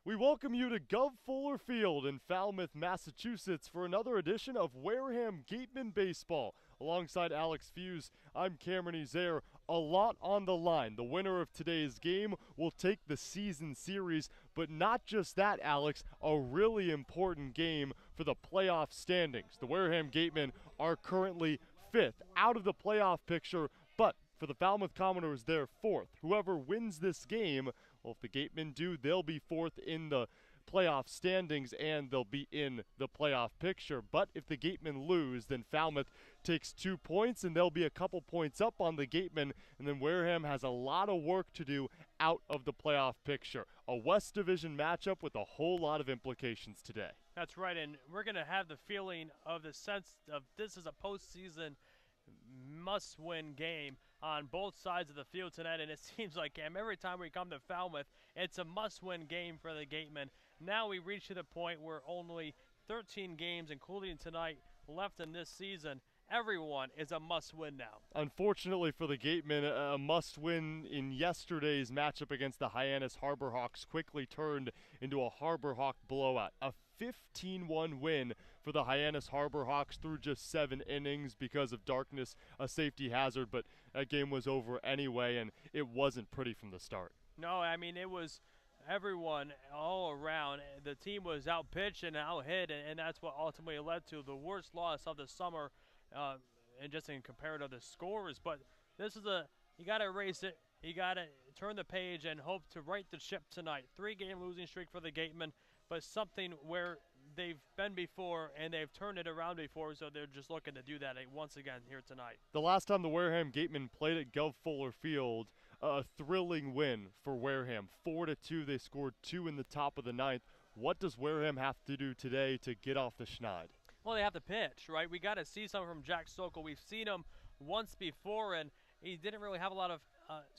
We welcome you to Gov Fuller Field in Falmouth, Massachusetts for another edition of Wareham Gateman Baseball. Alongside Alex Feuz, I'm Cameron Ezeir. A lot on the line. The winner of today's game will take the season series, but not just that, Alex, a really important game for the playoff standings. The Wareham Gatemen are currently fifth out of the playoff picture, but for the Falmouth Commodores, they're fourth. Whoever wins this game, well, if the Gatemen do, they'll be fourth in the playoff standings and they'll be in the playoff picture. But if the Gatemen lose, then Falmouth takes 2 points and they'll be a couple points up on the Gatemen, and then Wareham has a lot of work to do out of the playoff picture. A West Division matchup with a whole lot of implications today. That's right, and we're going to have the feeling of the sense of this is a postseason must-win game on both sides of the field tonight, and it seems like, Cam, every time we come to Falmouth, it's a must-win game for the Gatemen. Now we reach to the point where only 13 games, including tonight, left in this season. Everyone is a must-win now. Unfortunately for the Gatemen, a must-win in yesterday's matchup against the Hyannis Harbor Hawks quickly turned into a Harbor Hawk blowout. A 15-1 win for the Hyannis Harbor Hawks through just 7 innings because of darkness, a safety hazard, but that game was over anyway, and it wasn't pretty from the start. No, I mean, it was everyone all around. The team was out-pitched and out-hit, and that's what ultimately led to the worst loss of the summer, and just in comparative to scores. But this is you got to erase it. You got to turn the page and hope to right the ship tonight. 3-game losing streak for the Gatemen, but something where they've been before and they've turned it around before, so they're just looking to do that once again here tonight. The last time the Wareham Gatemen played at Gov Fuller Field, a thrilling win for Wareham. 4-2, they scored 2 in the top of the 9th. What does Wareham have to do today to get off the schneid? Well, they have to pitch, right? We got to see something from Jack Sokol. We've seen him once before, and he didn't really have a lot of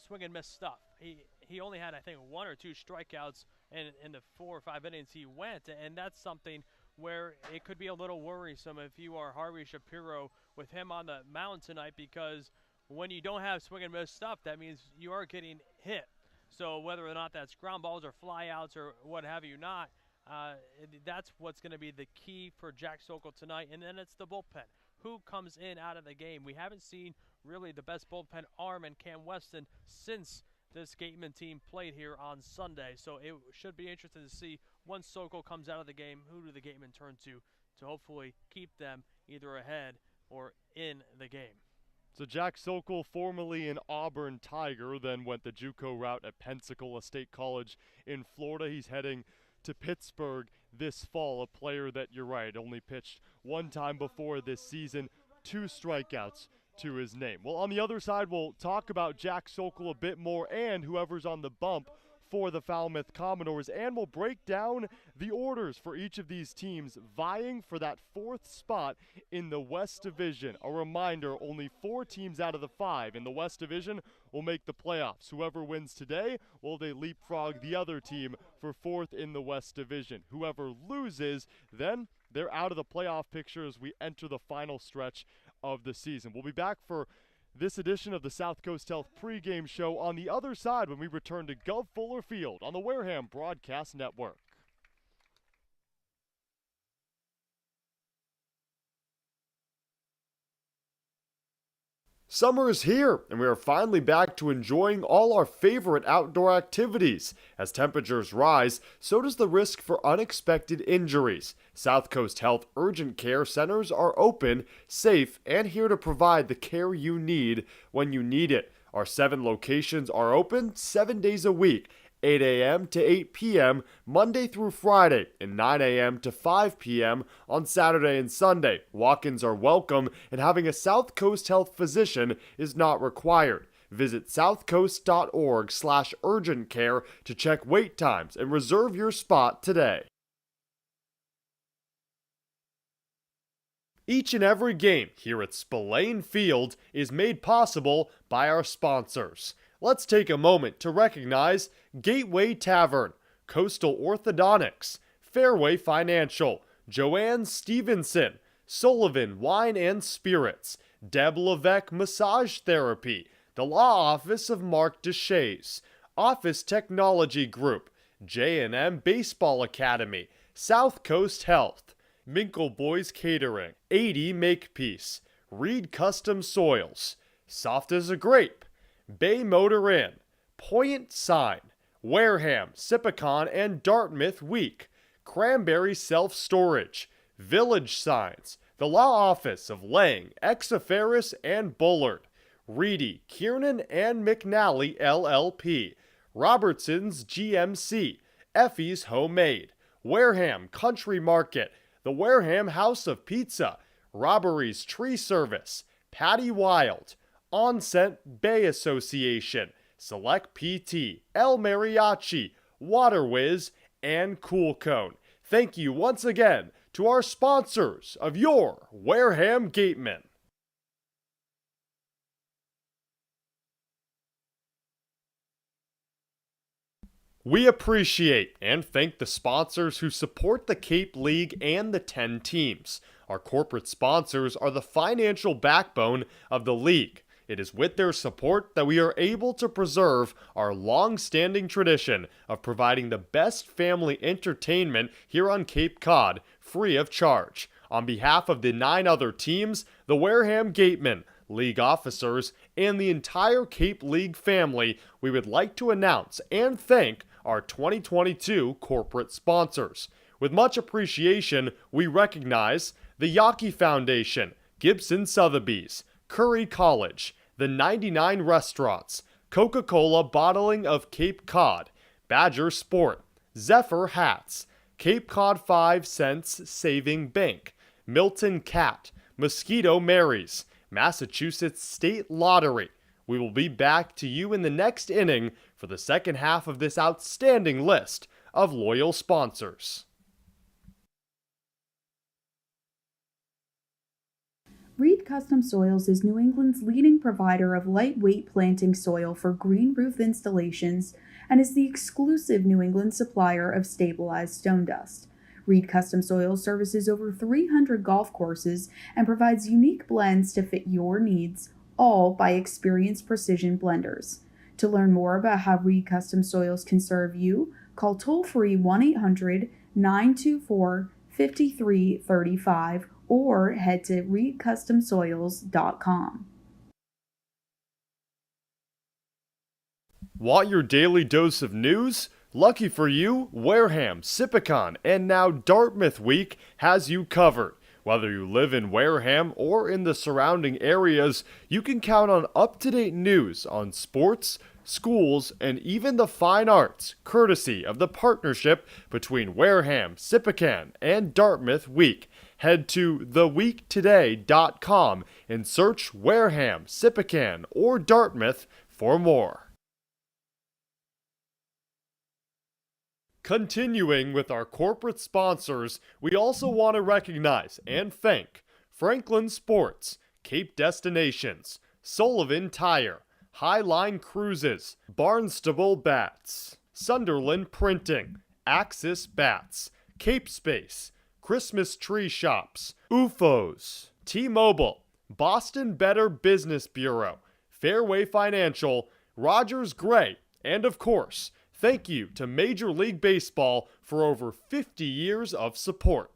swing and miss stuff. He only had, I think, 1 or 2 strikeouts in the 4 or 5 innings he went, and that's something where it could be a little worrisome if you are Harvey Shapiro with him on the mound tonight, because when you don't have swing and miss stuff, that means you are getting hit. So whether or not that's ground balls or flyouts or what have you not, that's what's going to be the key for Jack Sokol tonight. And then it's the bullpen. Who comes in out of the game? We haven't seen really the best bullpen arm in Cam Weston since this Gateman team played here on Sunday. So it should be interesting to see once Sokol comes out of the game, who do the Gatemen turn to hopefully keep them either ahead or in the game. So Jack Sokol, formerly an Auburn Tiger, then went the JUCO route at Pensacola State College in Florida. He's heading to Pittsburgh this fall, a player that, you're right, only pitched 1 time before this season, 2 strikeouts to his name. Well, on the other side, we'll talk about Jack Sokol a bit more and whoever's on the bump for the Falmouth Commodores, and we'll break down the orders for each of these teams vying for that 4th spot in the West Division. A reminder, only 4 teams out of the 5 in the West Division will make the playoffs. Whoever wins today, well, they leapfrog the other team for 4th in the West Division. Whoever loses, then they're out of the playoff picture as we enter the final stretch of the season. We'll be back for this edition of the South Coast Health pregame show on the other side when we return to Gov Fuller Field on the Wareham Broadcast Network. Summer is here, and we are finally back to enjoying all our favorite outdoor activities. As temperatures rise, so does the risk for unexpected injuries. South Coast Health urgent care centers are open, safe, and here to provide the care you need when you need it. Our 7 locations are open 7 days a week, 8 a.m. to 8 p.m. Monday through Friday, and 9 a.m. to 5 p.m. on Saturday and Sunday. Walk-ins are welcome, and having a South Coast Health physician is not required. Visit southcoast.org/urgent care to check wait times and reserve your spot today. Each and every game here at Spillane Field is made possible by our sponsors. Let's take a moment to recognize Gateway Tavern, Coastal Orthodontics, Fairway Financial, Joanne Stevenson, Sullivan Wine and Spirits, Deb Levesque Massage Therapy, the Law Office of Mark Deshays, Office Technology Group, J&M Baseball Academy, South Coast Health, Minkle Boys Catering, 80 Makepeace, Reed Custom Soils, Soft as a Grape, Bay Motor Inn, Point Sign, Wareham, Sipicon, and Dartmouth Week, Cranberry Self Storage, Village Signs, the Law Office of Lang, Exiferis, and Bullard, Reedy, Kiernan, and McNally LLP, Robertson's GMC, Effie's Homemade, Wareham Country Market, the Wareham House of Pizza, Robbery's Tree Service, Patty Wild, Onset Bay Association, Select PT, El Mariachi, Water Whiz, and Cool Cone. Thank you once again to our sponsors of your Wareham Gatemen. We appreciate and thank the sponsors who support the Cape League and the 10 teams. Our corporate sponsors are the financial backbone of the league. It is with their support that we are able to preserve our long-standing tradition of providing the best family entertainment here on Cape Cod, free of charge. On behalf of the 9 other teams, the Wareham Gatemen, league officers, and the entire Cape League family, we would like to announce and thank our 2022 corporate sponsors. With much appreciation, we recognize the Yawkey Foundation, Gibson Sotheby's, Curry College, the 99 Restaurants, Coca-Cola Bottling of Cape Cod, Badger Sport, Zephyr Hats, Cape Cod 5 Cents Saving Bank, Milton Cat, Mosquito Marys, Massachusetts State Lottery. We will be back to you in the next inning for the second half of this outstanding list of loyal sponsors. Reed Custom Soils is New England's leading provider of lightweight planting soil for green roof installations and is the exclusive New England supplier of stabilized stone dust. Reed Custom Soils services over 300 golf courses and provides unique blends to fit your needs, all by experienced precision blenders. To learn more about how Reed Custom Soils can serve you, call toll-free 1-800-924-5335 or head to reedcustomsoils.com. Want your daily dose of news? Lucky for you, Wareham, Sipicon, and now Dartmouth Week has you covered. Whether you live in Wareham or in the surrounding areas, you can count on up-to-date news on sports, schools, and even the fine arts, courtesy of the partnership between Wareham, Sipicon, and Dartmouth Week. Head to theweektoday.com and search Wareham, Sipicon, or Dartmouth for more. Continuing with our corporate sponsors, we also want to recognize and thank Franklin Sports, Cape Destinations, Sullivan Tire, Highline Cruises, Barnstable Bats, Sunderland Printing, Axis Bats, Cape Space, Christmas Tree Shops, UFOs, T-Mobile, Boston Better Business Bureau, Fairway Financial, Rogers Gray, and of course, thank you to Major League Baseball for over 50 years of support.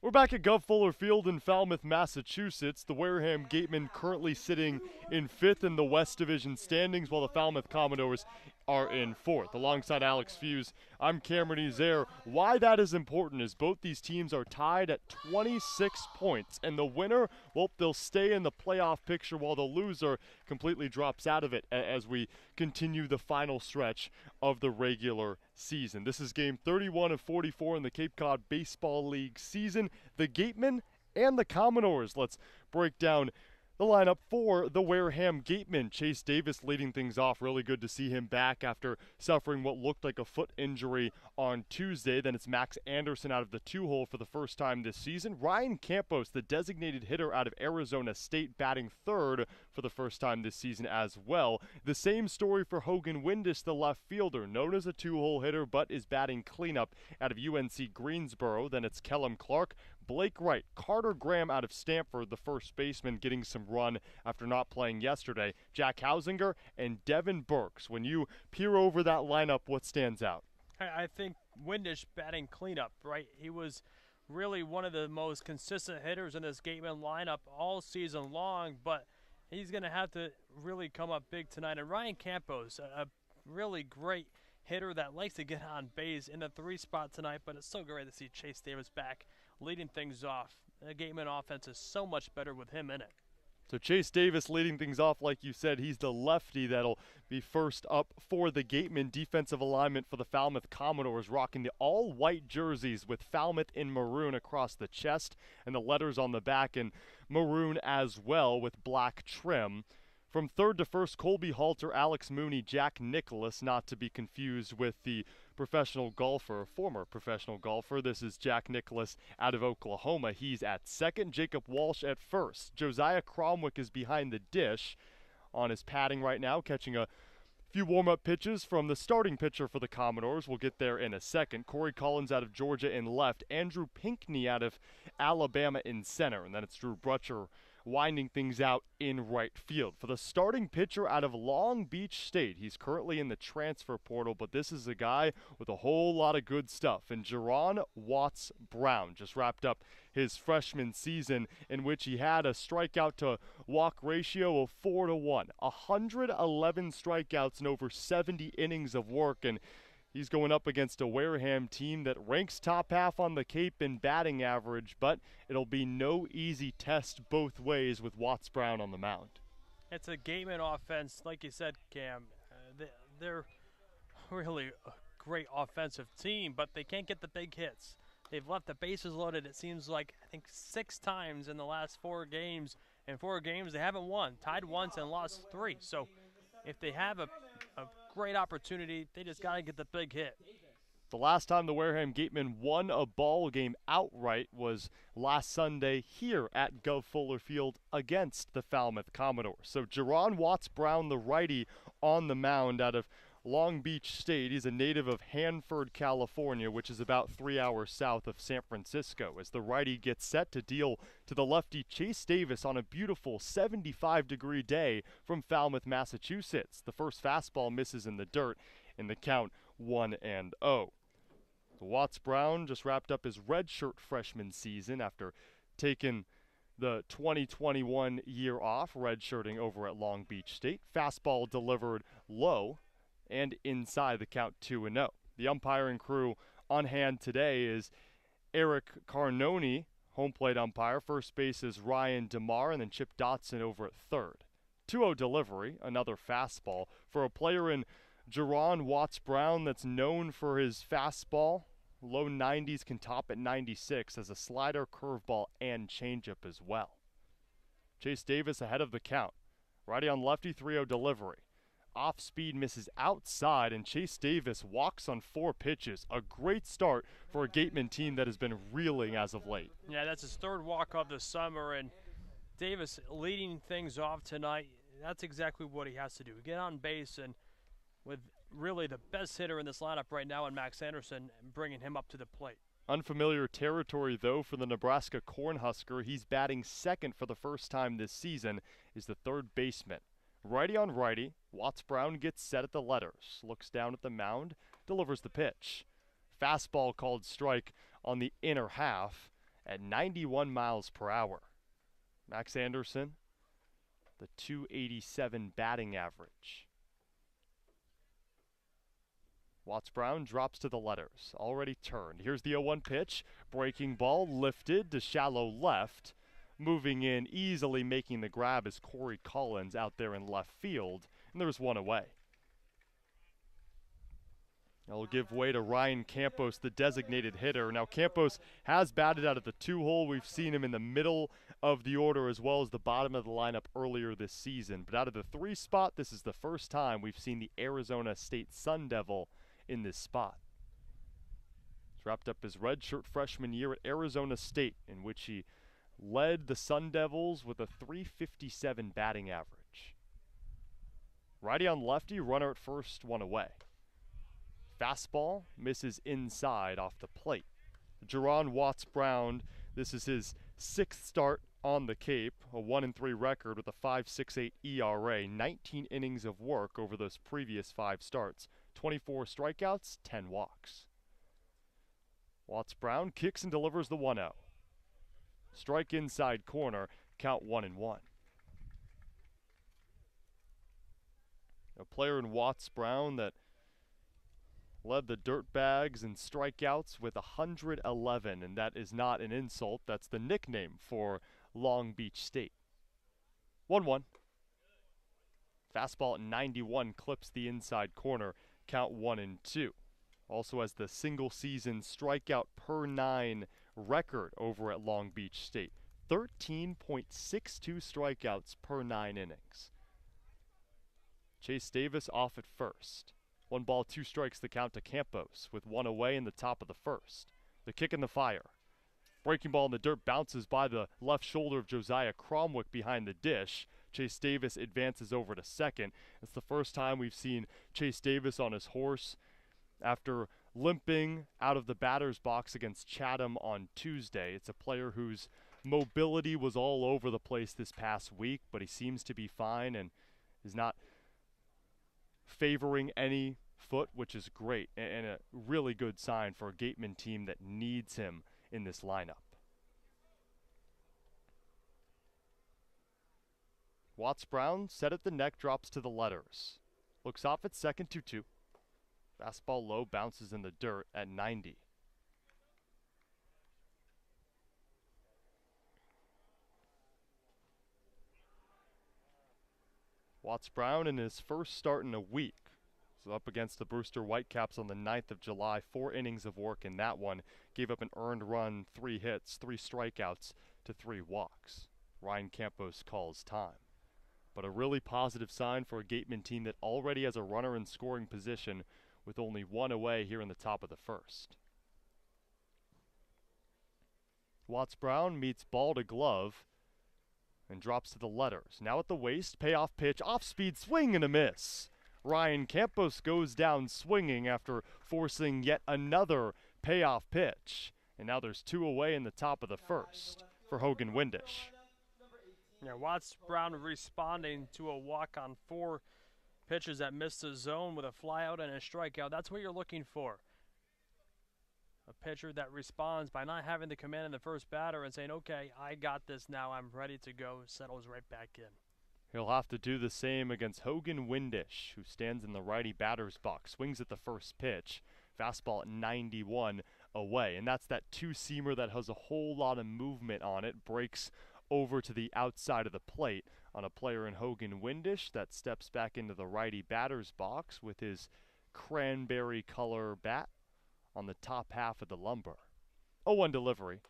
We're back at Gov Fuller Field in Falmouth, Massachusetts. The Wareham Gatemen currently sitting in 5th in the West Division standings, while the Falmouth Commodores are in 4th. Alongside Alex Feuz, I'm Cameron Ezeir. Why that is important is both these teams are tied at 26 points, and the winner, well, they'll stay in the playoff picture, while the loser completely drops out of it as we continue the final stretch of the regular season. This is game 31 of 44 in the Cape Cod Baseball League season. The Gatemen and the Commodores. Let's break down the lineup for the Wareham Gatemen. Chase Davis leading things off. Really good to see him back after suffering what looked like a foot injury on Tuesday. Then it's Max Anderson out of the 2-hole for the first time this season. Ryan Campos, the designated hitter out of Arizona State, batting third for the first time this season as well. The same story for Hogan Windisch, the left fielder, known as a 2-hole hitter, but is batting cleanup out of UNC Greensboro. Then it's Kellum Clark, Blake Wright, Carter Graham out of Stanford, the first baseman, getting some run after not playing yesterday, Jack Hausinger, and Devin Burks. When you peer over that lineup, what stands out? I think Windisch batting cleanup, right? He was really one of the most consistent hitters in this Gateman lineup all season long, but he's going to have to really come up big tonight. And Ryan Campos, a really great hitter that likes to get on base in the 3 spot tonight, but it's so great to see Chase Davis back leading things off. The Gateman offense is so much better with him in it. So Chase Davis leading things off, like you said. He's the lefty that'll be first up for the Gateman defensive alignment for the Falmouth Commodores, rocking the all-white jerseys with Falmouth in maroon across the chest and the letters on the back in maroon as well with black trim. From third to first, Colby Halter, Alex Mooney, Jack Nicklaus, not to be confused with the former professional golfer. This is Jack Nicklaus out of Oklahoma. He's at second. Jacob Walsh at first. Josiah Cromwick is behind the dish on his padding right now, catching a few warm-up pitches from the starting pitcher for the Commodores. We'll get there in a second. Corey Collins out of Georgia in left. Andrew Pinckney out of Alabama in center. And then it's Drew Brutcher winding things out in right field. For the starting pitcher out of Long Beach State, he's currently in the transfer portal, but this is a guy with a whole lot of good stuff. And Jerron Watts Brown just wrapped up his freshman season, in which he had a strikeout to walk ratio of 4-1. 111 strikeouts and over 70 innings of work, and he's going up against a Wareham team that ranks top half on the Cape in batting average, but it'll be no easy test both ways with Watts Brown on the mound. It's a Gateman offense, like you said, Cam. They're really a great offensive team, but they can't get the big hits. They've left the bases loaded, it seems like, I think 6 times in the last 4 games. In 4 games, they haven't won. Tied once and lost 3. So if they have a great opportunity, they just got to get the big hit. The last time the Wareham Gatemen won a ball game outright was last Sunday here at Gov Fuller Field against the Falmouth Commodores. So Jerron Watts Brown, the righty, on the mound out of Long Beach State. He's a native of Hanford, California, which is about 3 hours south of San Francisco, as the righty gets set to deal to the lefty Chase Davis on a beautiful 75-degree day from Falmouth, Massachusetts. The first fastball misses in the dirt in the count 1-0. Watts Brown just wrapped up his redshirt freshman season after taking the 2021 year off, redshirting over at Long Beach State. Fastball delivered low and inside, the count 2-0. The umpiring crew on hand today is Eric Carnoni, home plate umpire. First base is Ryan DeMar, and then Chip Dotson over at third. 2-0 delivery, another fastball. For a player in Jerron Watts Brown that's known for his fastball, low 90s, can top at 96, as a slider, curveball, and changeup as well. Chase Davis ahead of the count. Righty on lefty, 3-0 delivery. Off speed misses outside, and Chase Davis walks on 4 pitches. A great start for a Gateman team that has been reeling as of late. Yeah, that's his 3rd walk of the summer, and Davis leading things off tonight. That's exactly what he has to do. Get on base, and with really the best hitter in this lineup right now in Max Anderson, bringing him up to the plate. Unfamiliar territory, though, for the Nebraska Cornhusker. He's batting second for the first time this season, is the 3rd baseman. Righty on righty, Watts Brown gets set at the letters, looks down at the mound, delivers the pitch. Fastball called strike on the inner half at 91 miles per hour. Max Anderson, the .287 batting average. Watts Brown drops to the letters, already turned. Here's the 0-1 pitch, breaking ball lifted to shallow left. Moving in, easily making the grab is Corey Collins out there in left field, and there's 1 away. That'll give way to Ryan Campos, the designated hitter. Now, Campos has batted out of the 2-hole. We've seen him in the middle of the order as well as the bottom of the lineup earlier this season. But out of the 3 spot, this is the first time we've seen the Arizona State Sun Devil in this spot. He's wrapped up his redshirt freshman year at Arizona State, in which he led the Sun Devils with a .357 batting average. Righty on lefty, runner at first, one away. Fastball misses inside off the plate. Jerron Watts-Brown, this is his 6th start on the Cape, a 1-3 record with a 5.68 ERA, 19 innings of work over those previous 5 starts, 24 strikeouts, 10 walks. Watts-Brown kicks and delivers the 1-0. Strike inside corner, count 1-1. A player in Watts-Brown that led the Dirtbags in strikeouts with 111, and that is not an insult. That's the nickname for Long Beach State. 1-1. Fastball at 91 clips the inside corner, count 1-2. Also has the single season strikeout per 9 record over at Long Beach State. 13.62 strikeouts per 9 innings. Chase Davis off at first. 1 ball, 2 strikes the count to Campos with 1 away in the top of the first. The kick in the fire. Breaking ball in the dirt bounces by the left shoulder of Josiah Cromwick behind the dish. Chase Davis advances over to second. It's the first time we've seen Chase Davis on his horse after limping out of the batter's box against Chatham on Tuesday. It's a player whose mobility was all over the place this past week, but he seems to be fine and is not favoring any foot, which is great and a really good sign for a Gateman team that needs him in this lineup. Watts-Brown set at the neck, drops to the letters. Looks off at second, 2-2. Fastball low, bounces in the dirt at 90. Watts-Brown in his first start in a week. So up against the Brewster Whitecaps on the 9th of July. 4 innings of work in that one. Gave up an earned run, 3 hits, 3 strikeouts to 3 walks. Ryan Campos calls time. But a really positive sign for a Gateman team that already has a runner in scoring position with only 1 away here in the top of the first. Watts-Brown meets ball to glove and drops to the letters. Now at the waist, payoff pitch, off-speed swing and a miss. Ryan Campos goes down swinging after forcing yet another payoff pitch. And now there's 2 away in the top of the first for Hogan Windish. Yeah, Watts-Brown responding to a walk on 4 pitches that missed the zone with a flyout and a strikeout. That's what you're looking for. A pitcher that responds by not having the command in the first batter and saying, okay, I got this now, I'm ready to go, settles right back in. He'll have to do the same against Hogan Windish, who stands in the righty batter's box, swings at the first pitch, fastball at 91 away. And that's that 2-seamer that has a whole lot of movement on it, breaks over to the outside of the plate on a player in Hogan Windish that steps back into the righty batter's box with his cranberry color bat on the top half of the lumber. 0-1 delivery.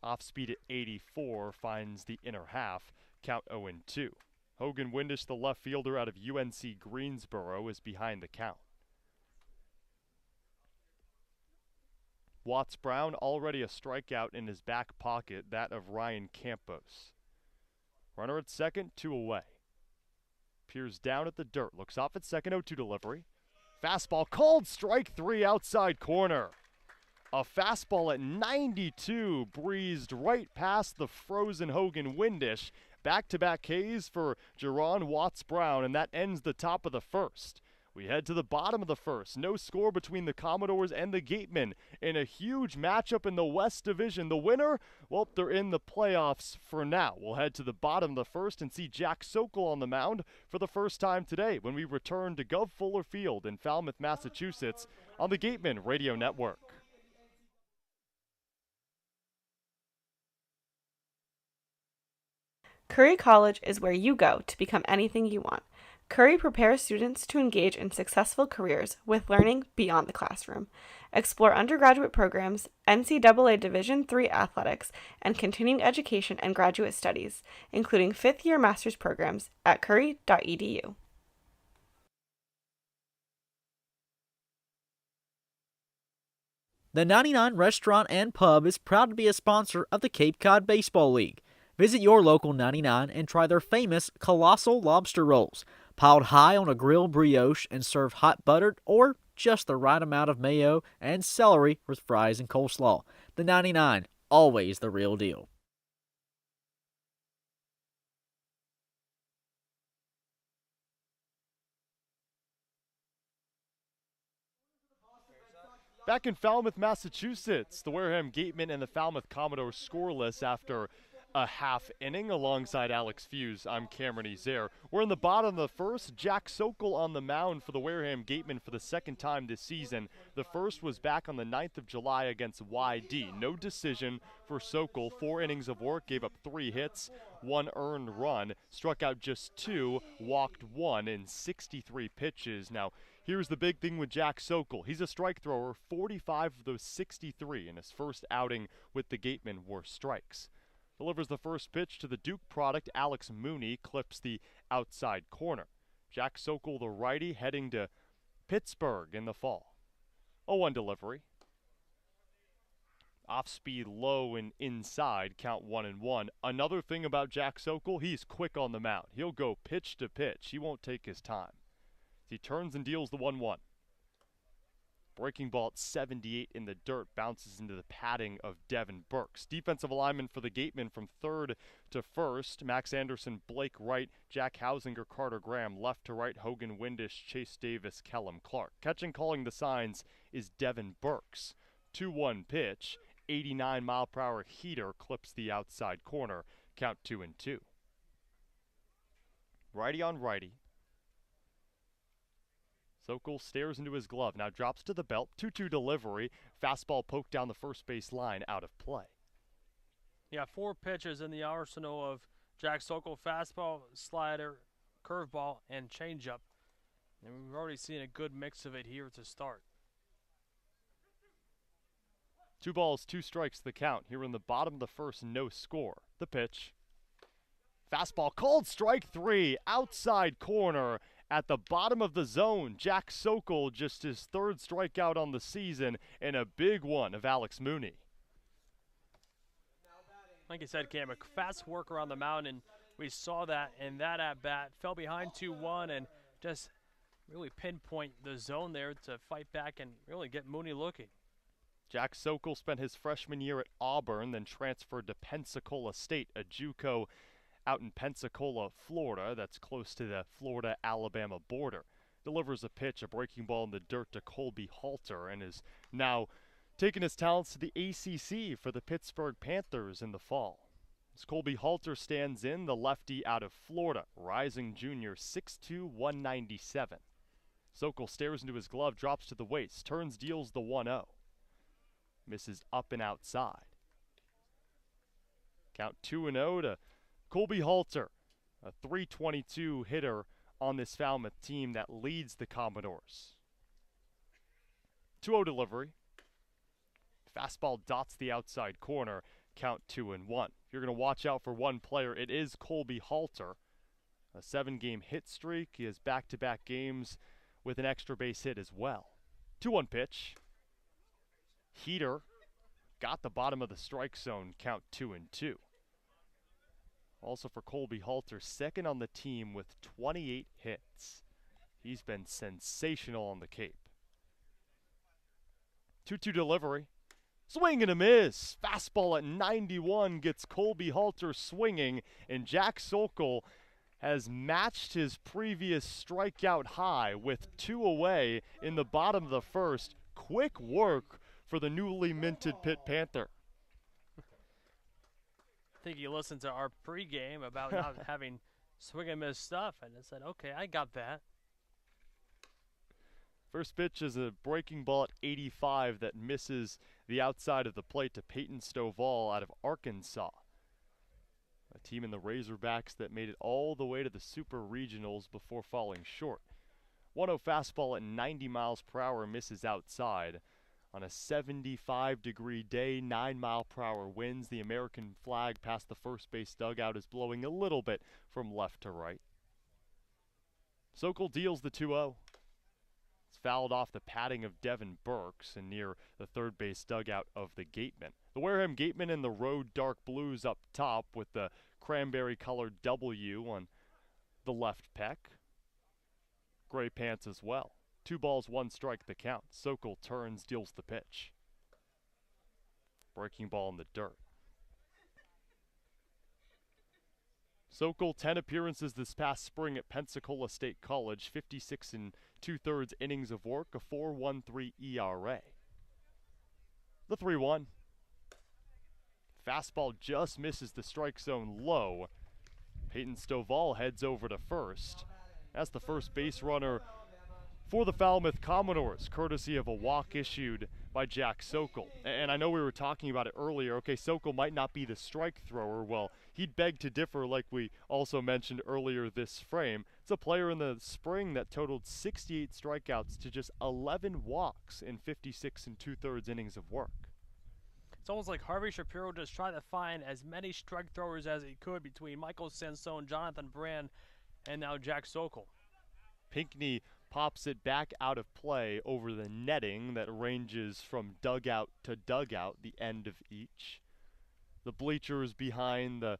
Off speed at 84 finds the inner half. Count 0-2. Hogan Windish, the left fielder out of UNC Greensboro, is behind the count. Watts-Brown already a strikeout in his back pocket, that of Ryan Campos. Runner at second, 2 away. Peers down at the dirt, looks off at second, 0-2 delivery. Fastball called, strike 3 outside corner. A fastball at 92 breezed right past the frozen Hogan Windish. Back-to-back Ks for Jerron Watts-Brown, and that ends the top of the first. We head to the bottom of the first. No score between the Commodores and the Gatemen in a huge matchup in the West Division. The winner, well, they're in the playoffs for now. We'll head to the bottom of the first and see Jack Sokol on the mound for the first time today when we return to Gov Fuller Field in Falmouth, Massachusetts on the Gateman Radio Network. Curry College is where you go to become anything you want. Curry prepares students to engage in successful careers with learning beyond the classroom. Explore undergraduate programs, NCAA Division III athletics, and continuing education and graduate studies, including 5th-year master's programs at curry.edu. The 99 Restaurant and Pub is proud to be a sponsor of the Cape Cod Baseball League. Visit your local 99 and try their famous Colossal Lobster Rolls, piled high on a grilled brioche and served hot buttered or just the right amount of mayo and celery with fries and coleslaw. The 99, always the real deal. Back in Falmouth, Massachusetts, the Wareham Gatemen and the Falmouth Commodores scoreless after a half inning. Alongside Alex Feuz, I'm Cameron Ezeir. We're in the bottom of the first. Jack Sokol on the mound for the Wareham Gatemen for the second time this season. The first was back on the 9th of July against YD. No decision for Sokol. 4 innings of work, gave up 3 hits, 1 earned run, struck out just 2, walked 1 in 63 pitches. Now, here's the big thing with Jack Sokol. He's a strike thrower. 45 of those 63 in his first outing with the Gatemen were strikes. Delivers the first pitch to the Duke product. Alex Mooney clips the outside corner. Jack Sokol, the righty, heading to Pittsburgh in the fall. 0-1 delivery. Off speed, low and inside, count 1-1. Another thing about Jack Sokol, he's quick on the mound. He'll go pitch to pitch. He won't take his time. He turns and deals the 1-1. Breaking ball at 78 in the dirt, bounces into the padding of Devin Burks. Defensive alignment for the Gatemen from third to first. Max Anderson, Blake Wright, Jack Hausinger, Carter Graham. Left to right, Hogan Windish, Chase Davis, Kellum Clark. Catching, calling the signs is Devin Burks. 2-1 pitch, 89-mile-per-hour heater clips the outside corner. Count 2-2. Righty on righty. Sokol stares into his glove, now drops to the belt, 2-2 delivery, fastball poked down the first base line, out of play. Yeah, 4 pitches in the arsenal of Jack Sokol: fastball, slider, curveball, and changeup. And we've already seen a good mix of it here to start. 2 balls, 2 strikes the count. Here in the bottom of the first, no score. The pitch. Fastball called strike 3, outside corner. At the bottom of the zone, Jack Sokol, just his 3rd strikeout on the season, and a big one of Alex Mooney. Like you said, Cam, a fast work around the mound, and we saw that in that at-bat. Fell behind 2-1 and just really pinpoint the zone there to fight back and really get Mooney looking. Jack Sokol spent his freshman year at Auburn, then transferred to Pensacola State, a JUCO out in Pensacola, Florida. That's close to the Florida-Alabama border. Delivers a pitch, a breaking ball in the dirt to Colby Halter, and is now taking his talents to the ACC for the Pittsburgh Panthers in the fall. As Colby Halter stands in, the lefty out of Florida, rising junior, 6'2", 197. Sokol stares into his glove, drops to the waist, turns, deals the 1-0. Misses up and outside. Count 2-0 to Colby Halter, a .322 hitter on this Falmouth team that leads the Commodores. 2-0 delivery. Fastball dots the outside corner. Count 2-1. If you're going to watch out for one player, it is Colby Halter. A 7-game hit streak. He has back-to-back games with an extra base hit as well. 2-1 pitch. Heater. Got the bottom of the strike zone. Count 2-2. Also for Colby Halter, 2nd on the team with 28 hits. He's been sensational on the Cape. 2-2 delivery. Swing and a miss. Fastball at 91 gets Colby Halter swinging, and Jack Sokol has matched his previous strikeout high with 2 away in the bottom of the first. Quick work for the newly minted Pitt Panther. I think he listened to our pregame about not having swing and miss stuff, and it said, okay, I got that. First pitch is a breaking ball at 85 that misses the outside of the plate to Peyton Stovall out of Arkansas. A team in the Razorbacks that made it all the way to the Super Regionals before falling short. 1-0 fastball at 90 miles per hour misses outside. On a 75-degree day, 9-mile-per-hour winds. The American flag past the first base dugout is blowing a little bit from left to right. Sokol deals the 2-0. It's fouled off the padding of Devin Burks and near the third base dugout of the Gatemen. The Wareham Gatemen in the road dark blues up top with the cranberry-colored W on the left pec. Gray pants as well. 2 balls, 1 strike the count. Sokol turns, deals the pitch. Breaking ball in the dirt. Sokol, 10 appearances this past spring at Pensacola State College, 56 and 2/3 innings of work, a 4.13 ERA. The 3-1. Fastball just misses the strike zone low. Peyton Stovall heads over to first. That's the first base runner for the Falmouth Commodores, courtesy of a walk issued by Jack Sokol. And I know we were talking about it earlier. Okay, Sokol might not be the strike thrower. Well, he'd beg to differ, like we also mentioned earlier this frame. It's a player in the spring that totaled 68 strikeouts to just 11 walks in 56 and 2/3 innings of work. It's almost like Harvey Shapiro just tried to find as many strike throwers as he could between Michael Sansone, Jonathan Brand, and now Jack Sokol. Pinckney pops it back out of play over the netting that ranges from dugout to dugout, the end of each. The bleachers behind the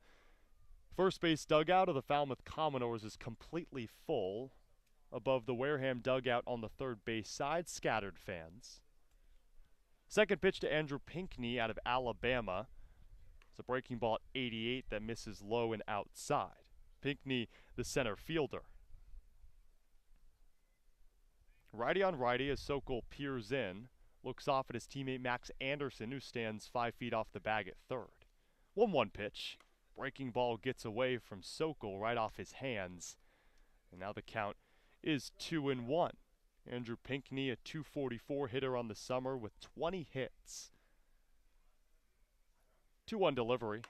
first base dugout of the Falmouth Commodores is completely full. Above the Wareham dugout on the third base side, scattered fans. Second pitch to Andrew Pinckney out of Alabama. It's a breaking ball at 88 that misses low and outside. Pinckney, the center fielder. Righty on righty as Sokol peers in, looks off at his teammate Max Anderson, who stands 5 feet off the bag at third. 1-1 pitch. Breaking ball gets away from Sokol right off his hands. And now the count is 2-1. Andrew Pinckney, a .244 hitter on the summer with 20 hits. 2-1 delivery.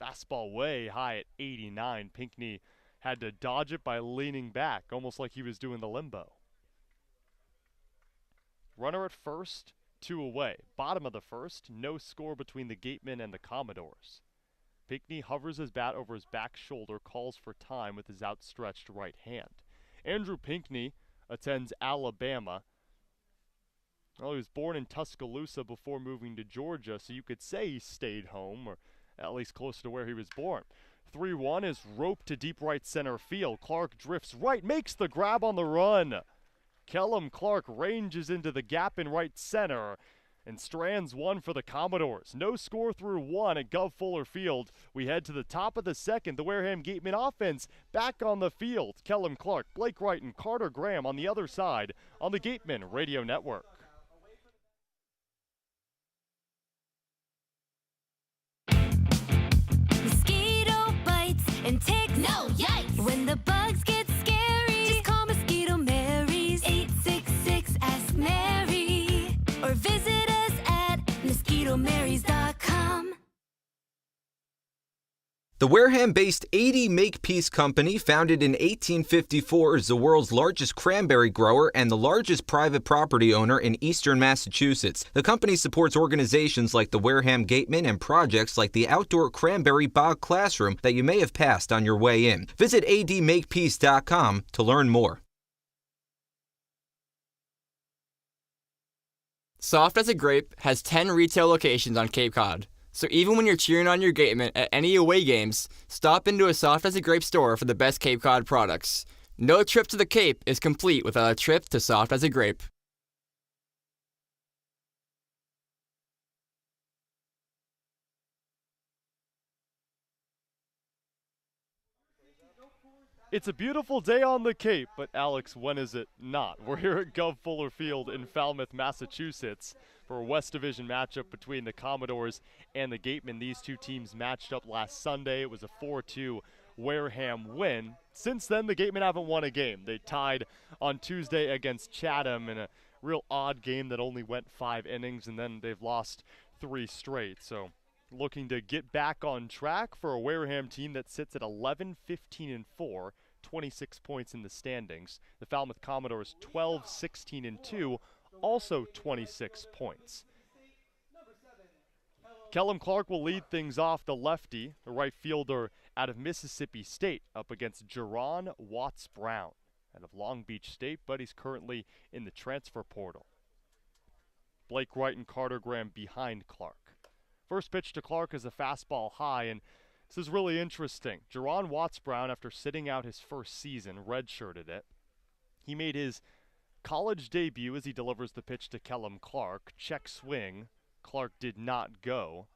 Fastball way high at 89. Pinckney had to dodge it by leaning back, almost like he was doing the limbo. Runner at first, 2 away. Bottom of the first, no score between the Gatemen and the Commodores. Pinckney hovers his bat over his back shoulder, calls for time with his outstretched right hand. Andrew Pinckney attends Alabama. Well, he was born in Tuscaloosa before moving to Georgia, so you could say he stayed home, or at least close to where he was born. 3-1 is roped to deep right center field. Clark drifts right, makes the grab on the run. Kellum Clark ranges into the gap in right center and strands one for the Commodores. No score through 1 at Gov Fuller Field. We head to the top of the second. The Wareham Gatemen offense back on the field. Kellum Clark, Blake Wright, and Carter Graham on the other side on the Gatemen Radio Network. Mosquito bites and ticks. No, yikes! When the bugs get scary, just call Mosquito Mary's 866 Ask Mary or visit us at mosquitomarys.com. The Wareham-based 80 Makepeace Company, founded in 1854, is the world's largest cranberry grower and the largest private property owner in eastern Massachusetts. The company supports organizations like the Wareham Gatemen and projects like the outdoor cranberry bog classroom that you may have passed on your way in. Visit admakepeace.com to learn more. Soft as a Grape has 10 retail locations on Cape Cod. So even when you're cheering on your Gatemen at any away games, stop into a Soft as a Grape store for the best Cape Cod products. No trip to the Cape is complete without a trip to Soft as a Grape. It's a beautiful day on the Cape, but Alex, when is it not? We're here at Gov Fuller Field in Falmouth, Massachusetts for a West Division matchup between the Commodores and the Gatemen. These two teams matched up last Sunday. It was a 4-2 Wareham win. Since then, the Gatemen haven't won a game. They tied on Tuesday against Chatham in a real odd game that only went 5 innings, and then they've lost 3 straight. So looking to get back on track for a Wareham team that sits at 11-15-4, 26 points in the standings. The Falmouth Commodores 12-16-2, also 26 points. Kellum Clark will lead things off, the lefty, the right fielder out of Mississippi State, up against Jerron Watts-Brown. out of Long Beach State, but he's currently in the transfer portal. Blake Wright and Carter Graham behind Clark. First pitch to Clark is a fastball high, and this is really interesting. Jerron Watts-Brown, after sitting out his first season, redshirted it. He made his college debut as he delivers the pitch to Kellum Clark. Check swing. Clark did not go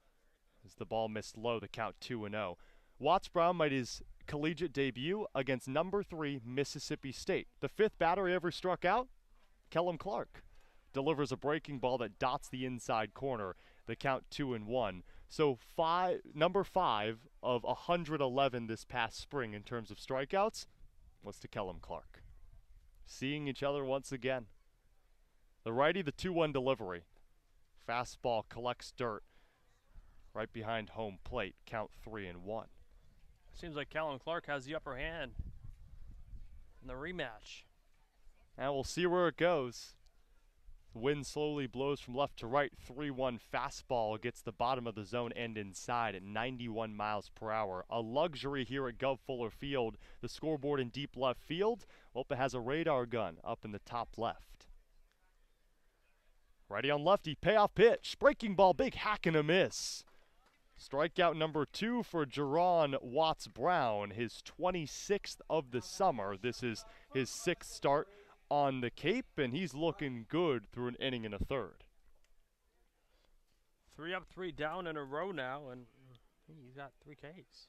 as the ball missed low, the count 2-0. Watts-Brown made his collegiate debut against number 3 Mississippi State. The 5th batter he ever struck out, Kellum Clark, delivers a breaking ball that dots the inside corner, the count 2-1. So number 5 of 111 this past spring in terms of strikeouts was to Kellum Clark. Seeing each other once again. The righty, the 2-1 delivery. Fastball collects dirt right behind home plate, count 3-1. Seems like Callum Clark has the upper hand in the rematch. And we'll see where it goes. The wind slowly blows from left to right. 3-1 fastball gets the bottom of the zone and inside at 91 miles per hour. A luxury here at Gov Fuller Field. The scoreboard in deep left field, well, it has a radar gun up in the top left. Righty on lefty, payoff pitch. Breaking ball, big hack and a miss. Strikeout number 2 for Jerron Watts-Brown, his 26th of the summer. This is his 6th start on the Cape, and he's looking good through an inning and a third. 3 up, 3 down in a row now, and he's got 3 Ks.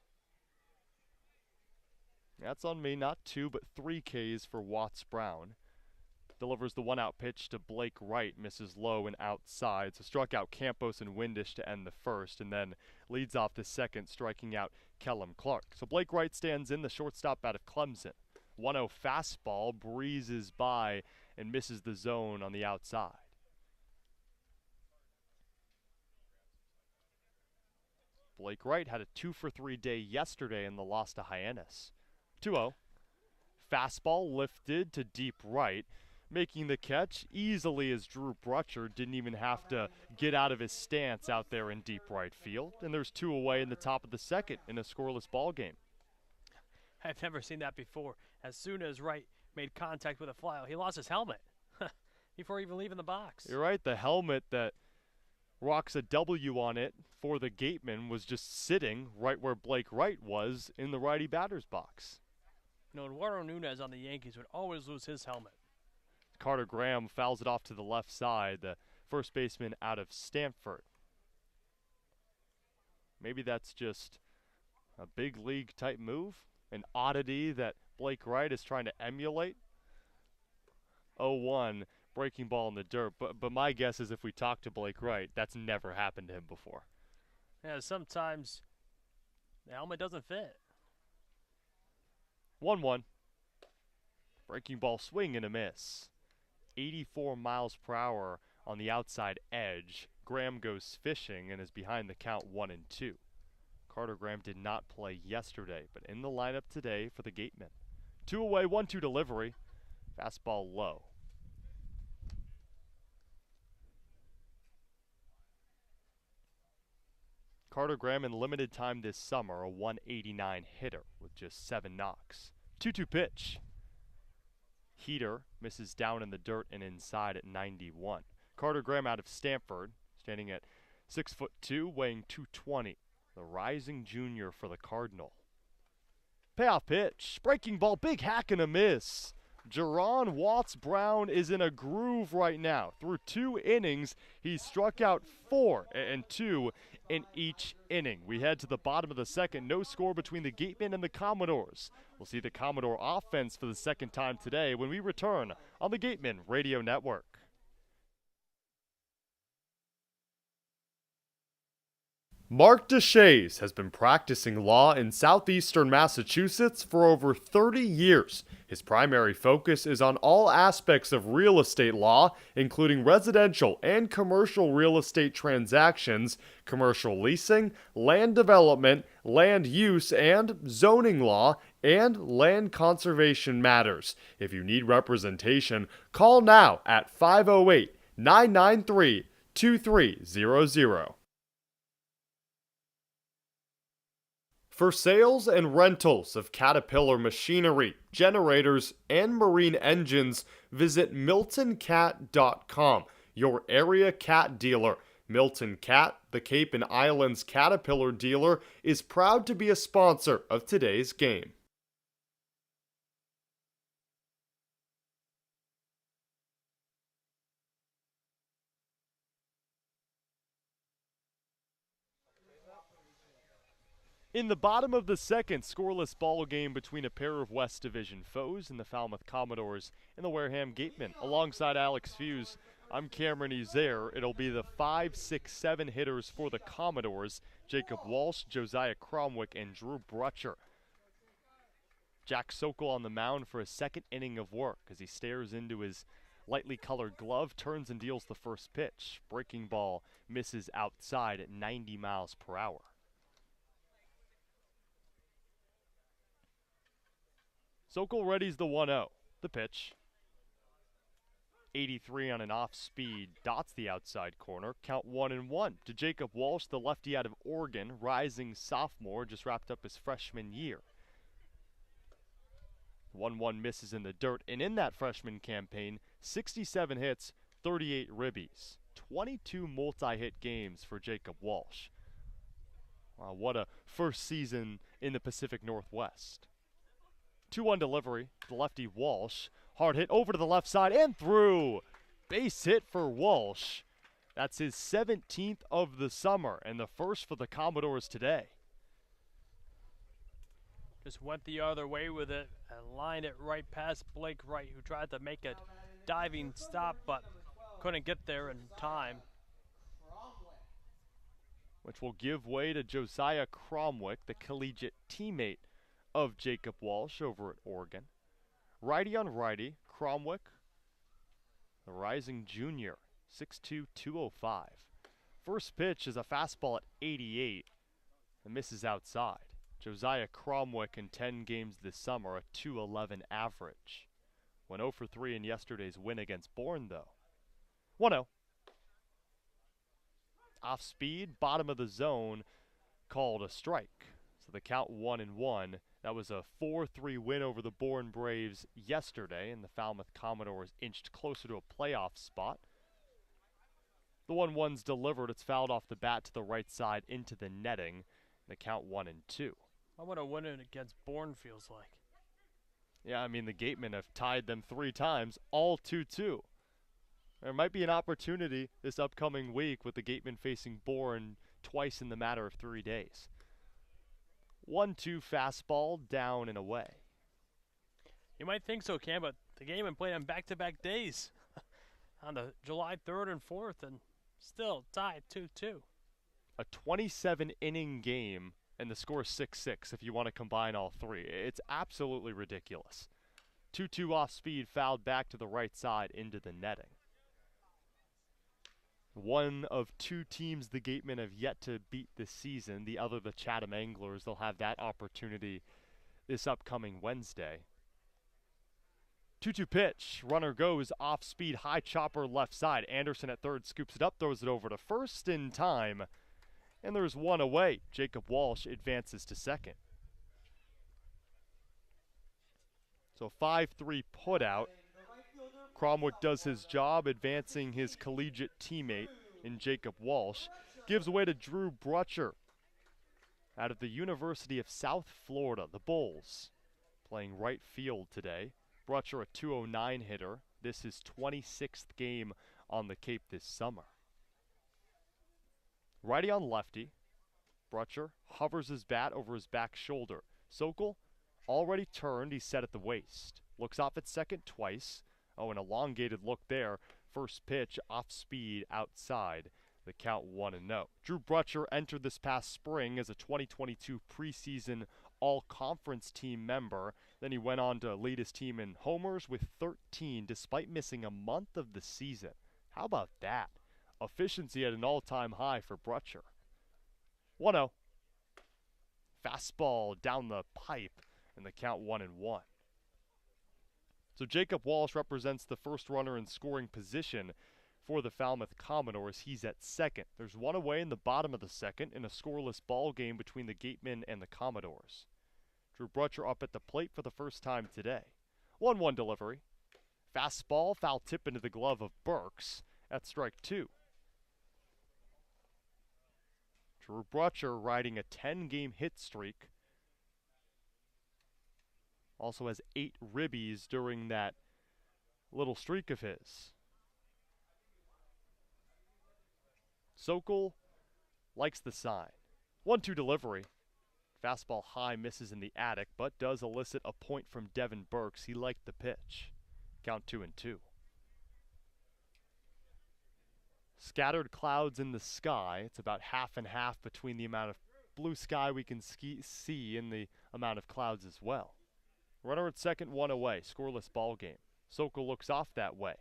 That's on me, not 2, but 3 Ks for Watts-Brown. Delivers the 1-out pitch to Blake Wright, misses low and outside. So struck out Campos and Windish to end the first, and then leads off the second, striking out Kellum Clark. So Blake Wright stands in, the shortstop out of Clemson. 1-0 fastball breezes by and misses the zone on the outside. Blake Wright had a 2-for-3 day yesterday in the loss to Hyannis. 2-0. Fastball lifted to deep right. Making the catch easily as Drew Brutcher didn't even have to get out of his stance out there in deep right field. And there's 2 away in the top of the second in a scoreless ball game. I've never seen that before. As soon as Wright made contact with a fly, he lost his helmet before even leaving the box. You're right. The helmet that rocks a W on it for the gateman was just sitting right where Blake Wright was in the righty batter's box. You know, Eduardo Nunez on the Yankees would always lose his helmet. Carter Graham fouls it off to the left side, the first baseman out of Stanford. Maybe that's just a big league type move, an oddity that Blake Wright is trying to emulate. 0-1, breaking ball in the dirt, but my guess is if we talk to Blake Wright, that's never happened to him before. Yeah, sometimes the helmet doesn't fit. 1-1, breaking ball, swing and a miss. 84 miles per hour on the outside edge. Graham goes fishing and is behind the count 1-2. Carter Graham did not play yesterday, but in the lineup today for the Gatemen. 2 away, 1-2 delivery. Fastball low. Carter Graham in limited time this summer, a 189 hitter with just 7 knocks. 2-2 pitch. Heater misses down in the dirt and inside at 91. Carter Graham out of Stanford, standing at 6'2", weighing 220. The rising junior for the Cardinal. Payoff pitch, breaking ball, big hack and a miss. Jerron Watts-Brown is in a groove right now. Through 2 innings, he struck out 4 and 2 in each inning. We head to the bottom of the second. No score between the Gatemen and the Commodores. We'll see the Commodore offense for the second time today when we return on the Gatemen Radio Network. Mark DeShays has been practicing law in southeastern Massachusetts for over 30 years. His primary focus is on all aspects of real estate law, including residential and commercial real estate transactions, commercial leasing, land development, land use and zoning law, and land conservation matters. If you need representation, call now at 508-993-2300. For sales and rentals of Caterpillar machinery, generators, and marine engines, visit MiltonCat.com, your area cat dealer. Milton Cat, the Cape and Islands Caterpillar dealer, is proud to be a sponsor of today's game. In the bottom of the second, scoreless ball game between a pair of West Division foes in the Falmouth Commodores and the Wareham Gatemen. Alongside Alex Feuz, I'm Cameron Ezeir. It'll be the 5, 6, 7 hitters for the Commodores: Jacob Walsh, Josiah Cromwick, and Drew Brutcher. Jack Sokol on the mound for a second inning of work as he stares into his lightly colored glove, turns and deals the first pitch. Breaking ball misses outside at 90 miles per hour. Sokol readies the 1-0. The pitch. 83 on an off-speed, dots the outside corner. Count 1-1 to Jacob Walsh, the lefty out of Oregon, rising sophomore, just wrapped up his freshman year. 1-1 misses in the dirt, and in that freshman campaign, 67 hits, 38 ribbies. 22 multi-hit games for Jacob Walsh. Wow, what a first season in the Pacific Northwest. 2-1 delivery, the lefty Walsh. Hard hit over to the left side and through. Base hit for Walsh. That's his 17th of the summer and the first for the Commodores today. Just went the other way with it and lined it right past Blake Wright, who tried to make a diving stop but couldn't get there in time. Which will give way to Josiah Cromwick, the collegiate teammate of Jacob Walsh over at Oregon. Righty on righty, Cromwick, the rising junior, 6'2", 205. First pitch is a fastball at 88 and misses outside. Josiah Cromwick in 10 games this summer, a 2.11 average. Went 0 for 3 in yesterday's win against Bourne, though. 1-0. Off speed, bottom of the zone, called a strike. So the count 1-1. That was a 4-3 win over the Bourne Braves yesterday, and the Falmouth Commodores inched closer to a playoff spot. The 1-1's delivered. It's fouled off the bat to the right side into the netting. The count 1-2. I want to win it against Bourne, feels like. Yeah, I mean, the Gatemen have tied them 3 times, all 2-2. There might be an opportunity this upcoming week with the Gatemen facing Bourne twice in the matter of 3 days. 1-2 fastball, down and away. You might think so, Cam, but the Gatemen played on back-to-back days on the July 3rd and 4th, and still tied 2-2. A 27-inning game, and the score is 6-6 if you want to combine all 3. It's absolutely ridiculous. 2-2 off speed, fouled back to the right side into the netting. One of 2 teams the Gatemen have yet to beat this season, the other the Chatham Anglers. They'll have that opportunity this upcoming Wednesday. 2-2 pitch, runner goes off speed, high chopper left side. Anderson at third scoops it up, throws it over to first in time. And there's one away. Jacob Walsh advances to second. So 5-3 put out. Cromwick does his job, advancing his collegiate teammate in Jacob Walsh. Gives away to Drew Brutcher out of the University of South Florida, the Bulls, playing right field today. Brutcher, a 209 hitter. This is 26th game on the Cape this summer. Righty on lefty. Brutcher hovers his bat over his back shoulder. Sokol already turned. He's set at the waist. Looks off at second twice. Oh, an elongated look there. First pitch off speed outside. The count 1-0. Drew Brutcher entered this past spring as a 2022 preseason all-conference team member. Then he went on to lead his team in homers with 13 despite missing a month of the season. How about that? Efficiency at an all-time high for Brutcher. 1-0. Fastball down the pipe, and the count 1-1. So Jacob Walsh represents the first runner in scoring position For the Falmouth Commodores, he's at second. There's one away in the bottom of the second in a scoreless ball game between the Gatemen and the Commodores. Drew Brutcher up at the plate for the first time today. 1-1 delivery. Fastball, foul tip into the glove of Burks. That's strike 2. Drew Brutcher riding a 10-game hit streak. Also has 8 ribbies during that little streak of his. Sokol likes the sign. 1-2 delivery. Fastball high misses in the attic, but does elicit a point from Devin Burks. He liked the pitch. Count 2-2. Scattered clouds in the sky. It's about half and half between the amount of blue sky we can see and the amount of clouds as well. Runner at second, one away. Scoreless ball game. Sokol looks off that way.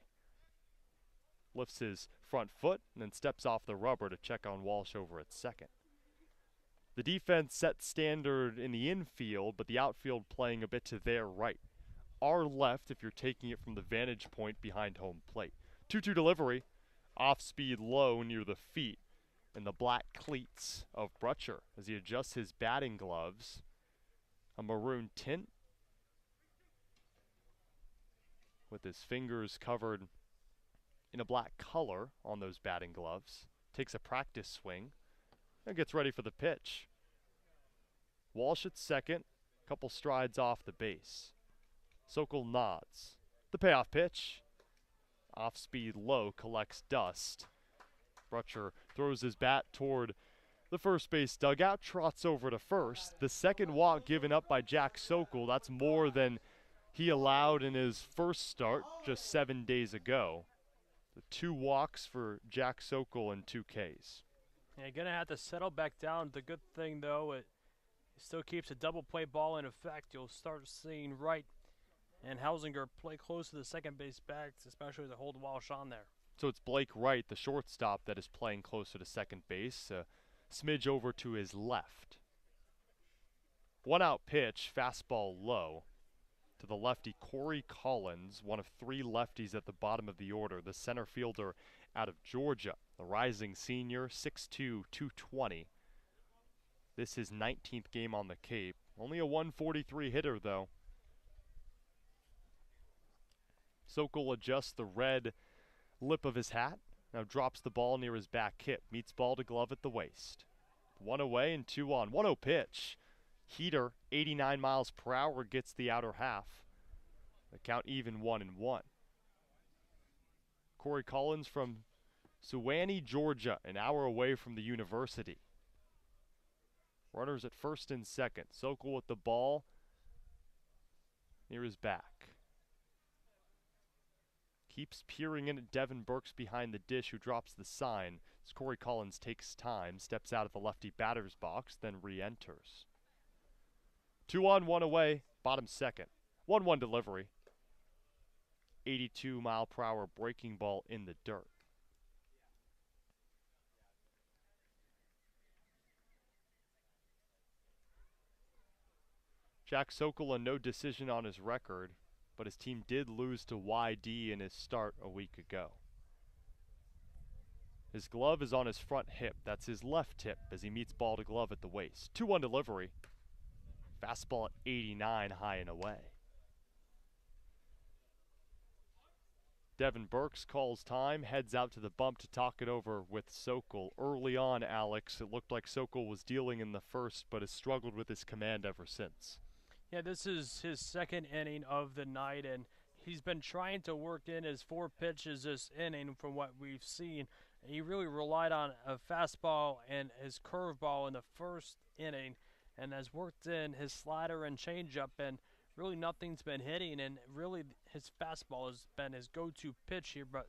Lifts his front foot and then steps off the rubber to check on Walsh over at second. The defense set standard in the infield, but the outfield playing a bit to their right. Our left if you're taking it from the vantage point behind home plate. 2-2 delivery. Off speed low near the feet. And the black cleats of Brutcher as he adjusts his batting gloves. A maroon tint. With his fingers covered in a black color on those batting gloves. Takes a practice swing and gets ready for the pitch. Walsh at second, couple strides off the base. Sokol nods. The payoff pitch. Off speed low, collects dust. Brutcher throws his bat toward the first base dugout, trots over to first. The second walk given up by Jack Sokol, that's more than he allowed in his first start just 7 days ago. The 2 walks for Jack Sokol and 2 Ks. Yeah, going to have to settle back down. The good thing, though, it still keeps a double play ball in effect. You'll start seeing Wright and Hausinger play close to the second base backs, especially to hold Walsh on there. So it's Blake Wright, the shortstop, that is playing closer to second base. A smidge over to his left. 1-out pitch, fastball low. To the lefty, Corey Collins, one of 3 lefties at the bottom of the order, the center fielder out of Georgia, the rising senior, 6'2", 220. This is 19th game on the Cape. Only a 143 hitter, though. Sokol adjusts the red lip of his hat, now drops the ball near his back hip, meets ball to glove at the waist. 1 away and 2 on. 1-0 pitch. Heater, 89 miles per hour, gets the outer half. The count even 1-1. Corey Collins from Suwanee, Georgia, an hour away from the university. Runners at first and second. Sokol with the ball near his back. Keeps peering in at Devin Burks behind the dish, who drops the sign as Corey Collins takes time, steps out of the lefty batter's box, then re-enters. 2 on, 1 away, bottom second. 1-1 delivery. 82 mile per hour breaking ball in the dirt. Jack Sokol, no decision on his record, but his team did lose to YD in his start a week ago. His glove is on his front hip. That's his left hip as he meets ball to glove at the waist. 2-1 delivery. Fastball at 89, high and away. Devin Burks calls time, heads out to the bump to talk it over with Sokol. Early on, Alex, it looked like Sokol was dealing in the first, but has struggled with his command ever since. Yeah, this is his second inning of the night, and he's been trying to work in his 4 pitches this inning from what we've seen. He really relied on a fastball and his curveball in the first inning, and has worked in his slider and changeup, and really nothing's been hitting, and really his fastball has been his go-to pitch here. But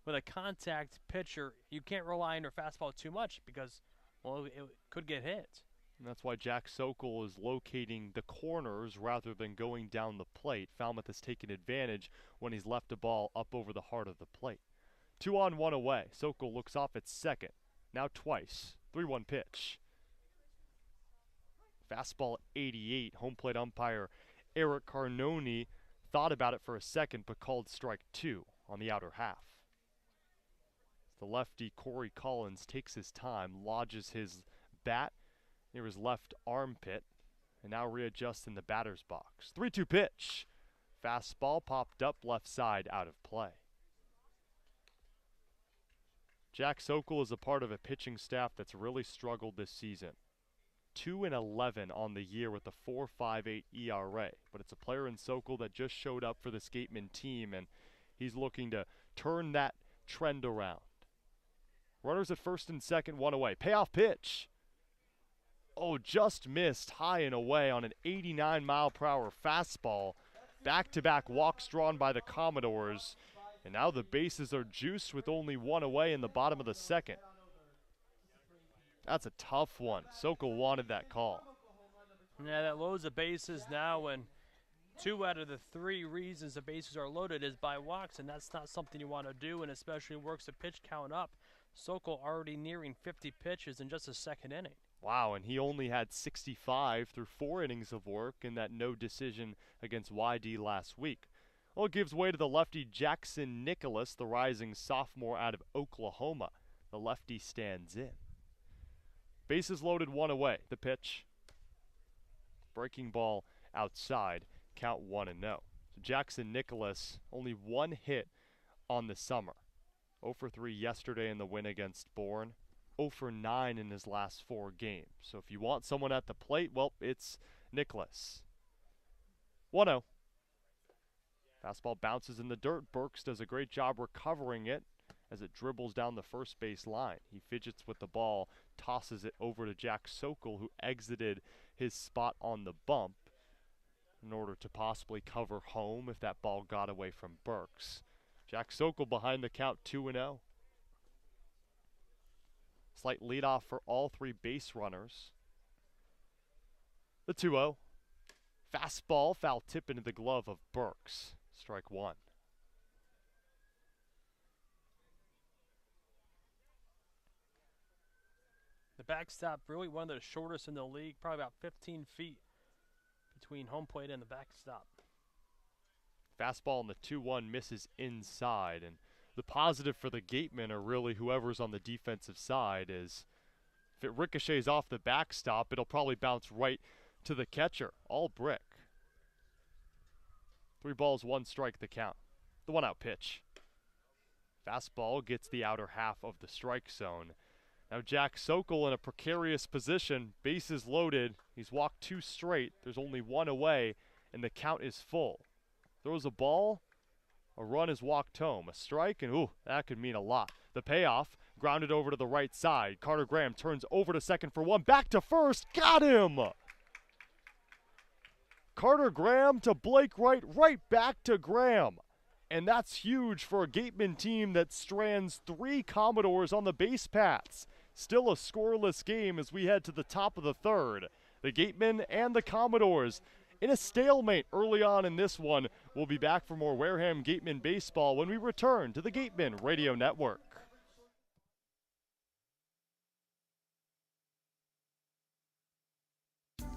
with a contact pitcher, you can't rely on your fastball too much because, well, it could get hit. And that's why Jack Sokol is locating the corners rather than going down the plate. Falmouth has taken advantage when he's left a ball up over the heart of the plate. 2 on, 1 away. Sokol looks off at second. Now twice. 3-1 pitch. Fastball at 88. Home plate umpire Eric Carnoni thought about it for a second but called strike 2 on the outer half. The lefty Corey Collins takes his time, lodges his bat near his left armpit, and now readjusts in the batter's box. 3-2 pitch. Fastball popped up left side, out of play. Jack Sokol is a part of a pitching staff that's really struggled this season. 2-11 on the year with a 4.58 ERA, but it's a player in Sokol that just showed up for the Skateman team, and he's looking to turn that trend around. Runners at first and second, one away. Payoff pitch. Oh, just missed high and away on an 89-mile-per-hour fastball. Back-to-back walks drawn by the Commodores. And now the bases are juiced with only one away in the bottom of the second. That's a tough one. Sokol wanted that call. Yeah, that loads the bases now, and 2 out of the 3 reasons the bases are loaded is by walks, and that's not something you want to do, and especially works the pitch count up. Sokol already nearing 50 pitches in just a second inning. Wow, and he only had 65 through 4 innings of work in that no decision against YD last week. Well, it gives way to the lefty Jackson Nicholas, the rising sophomore out of Oklahoma. The lefty stands in. Bases loaded, one away. The pitch. Breaking ball outside. Count 1-0. So Jackson Nicholas, only 1 hit on the summer. 0 for 3 yesterday in the win against Bourne. 0 for 9 in his last 4 games. So if you want someone at the plate, well, it's Nicholas. 1-0. Fastball bounces in the dirt. Burks does a great job recovering it as it dribbles down the first base line. He fidgets with the ball, tosses it over to Jack Sokol, who exited his spot on the bump in order to possibly cover home if that ball got away from Burks. Jack Sokol behind the count, 2-0. Slight leadoff for all 3 base runners. The 2-0. Fastball, foul tip into the glove of Burks. Strike 1. The backstop, really one of the shortest in the league, probably about 15 feet between home plate and the backstop. Fastball in the 2-1 misses inside, and the positive for the gatemen, or really whoever's on the defensive side, is if it ricochets off the backstop, it'll probably bounce right to the catcher. All brick. 3 balls, 1 strike, the count. The 1-out pitch. Fastball gets the outer half of the strike zone. Now Jack Sokol in a precarious position, bases loaded. He's walked 2 straight. There's only 1 away, and the count is full. Throws a ball, a run is walked home. A strike, and ooh, that could mean a lot. The payoff, grounded over to the right side. Carter Graham turns over to second for 1. Back to first, got him! Carter Graham to Blake Wright, right back to Graham. And that's huge for a Gateman team that strands 3 Commodores on the base paths. Still a scoreless game as we head to the top of the 3rd. The Gatemen and the Commodores in a stalemate early on in this one. We'll be back for more Wareham Gateman baseball when we return to the Gateman Radio Network.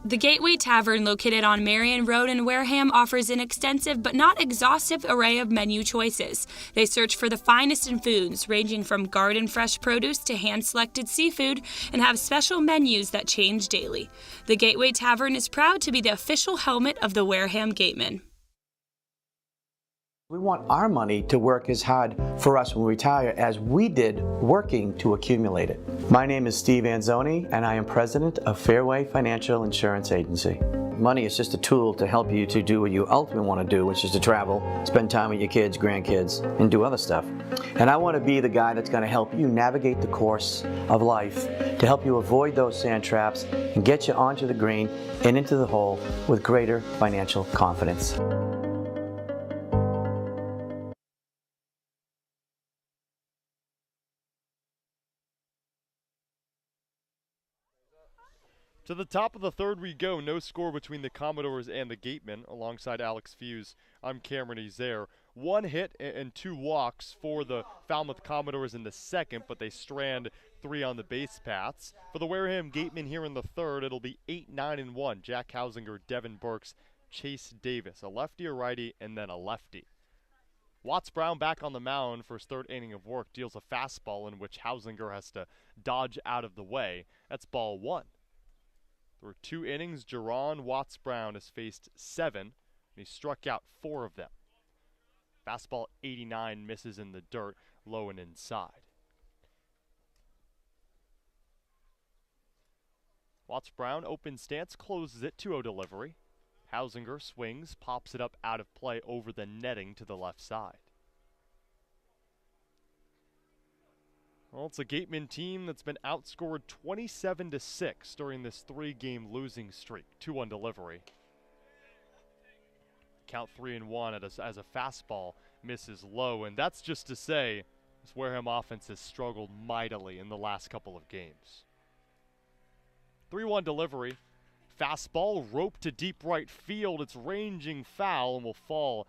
The Gateway Tavern, located on Marion Road in Wareham, offers an extensive but not exhaustive array of menu choices. They search for the finest in foods, ranging from garden fresh produce to hand-selected seafood, and have special menus that change daily. The Gateway Tavern is proud to be the official helmet of the Wareham Gatemen. We want our money to work as hard for us when we retire as we did working to accumulate it. My name is Steve Anzoni, and I am president of Fairway Financial Insurance Agency. Money is just a tool to help you to do what you ultimately want to do, which is to travel, spend time with your kids, grandkids, and do other stuff. And I want to be the guy that's going to help you navigate the course of life to help you avoid those sand traps and get you onto the green and into the hole with greater financial confidence. To the top of the 3rd we go. No score between the Commodores and the Gatemen. Alongside Alex Feuz, I'm Cameron Ezeir. 1 hit and 2 walks for the Falmouth Commodores in the 2nd, but they strand 3 on the base paths. For the Wareham Gatemen here in the 3rd, it'll be 8-9-1. Jack Hausinger, Devin Burks, Chase Davis. A lefty, a righty, and then a lefty. Watts Brown back on the mound for his third inning of work deals a fastball in which Hausinger has to dodge out of the way. That's ball one. Through 2 innings, Jerron Watts Brown has faced 7, and he struck out 4 of them. Fastball 89 misses in the dirt, low and inside. Watts Brown open stance, closes it, 2-0 delivery. Hausinger swings, pops it up out of play over the netting to the left side. Well, it's a Gateman team that's been outscored 27-6 during this 3-game losing streak. 2-1 delivery. Count 3-1 as a fastball misses low, and that's just to say this Wareham offense has struggled mightily in the last couple of games. 3-1 delivery. Fastball roped to deep right field. It's ranging foul and will fall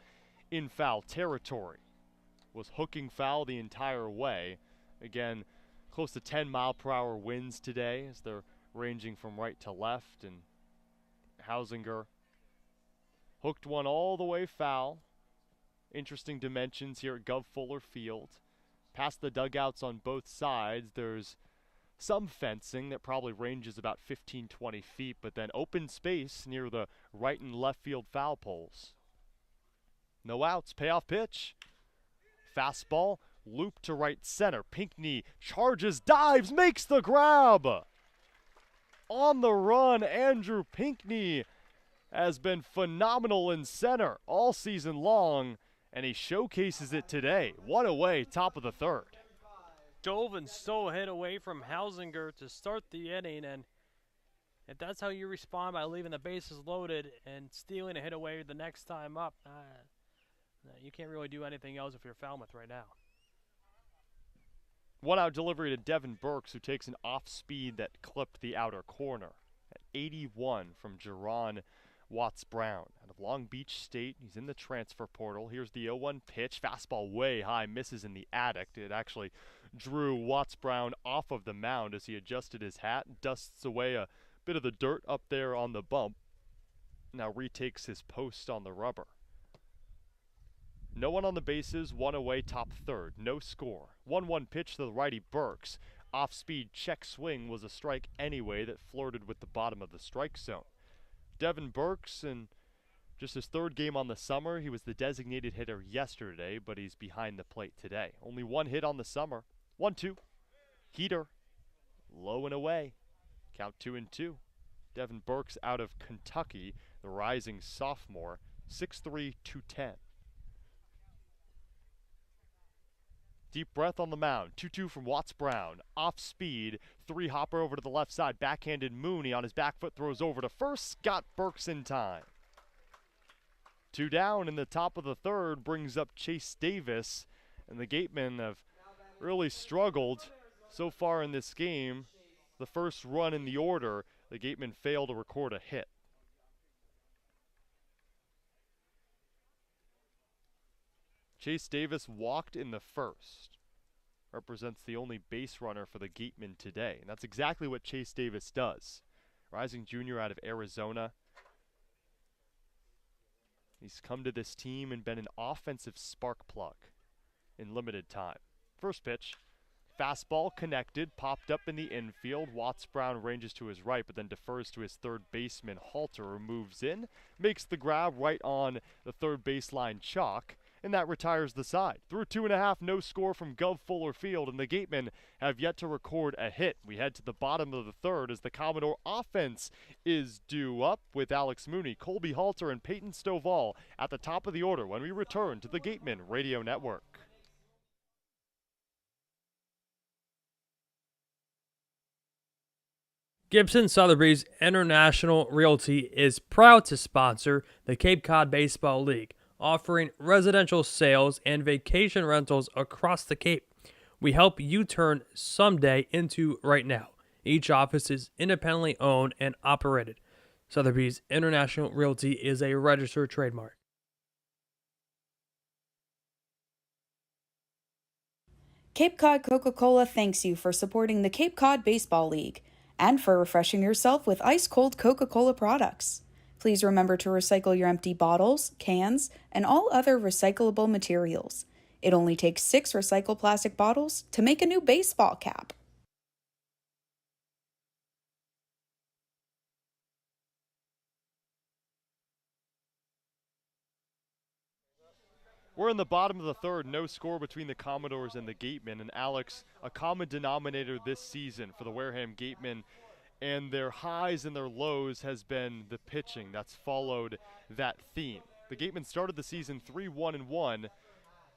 in foul territory. Was hooking foul the entire way. Again, close to 10-mile-per-hour winds today as they're ranging from right to left. And Hausinger hooked one all the way foul. Interesting dimensions here at Gov Fuller Field. Past the dugouts on both sides, there's some fencing that probably ranges about 15-20 feet, but then open space near the right and left field foul poles. No outs, payoff pitch. Fastball, loop to right center. Pinckney charges, dives, makes the grab. On the run, Andrew Pinckney has been phenomenal in center all season long, and he showcases it today. One away, top of the third. Dove and stole a hit away from Hausinger to start the inning, and if that's how you respond by leaving the bases loaded and stealing a hit away the next time up, you can't really do anything else if you're Falmouth right now. 1-out delivery to Devin Burks, who takes an off-speed that clipped the outer corner. At 81 from Jerron Watts Brown. Out of Long Beach State, he's in the transfer portal. Here's the 0-1 pitch. Fastball way high, misses in the attic. It actually drew Watts Brown off of the mound as he adjusted his hat, dusts away a bit of the dirt up there on the bump. Now retakes his post on the rubber. No one on the bases, 1 away, top third. No score. 1-1 pitch to the righty Burks. Off-speed check swing was a strike anyway that flirted with the bottom of the strike zone. Devin Burks, in just his 3rd game on the summer, he was the designated hitter yesterday, but he's behind the plate today. Only 1 hit on the summer. 1-2. Heater. Low and away. Count 2-2. Devin Burks out of Kentucky, the rising sophomore. 6'3", 210. Deep breath on the mound. 2-2 from Watts Brown. Off speed. 3-hopper over to the left side. Backhanded Mooney on his back foot throws over to first. Got Burks in time. 2 down in the top of the third brings up Chase Davis. And the Gatemen have really struggled so far in this game. The first run in the order, the Gatemen fail to record a hit. Chase Davis walked in the first. Represents the only base runner for the Gatemen today. And that's exactly what Chase Davis does. Rising junior out of Arizona. He's come to this team and been an offensive spark plug in limited time. First pitch. Fastball connected, popped up in the infield. Watts Brown ranges to his right, but then defers to his third baseman, Halter, who moves in, makes the grab right on the third baseline chalk, and that retires the side. Through 2.5, no score from Gov Fuller Field, and the Gatemen have yet to record a hit. We head to the bottom of the third as the Commodore offense is due up with Alex Mooney, Colby Halter, and Peyton Stovall at the top of the order when we return to the Gatemen Radio Network. Gibson Sotheby's International Realty is proud to sponsor the Cape Cod Baseball League, offering residential sales and vacation rentals across the Cape. We help you turn someday into right now. Each office is independently owned and operated. Sotheby's International Realty is a registered trademark. Cape Cod Coca-Cola thanks you for supporting the Cape Cod Baseball League and for refreshing yourself with ice-cold Coca-Cola products. Please remember to recycle your empty bottles, cans, and all other recyclable materials. It only takes 6 recycled plastic bottles to make a new baseball cap. We're in the bottom of the third, no score between the Commodores and the Gatemen. And Alex, a common denominator this season for the Wareham Gatemen and their highs and their lows has been the pitching that's followed that theme. The Gatemen started the season 3-1-1,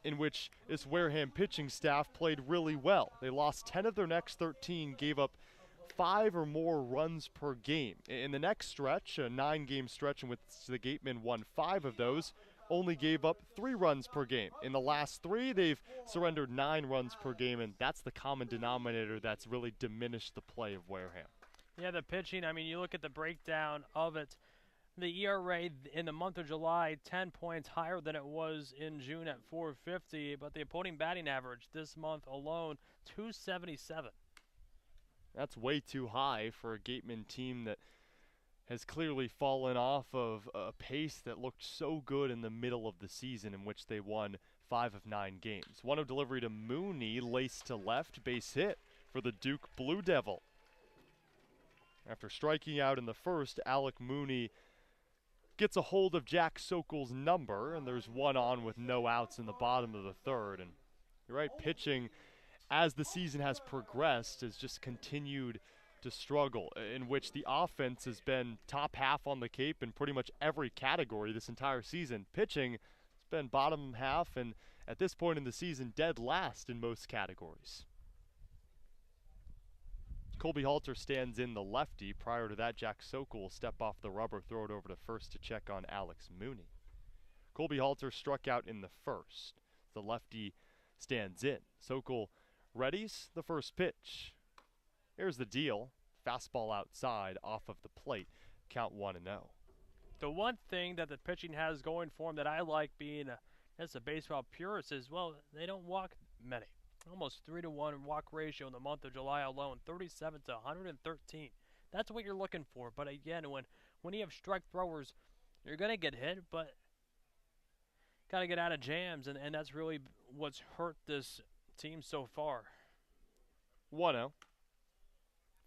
in which this Wareham pitching staff played really well. They lost 10 of their next 13, gave up 5 or more runs per game. In the next stretch, a 9-game stretch in which the Gatemen won 5 of those, only gave up 3 runs per game. In the last 3, they've surrendered 9 runs per game, and that's the common denominator that's really diminished the play of Wareham. Yeah, the pitching, I mean, you look at the breakdown of it. The ERA in the month of July, 10 points higher than it was in June at 450, but the opposing batting average this month alone, 277. That's way too high for a Gateman team that has clearly fallen off of a pace that looked so good in the middle of the season, in which they won 5 of 9 games. 1-0 delivery to Mooney, laced to left, base hit for the Duke Blue Devil. After striking out in the first, Alec Mooney gets a hold of Jack Sokol's number, and there's 1 on with no outs in the bottom of the third. And you're right, pitching as the season has progressed has just continued to struggle, in which the offense has been top half on the Cape in pretty much every category this entire season. Pitching has been bottom half, and at this point in the season, dead last in most categories. Colby Halter stands in the lefty. Prior to that, Jack Sokol will step off the rubber, throw it over to first to check on Alex Mooney. Colby Halter struck out in the first. The lefty stands in. Sokol readies the first pitch. Here's the deal. Fastball outside, off of the plate. Count 1-0. The one thing that the pitching has going for them that I like being as a baseball purist is, well, they don't walk many. Almost 3-to-1 walk ratio in the month of July alone, 37 to 113. That's what you're looking for. But again, when you have strike throwers, you're going to get hit, but got to get out of jams, and that's really what's hurt this team so far. 1-0.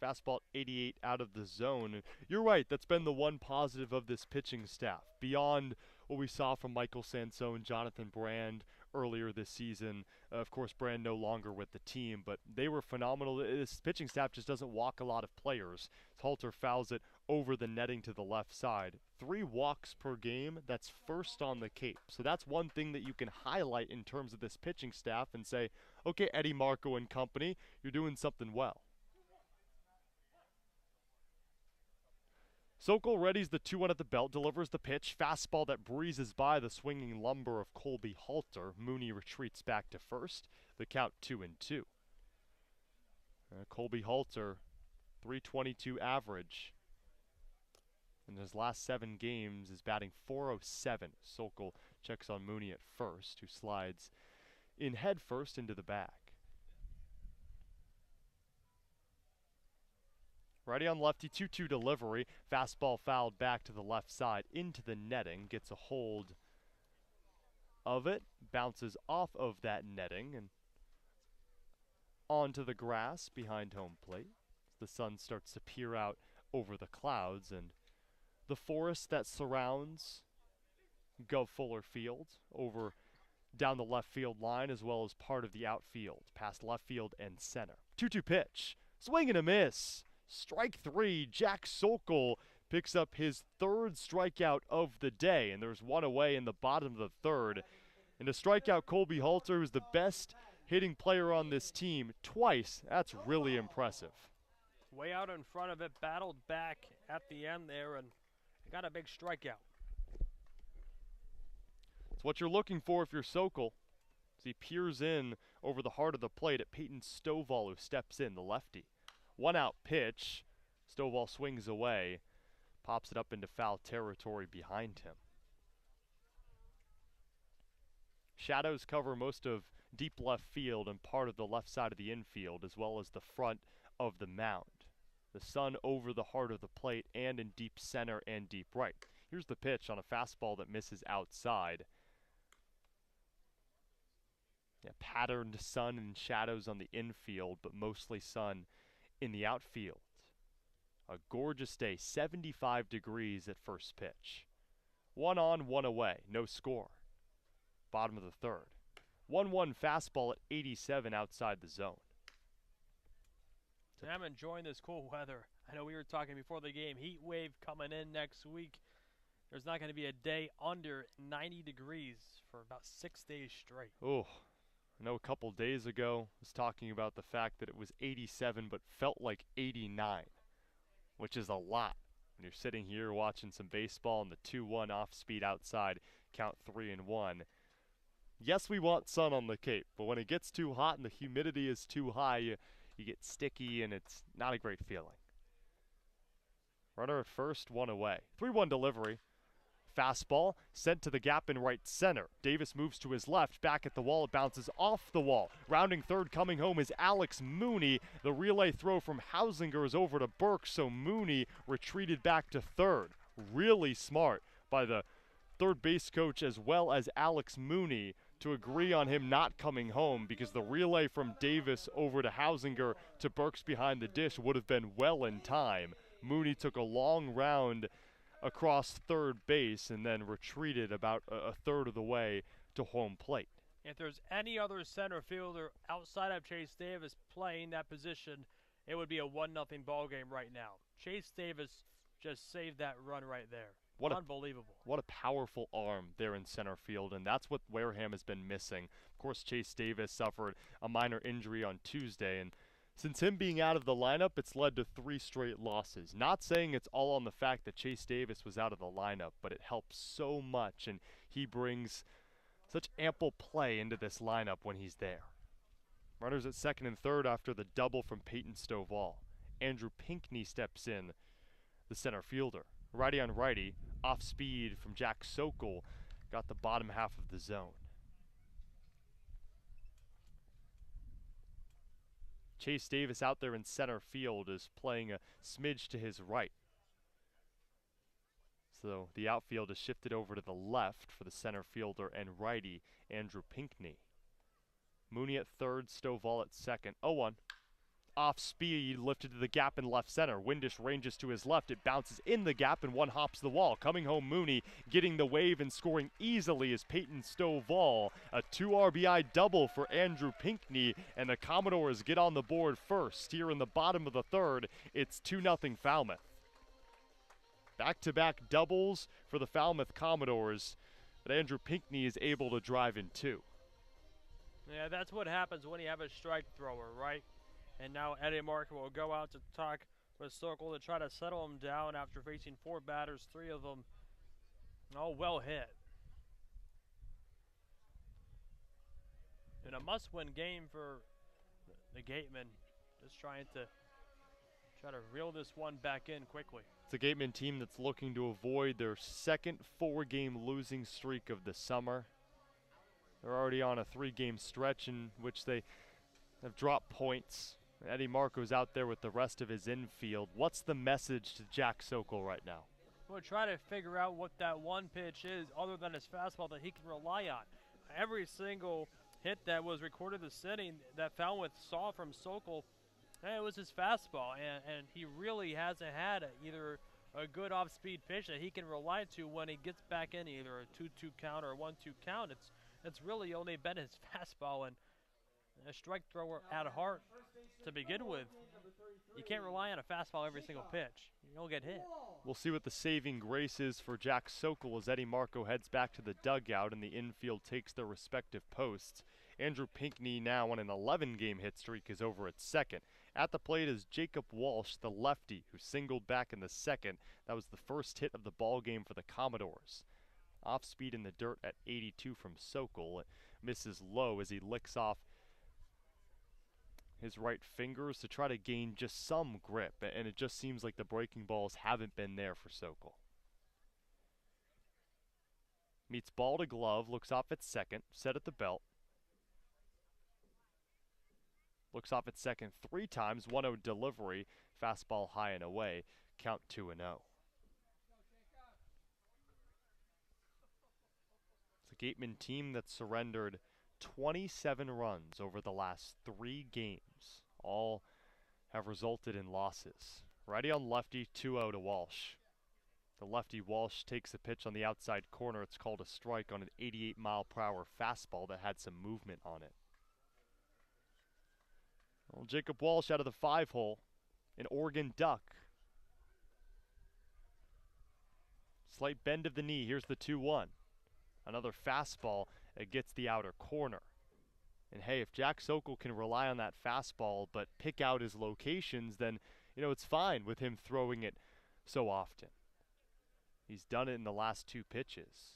Fastball 88 out of the zone. And you're right, that's been the one positive of this pitching staff. Beyond what we saw from Michael Sansone and Jonathan Brand earlier this season. Of course, Brand no longer with the team, but they were phenomenal. This pitching staff just doesn't walk a lot of players. Halter fouls it over the netting to the left side. 3 walks per game, that's first on the Cape. So that's one thing that you can highlight in terms of this pitching staff and say, okay, Eddie Marco and company, you're doing something well. Sokol readies the 2-1 at the belt, delivers the pitch, fastball that breezes by the swinging lumber of Colby Halter. Mooney retreats back to first, the count 2-2. Colby Halter, .322 average. In his last 7 games is batting .407. Sokol checks on Mooney at first, who slides in head first into the bag. Righty on lefty, 2-2 delivery. Fastball fouled back to the left side into the netting. Gets a hold of it. Bounces off of that netting and onto the grass behind home plate. The sun starts to peer out over the clouds and the forest that surrounds Gov Fuller Field over down the left field line, as well as part of the outfield past left field and center. 2-2 pitch. Swing and a miss. Strike 3, Jack Sokol picks up his 3rd strikeout of the day, and there's 1 away in the bottom of the 3rd. And to strike out Colby Halter, who's the best hitting player on this team, twice, that's really impressive. Way out in front of it, battled back at the end there, and got a big strikeout. It's what you're looking for if you're Sokol. As he peers in over the heart of the plate at Peyton Stovall, who steps in, the lefty. 1-out pitch. Stovall swings away, pops it up into foul territory behind him. Shadows cover most of deep left field and part of the left side of the infield, as well as the front of the mound. The sun over the heart of the plate and in deep center and deep right. Here's the pitch on a fastball that misses outside. Yeah, patterned sun and shadows on the infield, but mostly sun in the outfield. A gorgeous day, 75 degrees at first pitch. 1 on, 1 away, no score. Bottom of the third. 1-1 fastball at 87 outside the zone. And I'm enjoying this cool weather. I know we were talking before the game, heat wave coming in next week. There's not going to be a day under 90 degrees for about 6 days straight. Oh, I know a couple days ago I was talking about the fact that it was 87 but felt like 89, which is a lot. When you're sitting here watching some baseball and the 2-1 off speed outside, count 3-1. Yes, we want sun on the Cape, but when it gets too hot and the humidity is too high, you get sticky and it's not a great feeling. Runner at first, 1 away. 3-1 delivery. Fastball sent to the gap in right center. Davis moves to his left, back at the wall, it bounces off the wall. Rounding third, coming home is Alex Mooney. The relay throw from Hausinger is over to Burke, so Mooney retreated back to third. Really smart by the third base coach as well as Alex Mooney to agree on him not coming home, because the relay from Davis over to Hausinger to Burke's behind the dish would have been well in time. Mooney took a long round across third base and then retreated about a third of the way to home plate. If there's any other center fielder outside of Chase Davis playing that position, it would be a 1-0 ball game right now. Chase Davis just saved that run right there. Unbelievable. What a powerful arm there in center field, and that's what Wareham has been missing. Of course, Chase Davis suffered a minor injury on Tuesday, and since him being out of the lineup, it's led to 3 straight losses. Not saying it's all on the fact that Chase Davis was out of the lineup, but it helps so much, and he brings such ample play into this lineup when he's there. Runners at second and third after the double from Peyton Stovall. Andrew Pinckney steps in, the center fielder. Righty on righty, off speed from Jack Sokol, got the bottom half of the zone. Chase Davis out there in center field is playing a smidge to his right. So the outfield is shifted over to the left for the center fielder and righty, Andrew Pinckney. Mooney at third, Stovall at second. 0-1. Off speed, lifted to the gap in left center. Windish ranges to his left. It bounces in the gap and one hops the wall. Coming home Mooney, getting the wave and scoring easily is Peyton Stovall. A 2 RBI double for Andrew Pinckney, and the Commodores get on the board first. Here in the bottom of the third, it's 2-0 Falmouth. Back-to-back doubles for the Falmouth Commodores, but Andrew Pinckney is able to drive in 2. Yeah, that's what happens when you have a strike thrower, right? And now Eddie Marco will go out to talk with Sokol to try to settle him down after facing 4 batters, 3 of them all well hit. And a must-win game for the Gatemen, just trying to reel this one back in quickly. It's a Gatemen team that's looking to avoid their second 4-game losing streak of the summer. They're already on a 3-game stretch in which they have dropped points. Eddie Marco's out there with the rest of his infield. What's the message to Jack Sokol right now? We'll try to figure out what that one pitch is other than his fastball that he can rely on. Every single hit that was recorded this inning that Falmouth saw from Sokol, it was his fastball, and he really hasn't had either a good off-speed pitch that he can rely to when he gets back in either a 2-2 count or a 1-2 count. It's really only been his fastball, and a strike thrower at heart to begin with. You can't rely on a fastball every single pitch. You'll get hit. We'll see what the saving grace is for Jack Sokol as Eddie Marco heads back to the dugout and the infield takes their respective posts. Andrew Pinckney, now on an 11-game hit streak, is over at second. At the plate is Jacob Walsh, the lefty, who singled back in the second. That was the first hit of the ball game for the Commodores. Off speed in the dirt at 82 from Sokol. It misses low as he licks off his right fingers to try to gain just some grip, and it just seems like the breaking balls haven't been there for Sokol. Meets ball to glove, looks off at second, set at the belt. Looks off at second 3 times, 1-0 delivery, fastball high and away, count 2-0. Gateman team that surrendered 27 runs over the last 3 games. All have resulted in losses. Righty on lefty, 2-0 to Walsh. The lefty Walsh takes a pitch on the outside corner. It's called a strike on an 88-mile-per-hour fastball that had some movement on it. Well, Jacob Walsh out of the 5-hole. An Oregon duck. Slight bend of the knee. Here's the 2-1. Another fastball that gets the outer corner. And hey, if Jack Sokol can rely on that fastball but pick out his locations, then, it's fine with him throwing it so often. He's done it in the last 2 pitches.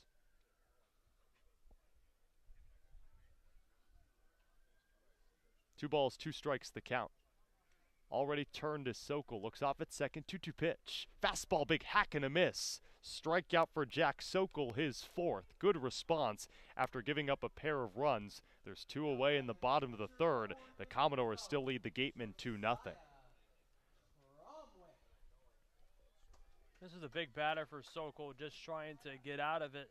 Two balls, 2 strikes the count. Already turned to Sokol. Looks off at second. 2-2 pitch. Fastball, big hack and a miss. Strikeout for Jack Sokol, his 4th. Good response after giving up a pair of runs. There's 2 away in the bottom of the 3rd. The Commodores still lead the Gatemen 2-0. This is a big batter for Sokol, just trying to get out of it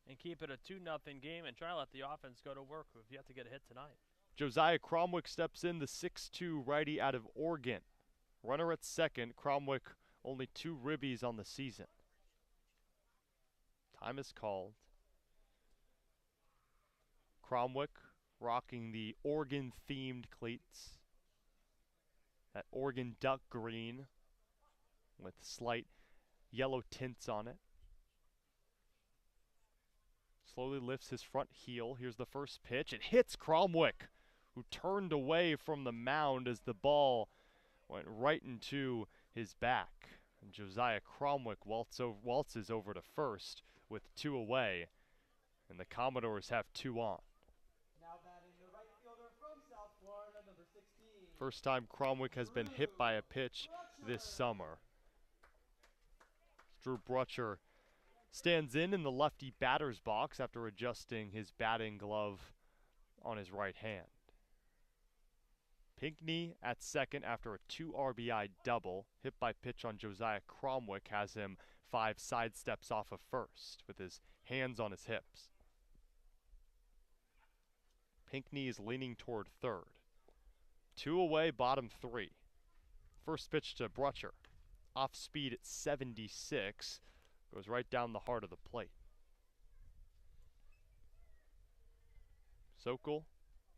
and keep it a 2-0 game and try to let the offense go to work. We've yet to get a hit tonight. Josiah Cromwick steps in, the 6'2 righty out of Oregon. Runner at second. Cromwick only 2 ribbies on the season. Time is called. Cromwick rocking the Oregon-themed cleats. That Oregon duck green with slight yellow tints on it. Slowly lifts his front heel. Here's the first pitch. It hits Cromwick, who turned away from the mound as the ball went right into his back. And Josiah Cromwick waltzes over to first with 2 away. And the Commodores have 2 on. Now batting the right fielder from South Florida, number 16. First time Cromwick has been hit by a pitch this summer. Drew Brutcher stands in the lefty batter's box after adjusting his batting glove on his right hand. Pinckney at second after a 2 RBI double. Hit by pitch on Josiah Cromwick has him 5 side steps off of first with his hands on his hips. Pinckney is leaning toward third. 2 away, bottom 3. First pitch to Brutcher. Off speed at 76. Goes right down the heart of the plate. Sokol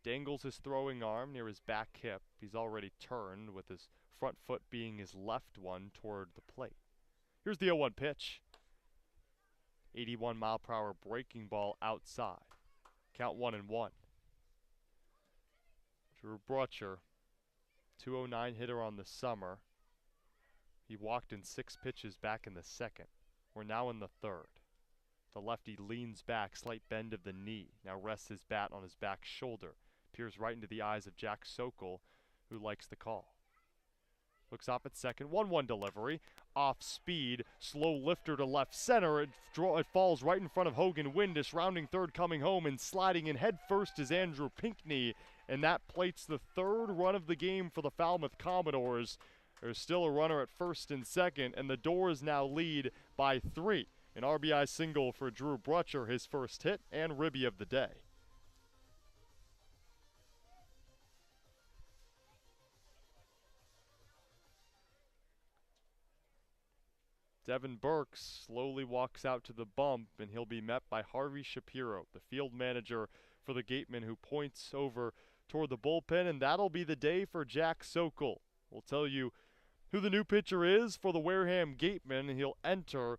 dangles his throwing arm near his back hip. He's already turned, with his front foot being his left one toward the plate. Here's the 0-1 pitch. 81-mile-per-hour breaking ball outside. Count 1-1. Drew Brutcher, 209 hitter on the summer. He walked in 6 pitches back in the 2nd. We're now in the 3rd. The lefty leans back, slight bend of the knee. Now rests his bat on his back shoulder. Peers right into the eyes of Jack Sokol, who likes the call. Looks off at second. 1-1 delivery. Off speed. Slow lifter to left center. It falls right in front of Hogan Windisch. Rounding third, coming home, and sliding in head first is Andrew Pinckney. And that plates the 3rd run of the game for the Falmouth Commodores. There's still a runner at first and second, and the Doors now lead by 3. An RBI single for Drew Brutcher, his first hit and ribby of the day. Devin Burks slowly walks out to the bump, and he'll be met by Harvey Shapiro, the field manager for the Gatemen, who points over toward the bullpen, and that'll be the day for Jack Sokol. We'll tell you who the new pitcher is for the Wareham Gatemen. He'll enter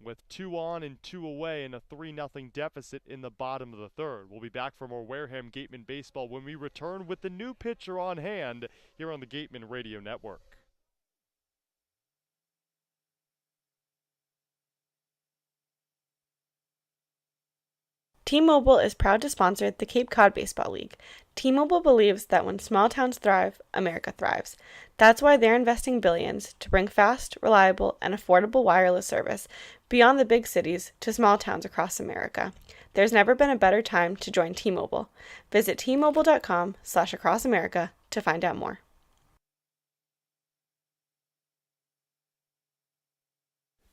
with 2 on and 2 away in a 3-0 deficit in the bottom of the 3rd. We'll be back for more Wareham Gatemen baseball when we return with the new pitcher on hand here on the Gatemen Radio Network. T-Mobile is proud to sponsor the Cape Cod Baseball League. T-Mobile believes that when small towns thrive, America thrives. That's why they're investing billions to bring fast, reliable, and affordable wireless service beyond the big cities to small towns across America. There's never been a better time to join T-Mobile. Visit T-Mobile.com/acrossamerica to find out more.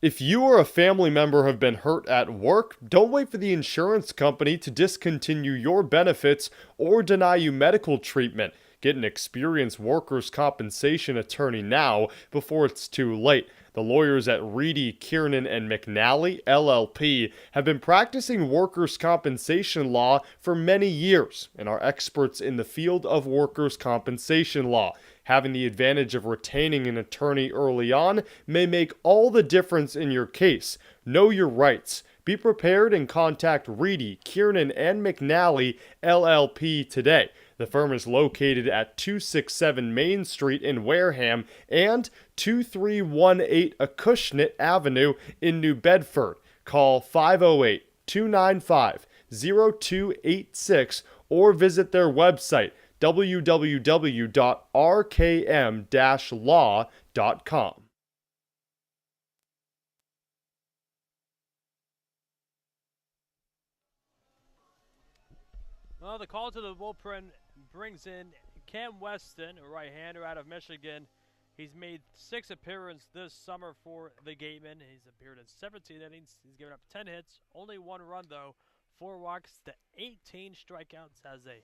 If you or a family member have been hurt at work, don't wait for the insurance company to discontinue your benefits or deny you medical treatment. Get an experienced workers' compensation attorney now before it's too late. The lawyers at Reedy, Kiernan, and McNally, LLP, have been practicing workers' compensation law for many years and are experts in the field of workers' compensation law. Having the advantage of retaining an attorney early on may make all the difference in your case. Know your rights. Be prepared and contact Reedy, Kiernan, and McNally, LLP today. The firm is located at 267 Main Street in Wareham and 2318 Acushnet Avenue in New Bedford. Call 508-295-0286 or visit their website www.rkm-law.com. Well, the call to the bullpen brings in Cam Weston, a right-hander out of Michigan. He's made 6 appearances this summer for the Gatemen. He's appeared in 17 innings. He's given up 10 hits, only 1 run though, 4 walks to 18 strikeouts, has a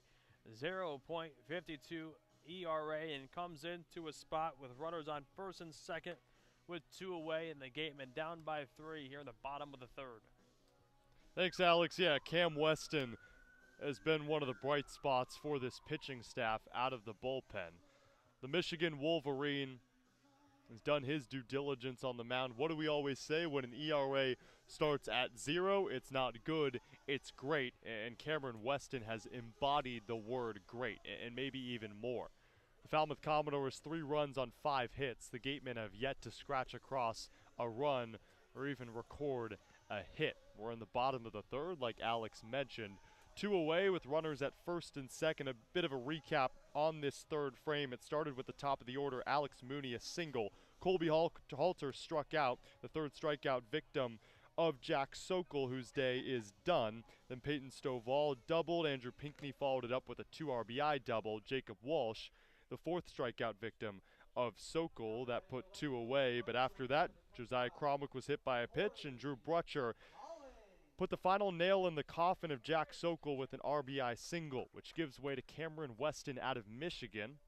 0.52 ERA, and comes into a spot with runners on first and second with 2 away, and the Gatemen down by 3 here in the bottom of the 3rd. Thanks, Alex. Yeah, Cam Weston has been one of the bright spots for this pitching staff out of the bullpen. The Michigan Wolverine has done his due diligence on the mound. What do we always say? When an ERA starts at 0, it's not good, it's great. And Cameron Weston has embodied the word great, and maybe even more. The Falmouth Commodores 3 runs on 5 hits. The Gatemen have yet to scratch across a run or even record a hit. We're in the bottom of the 3rd, like Alex mentioned. 2 away with runners at first and second. A bit of a recap on this 3rd frame. It started with the top of the order. Alex Mooney, a single. Colby Halter struck out, the 3rd strikeout victim of Jack Sokol, whose day is done. Then Peyton Stovall doubled. Andrew Pinckney followed it up with a 2 RBI double. Jacob Walsh, the 4th strikeout victim of Sokol, that put 2 away. But after that, Josiah Cromwick was hit by a pitch, and Drew Brutcher put the final nail in the coffin of Jack Sokol with an RBI single, which gives way to Cameron Weston out of Michigan.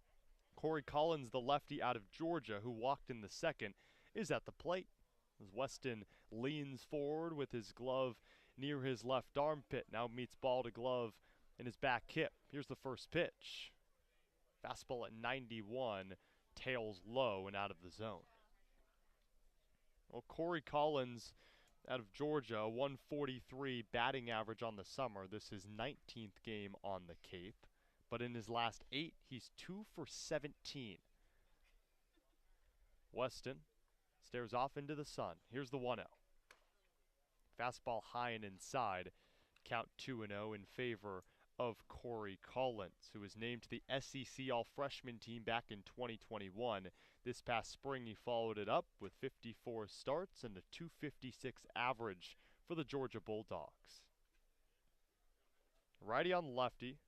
Corey Collins, the lefty out of Georgia, who walked in the 2nd, is at the plate as Weston leans forward with his glove near his left armpit. Now meets ball to glove in his back hip. Here's the first pitch. Fastball at 91, tails low and out of the zone. Well, Corey Collins out of Georgia, a 143 batting average on the summer. This is 19th game on the Cape. But in his last 8, he's 2 for 17. Weston stares off into the sun. Here's the 1-0. Fastball high and inside. Count 2-0 in favor of Corey Collins, who was named to the SEC All-Freshman team back in 2021. This past spring, he followed it up with 54 starts and a 256 average for the Georgia Bulldogs. Righty on lefty,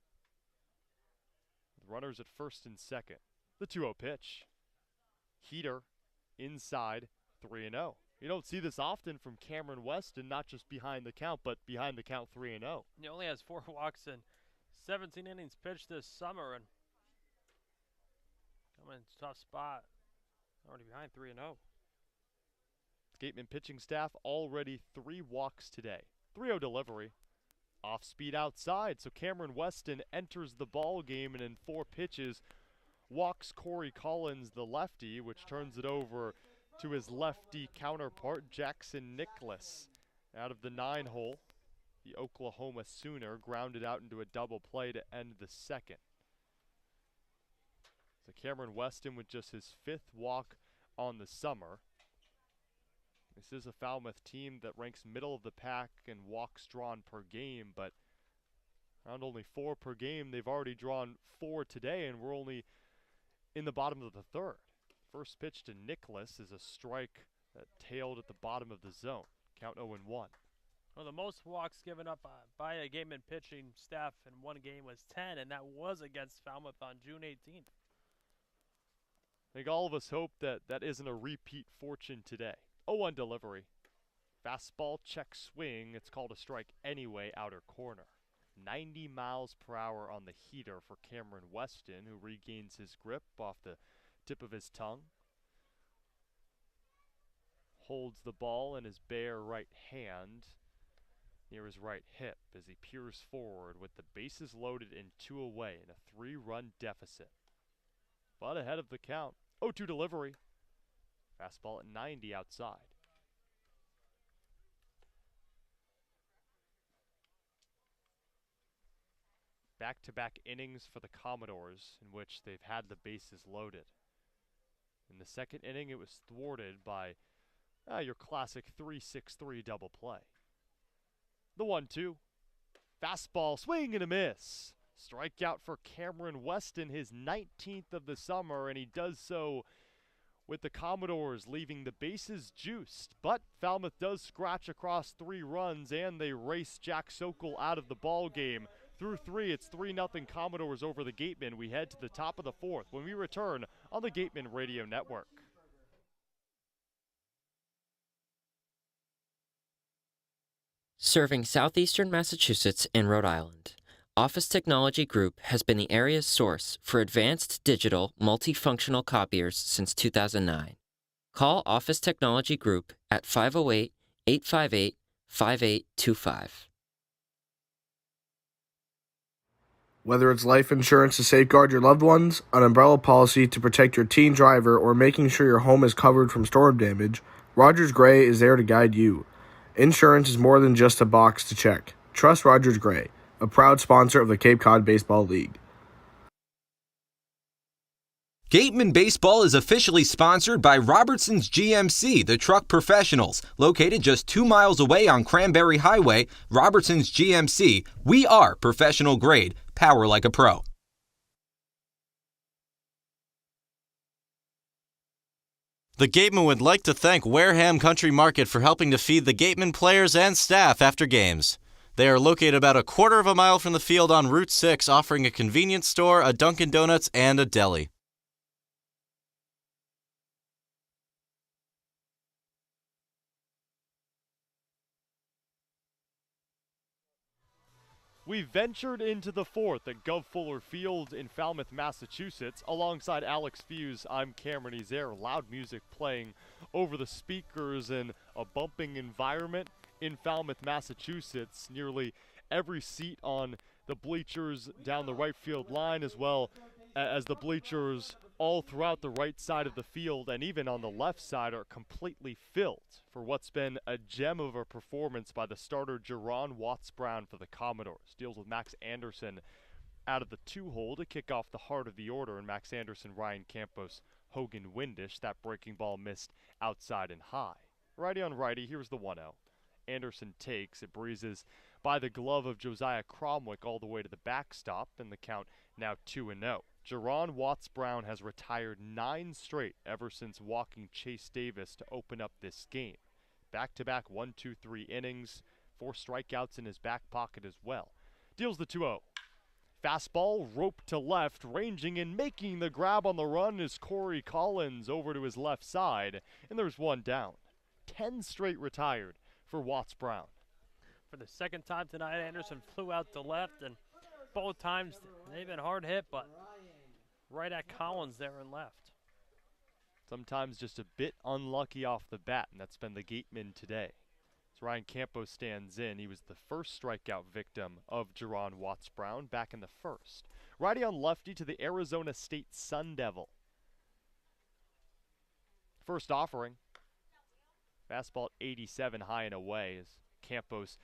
with runners at first and second. The 2-0 pitch. Heater inside, 3-0. You don't see this often from Cameron Weston, not just behind the count, but behind the count 3-0. He only has 4 walks in 17 innings pitched this summer, and coming in a tough spot. Already behind 3-0. Gateman pitching staff already 3 walks today. 3-0 delivery. Off speed outside, so Cameron Weston enters the ball game, and in 4 pitches walks Corey Collins, the lefty, which turns it over to his lefty counterpart, Jackson Nicholas. Out of the 9-hole, the Oklahoma Sooner grounded out into a double play to end the 2nd. So Cameron Weston with just his 5th walk on the summer. This is a Falmouth team that ranks middle of the pack in walks drawn per game, but around only 4 per game. They've already drawn 4 today, and we're only in the bottom of the 3rd. First pitch to Nicholas is a strike that tailed at the bottom of the zone. Count 0-1. Well, the most walks given up by a Gateman pitching staff in one game was 10, and that was against Falmouth on June 18th. I think all of us hope that that isn't a repeat fortune today. 0-1 delivery. Fastball check swing. It's called a strike anyway, outer corner. 90 miles per hour on the heater for Cameron Weston, who regains his grip off the tip of his tongue. Holds the ball in his bare right hand near his right hip as he peers forward with the bases loaded and 2 away in a 3-run deficit. But ahead of the count. 0-2 delivery. Fastball at 90 outside. Back-to-back innings for the Commodores in which they've had the bases loaded. In the second inning, it was thwarted by your classic 3-6-3 double play. The 1-2. Fastball, swing and a miss. Strikeout for Cameron Weston, his 19th of the summer, and he does so with the Commodores leaving the bases juiced. But Falmouth does scratch across 3 runs, and they race Jack Sokol out of the ball game. Through 3, it's 3-0 Commodores over the Gatemen. We head to the top of the 4th when we return on the Gatemen Radio Network. Serving southeastern Massachusetts and Rhode Island, Office Technology Group has been the area's source for advanced digital multifunctional copiers since 2009. Call Office Technology Group at 508-858-5825. Whether it's life insurance to safeguard your loved ones, an umbrella policy to protect your teen driver, or making sure your home is covered from storm damage, Rogers Gray is there to guide you. Insurance is more than just a box to check. Trust Rogers Gray, a proud sponsor of the Cape Cod Baseball League. Gateman Baseball is officially sponsored by Robertson's GMC, the truck professionals. Located just 2 miles away on Cranberry Highway, Robertson's GMC, we are professional grade, power like a pro. The Gatemen would like to thank Wareham Country Market for helping to feed the Gatemen players and staff after games. They are located about a quarter of a mile from the field on Route 6, offering a convenience store, a Dunkin' Donuts, and a deli. We ventured into the 4th at Gov Fuller Field in Falmouth, Massachusetts. Alongside Alex Feuz, I'm Cameron Ezeir. Loud music playing over the speakers in a bumping environment in Falmouth, Massachusetts. Nearly every seat on the bleachers down the right field line, as well as the bleachers all throughout the right side of the field and even on the left side, are completely filled for what's been a gem of a performance by the starter Jerron Watts-Brown for the Commodores. Deals with Max Anderson out of the 2-hole to kick off the heart of the order, and Max Anderson, Ryan Campos, Hogan Windish. That breaking ball missed outside and high. Righty on righty, here's the 1-0. Anderson takes, it breezes by the glove of Josiah Cromwick all the way to the backstop, and the count now 2-0. Jerron Watts-Brown has retired 9 straight ever since walking Chase Davis to open up this game. Back-to-back 1-2-3 innings, 4 strikeouts in his back pocket as well. Deals the 2-0. Fastball roped to left, ranging and making the grab on the run is Corey Collins over to his left side, and there's 1 down. 10 straight retired for Watts-Brown. For the second time tonight, Anderson flew out to left, and both times they've been hard hit, but right at Collins there and left. Sometimes just a bit unlucky off the bat, and that's been the Gateman today. As Ryan Campos stands in, he was the first strikeout victim of Jerron Watts-Brown back in the 1st. Righty on lefty to the Arizona State Sun Devil. First offering. Fastball at 87 high and away as Campos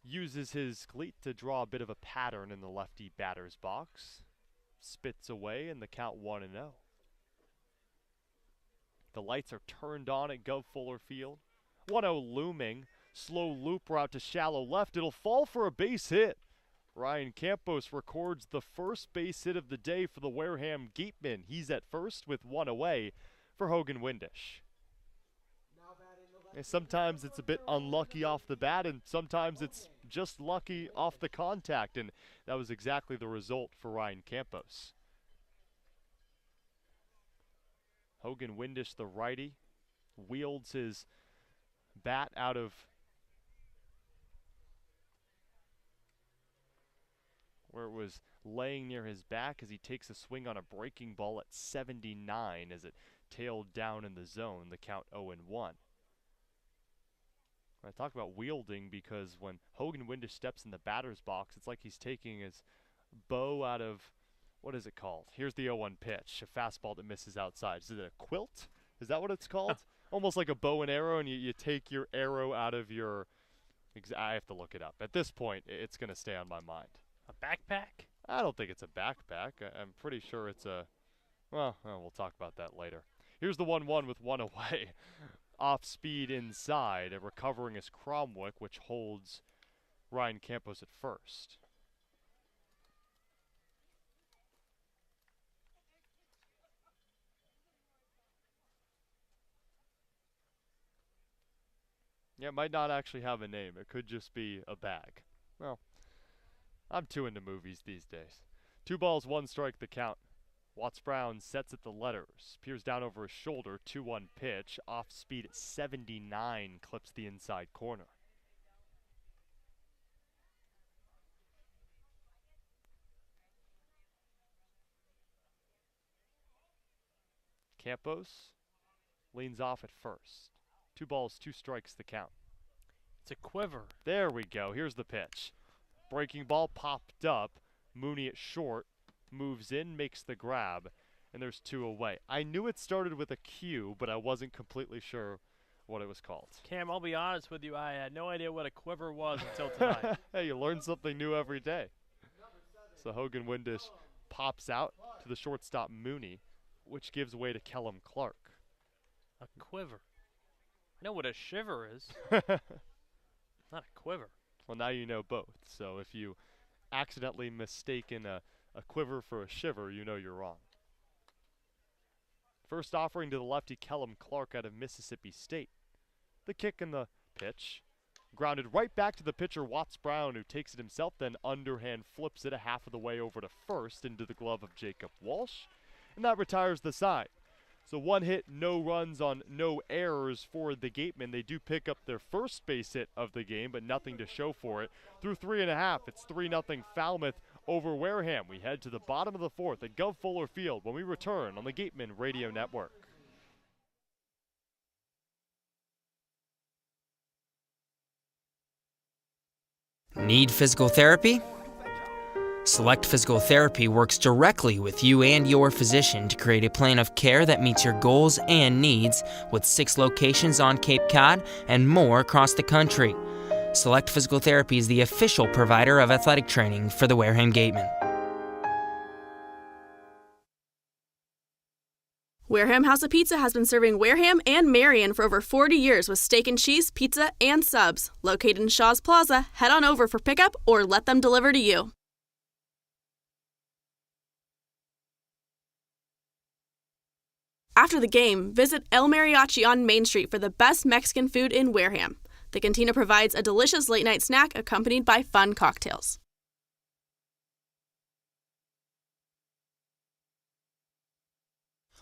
uses his cleat to draw a bit of a pattern in the lefty batter's box. Spits away, and the count 1-0. The lights are turned on at Gov Fuller Field. 1-0 looming. Slow loop route to shallow left. It'll fall for a base hit. Ryan Campos records the first base hit of the day for the Wareham Gatemen. He's at first with 1 away for Hogan Windish. And sometimes it's a bit unlucky off the bat, and sometimes it's just lucky off the contact, and that was exactly the result for Ryan Campos. Hogan Windish, the righty, wields his bat out of where it was laying near his back as he takes a swing on a breaking ball at 79 as it tailed down in the zone, the count 0-1. I talk about wielding because when Hogan Windish steps in the batter's box, it's like he's taking his bow out of, what is it called? Here's the 0-1 pitch, a fastball that misses outside. Is it a quilt? Is that what it's called? Almost like a bow and arrow, and you take your arrow out of your, I have to look it up. At this point, it's going to stay on my mind. A backpack? I don't think it's a backpack. I'm pretty sure it's a, well, we'll talk about that later. Here's the 1-1 with one away. Off speed inside, and recovering is Cromwick, which holds Ryan Campos at first. Yeah, it might not actually have a name. It could just be a bag. Well, I'm too into movies these days. 2 balls, 1 strike, the count. Watts Brown sets at the letters, peers down over his shoulder, 2-1 pitch, off speed at 79, clips the inside corner. Campos leans off at first. 2 balls, 2 strikes, the count. It's a quiver. There we go. Here's the pitch. Breaking ball popped up. Mooney at short. Moves in, makes the grab, and there's 2 away. I knew it started with a Q, but I wasn't completely sure what it was called. Cam, I'll be honest with you. I had no idea what a quiver was until tonight. Hey, you learn something new every day. So Hogan Windish pops out to the shortstop Mooney, which gives way to Kellum Clark. A quiver. I know what a shiver is. Not a quiver. Well, now you know both. So if you accidentally mistaken a quiver for a shiver, you know you're wrong. First offering to the lefty Kellum Clark out of Mississippi State. The kick and the pitch. Grounded right back to the pitcher Watts Brown, who takes it himself, then underhand flips it a half of the way over to first into the glove of Jacob Walsh. And that retires the side. So 1 hit, no runs on no errors for the Gatemen. They do pick up their first base hit of the game, but nothing to show for it. Through 3.5, it's 3-0 Falmouth over Wareham. We head to the bottom of the 4th at Gov Fuller Field when we return on the Gatemen Radio Network. Need physical therapy? Select Physical Therapy works directly with you and your physician to create a plan of care that meets your goals and needs, with 6 locations on Cape Cod and more across the country. Select Physical Therapy is the official provider of athletic training for the Wareham Gatemen. Wareham House of Pizza has been serving Wareham and Marion for over 40 years with steak and cheese, pizza, and subs. Located in Shaw's Plaza, head on over for pickup or let them deliver to you. After the game, visit El Mariachi on Main Street for the best Mexican food in Wareham. The cantina provides a delicious late-night snack accompanied by fun cocktails.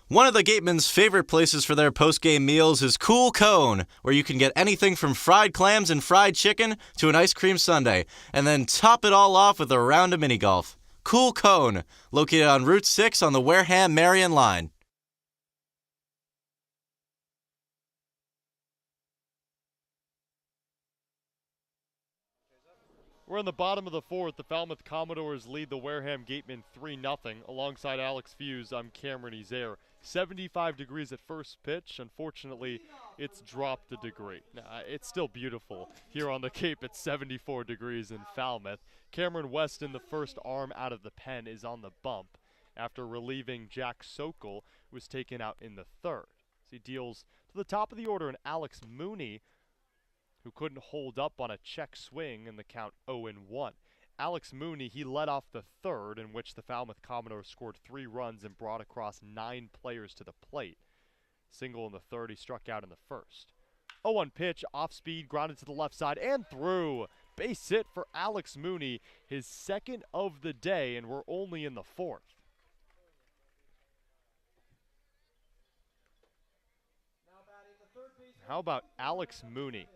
One of the Gatemen's favorite places for their post-game meals is Cool Cone, where you can get anything from fried clams and fried chicken to an ice cream sundae, and then top it all off with a round of mini golf. Cool Cone, located on Route 6 on the Wareham-Marion line. We're in the bottom of the 4th. The Falmouth Commodores lead the Wareham Gatemen 3-0. Alongside Alex Feuz, I'm Cameron Ezeir. 75 degrees at first pitch. Unfortunately, it's dropped a degree. It's still beautiful here on the Cape at 74 degrees in Falmouth. Cameron West in the first arm out of the pen is on the bump after relieving Jack Sokol, who was taken out in the 3rd. So he deals to the top of the order, and Alex Mooney, who couldn't hold up on a check swing in the count 0-1. Alex Mooney, he led off the 3rd, in which the Falmouth Commodores scored 3 runs and brought across 9 players to the plate. Single in the 3rd, he struck out in the 1st. 0-1 pitch, off speed, grounded to the left side and through. Base hit for Alex Mooney, his 2nd of the day, and we're only in the 4th. Now batting the third How about Alex Mooney?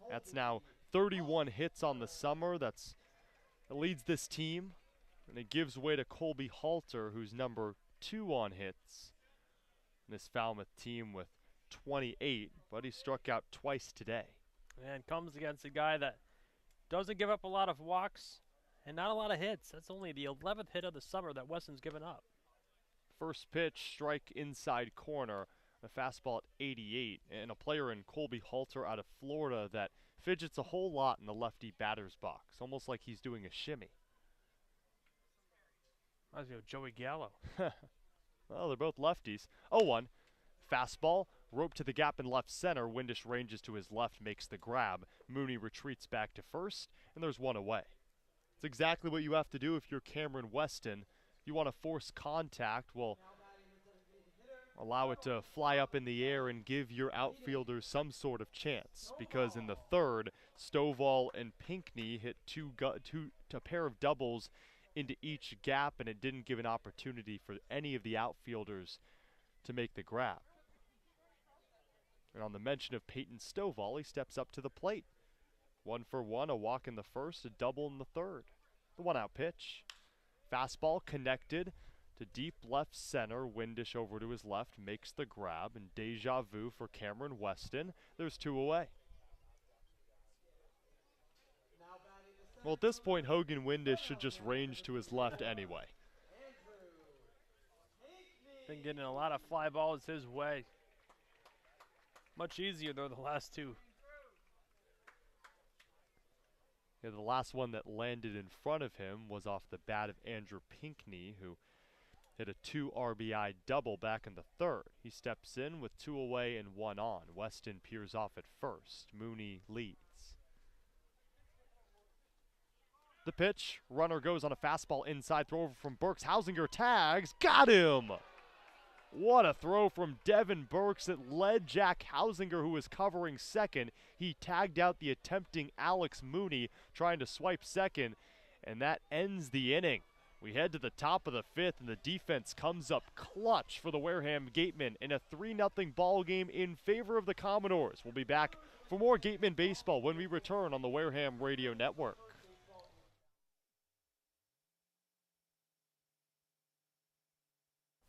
That's now 31 hits on the summer. That leads this team, and it gives way to Colby Halter, who's number 2 on hits. This Falmouth team with 28, but he struck out twice today. And comes against a guy that doesn't give up a lot of walks and not a lot of hits. That's only the 11th hit of the summer that Weston's given up. First pitch, strike inside corner, a fastball at 88, and a player in Colby Halter out of Florida that fidgets a whole lot in the lefty batter's box, almost like he's doing a shimmy. Reminds me of Joey Gallo. Well, they're both lefties. 0-1. Fastball, rope to the gap in left center. Windish ranges to his left, makes the grab. Mooney retreats back to first, and there's one away. It's exactly what you have to do if you're Cameron Weston. You want to force contact, well, allow it to fly up in the air and give your outfielders some sort of chance. Because in the third, Stovall and Pinckney hit a pair of doubles into each gap, and it didn't give an opportunity for any of the outfielders to make the grab. And on the mention of Peyton Stovall, he steps up to the plate. 1 for 1, a walk in the first, a double in the third. The 1-out pitch. Fastball connected to deep left center. Windish over to his left, makes the grab, and deja vu for Cameron Weston. There's 2 away. Well, at this point, Hogan Windish should just range to his left anyway. Been getting a lot of fly balls his way. Much easier, though, the last 2. Yeah, the last one that landed in front of him was off the bat of Andrew Pinckney, who hit a 2 RBI double back in the third. He steps in with 2 away and 1 on. Weston peers off at first. Mooney leads. The pitch, runner goes on a fastball inside, throw over from Burks. Hausinger tags, got him! What a throw from Devin Burks that led Jack Hausinger, who was covering second. He tagged out the attempting Alex Mooney, trying to swipe second, and that ends the inning. We head to the top of the 5th, and the defense comes up clutch for the Wareham Gatemen in a 3-0 ball game in favor of the Commodores. We'll be back for more Gatemen baseball when we return on the Wareham Radio Network.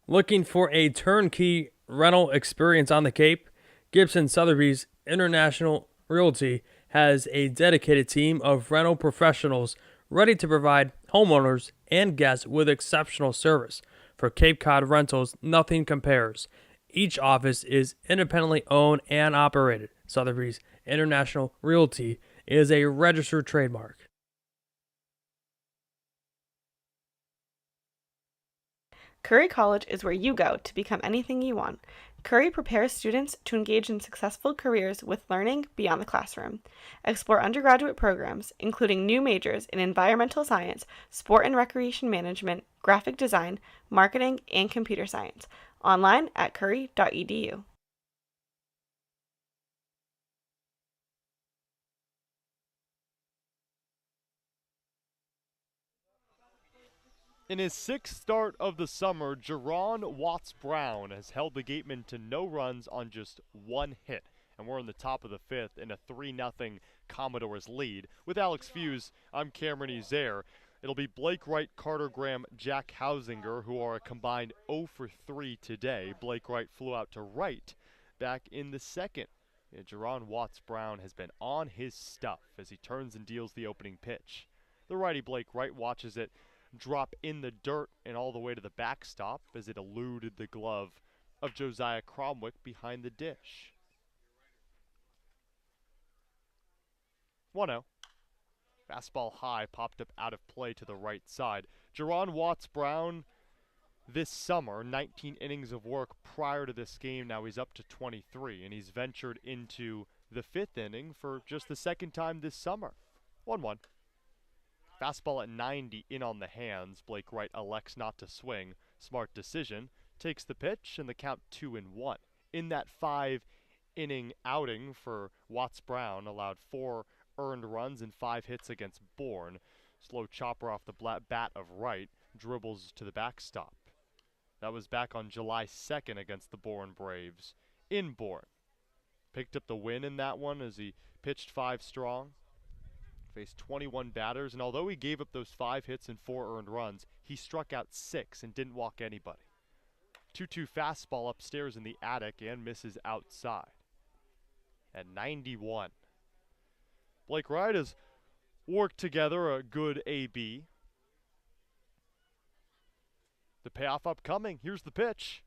Looking for a turnkey rental experience on the Cape? Gibson Sotheby's International Realty has a dedicated team of rental professionals ready to provide homeowners and guests with exceptional service. For Cape Cod rentals, nothing compares. Each office is independently owned and operated. Sotheby's International Realty is a registered trademark. Curry College is where you go to become anything you want. Curry prepares students to engage in successful careers with learning beyond the classroom. Explore undergraduate programs, including new majors in environmental science, sport and recreation management, graphic design, marketing, and computer science. Online at curry.edu. In his 6th start of the summer, Jerron Watts-Brown has held the Gatemen to no runs on just 1 hit. And we're in the top of the 5th in a 3-0 Commodores lead. With Alex Feuz, I'm Cameron Ezeir. It'll be Blake Wright, Carter Graham, Jack Hausinger, who are a combined 0 for 3 today. Blake Wright flew out to right back in the 2nd. And Jerron Watts-Brown has been on his stuff as he turns and deals the opening pitch. The righty Blake Wright watches it drop in the dirt and all the way to the backstop as it eluded the glove of Josiah Cromwick behind the dish. 1-0. Fastball high, popped up out of play to the right side. Jerron Watts-Brown this summer, 19 innings of work prior to this game. Now he's up to 23, and he's ventured into the 5th inning for just the 2nd time this summer. 1-1. Fastball at 90 in on the hands. Blake Wright elects not to swing. Smart decision. Takes the pitch and the count 2-1. In that 5-inning outing for Watts-Brown, allowed 4 earned runs and 5 hits against Bourne. Slow chopper off the bat of Wright. Dribbles to the backstop. That was back on July 2nd against the Bourne Braves in Bourne. picked up the win in that one as he pitched 5 strong. Faced 21 batters, and although he gave up those 5 hits and 4 earned runs, he struck out 6 and didn't walk anybody. 2-2 fastball upstairs in the attic and misses outside at 91. Blake Wright has worked together a good AB. The payoff upcoming. Here's the pitch.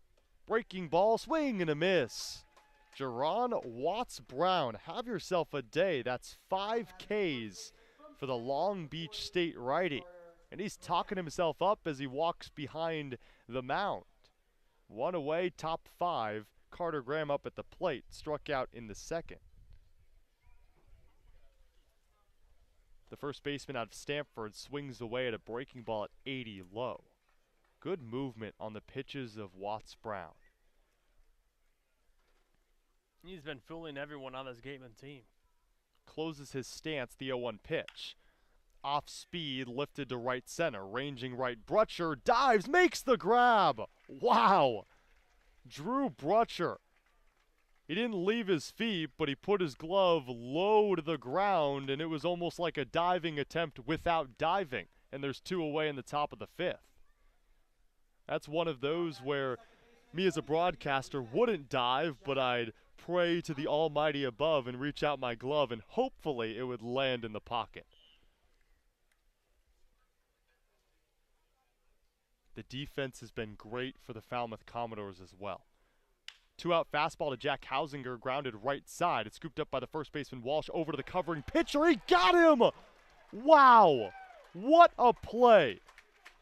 Breaking ball, swing and a miss. Jerron Watts-Brown, have yourself a day. That's 5 Ks for the Long Beach State righty. And he's talking himself up as he walks behind the mound. 1 away, top 5. Carter Graham up at the plate, struck out in the second. The first baseman out of Stanford swings away at a breaking ball at 80 low. Good movement on the pitches of Watts-Brown. He's been fooling everyone on this Gateman team. Closes his stance, the 0-1 pitch. Off speed, lifted to right center. Ranging right, Brutcher dives, makes the grab. Wow! Drew Brutcher. He didn't leave his feet, but he put his glove low to the ground, and it was almost like a diving attempt without diving. And there's 2 away in the top of the 5th. That's one of those where me as a broadcaster wouldn't dive, but I'd pray to the almighty above and reach out my glove, and hopefully it would land in the pocket. The defense has been great for the Falmouth Commodores as well. 2-out fastball to Jack Hausinger, grounded right side. It's scooped up by the first baseman Walsh over to the covering pitcher. He got him! Wow! What a play!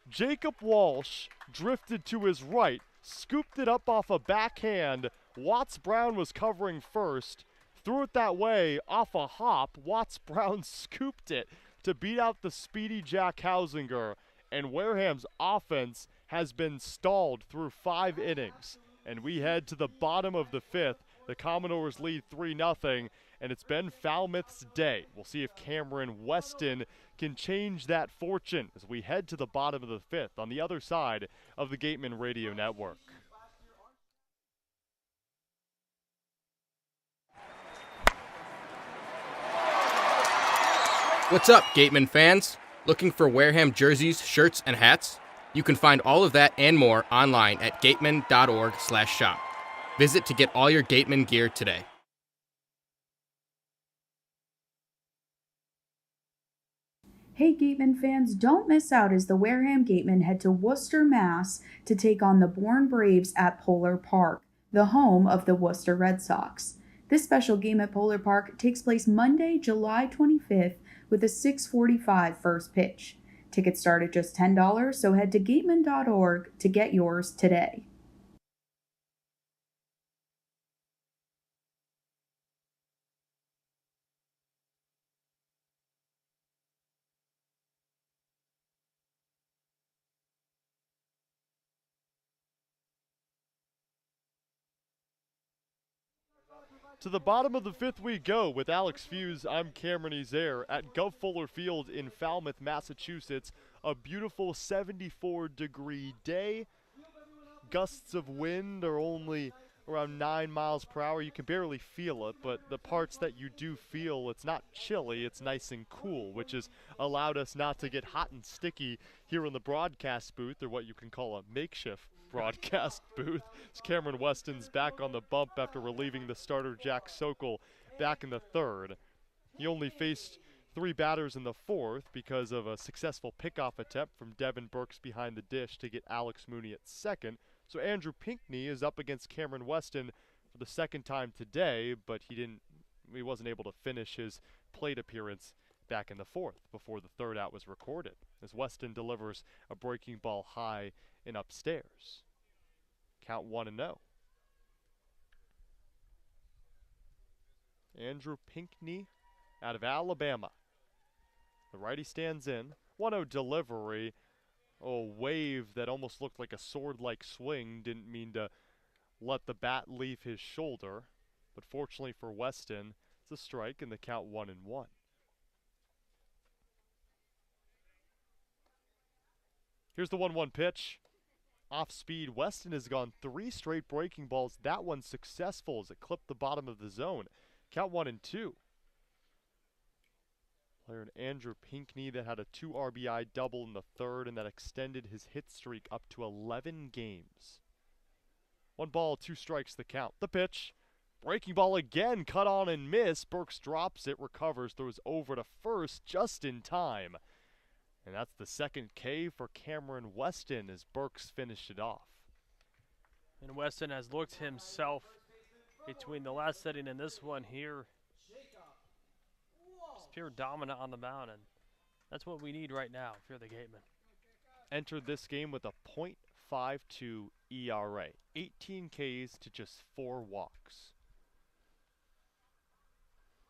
Jacob Walsh drifted to his right, scooped it up off a backhand. Watts-Brown was covering first, threw it that way off a hop. Watts-Brown scooped it to beat out the speedy Jack Hausinger, and Wareham's offense has been stalled through 5 innings. And we head to the bottom of the 5th. The Commodores lead 3-0, and it's been Falmouth's day. We'll see if Cameron Weston can change that fortune as we head to the bottom of the 5th on the other side of the Gateman Radio Network. What's up, Gateman fans? Looking for Wareham jerseys, shirts, and hats? You can find all of that and more online at gateman.org/shop. Visit to get all your Gateman gear today. Hey Gateman fans, don't miss out as the Wareham Gatemen head to Worcester, Mass. to take on the Bourne Braves at Polar Park, the home of the Worcester Red Sox. This special game at Polar Park takes place Monday, July 25th with a 6:45 first pitch. Tickets start at just $10, so head to gateman.org to get yours today. To the bottom of the 5th we go with Alex Feuz. I'm Cameron Ezeir at Gov Fuller Field in Falmouth, Massachusetts. A beautiful 74-degree day. Gusts of wind are only around 9 miles per hour. You can barely feel it, but the parts that you do feel, it's not chilly, it's nice and cool, which has allowed us not to get hot and sticky here in the broadcast booth, or what you can call a makeshift broadcast booth. As Cameron Weston's back on the bump after relieving the starter Jack Sokol back in the 3rd. He only faced 3 batters in the 4th because of a successful pickoff attempt from Devin Burks behind the dish to get Alex Mooney at 2nd. So Andrew Pinckney is up against Cameron Weston for the 2nd time today, but he wasn't able to finish his plate appearance back in the 4th before the 3rd out was recorded, as Weston delivers a breaking ball high and upstairs. Count 1-0. Andrew Pinckney out of Alabama. The righty stands in. 1-0 delivery. A wave that almost looked like a sword-like swing. Didn't mean to let the bat leave his shoulder. But fortunately for Weston, it's a strike and the count 1-1. Here's the 1-1 pitch. Off speed, Weston has gone 3 straight breaking balls. That one successful as it clipped the bottom of the zone. Count 1-2. Player Andrew Pinkney that had a 2 RBI double in the third and that extended his hit streak up to 11 games. 1 ball, 2 strikes the count. The pitch. Breaking ball again, cut on and miss. Burks drops it, recovers, throws over to first just in time. And that's the second K for Cameron Weston as Burks finished it off. And Weston has looked himself between the last setting and this one here. Just pure dominant on the mound, and that's what we need right now if you're the Gatemen. Entered this game with a .52 ERA. 18 Ks to just 4 walks.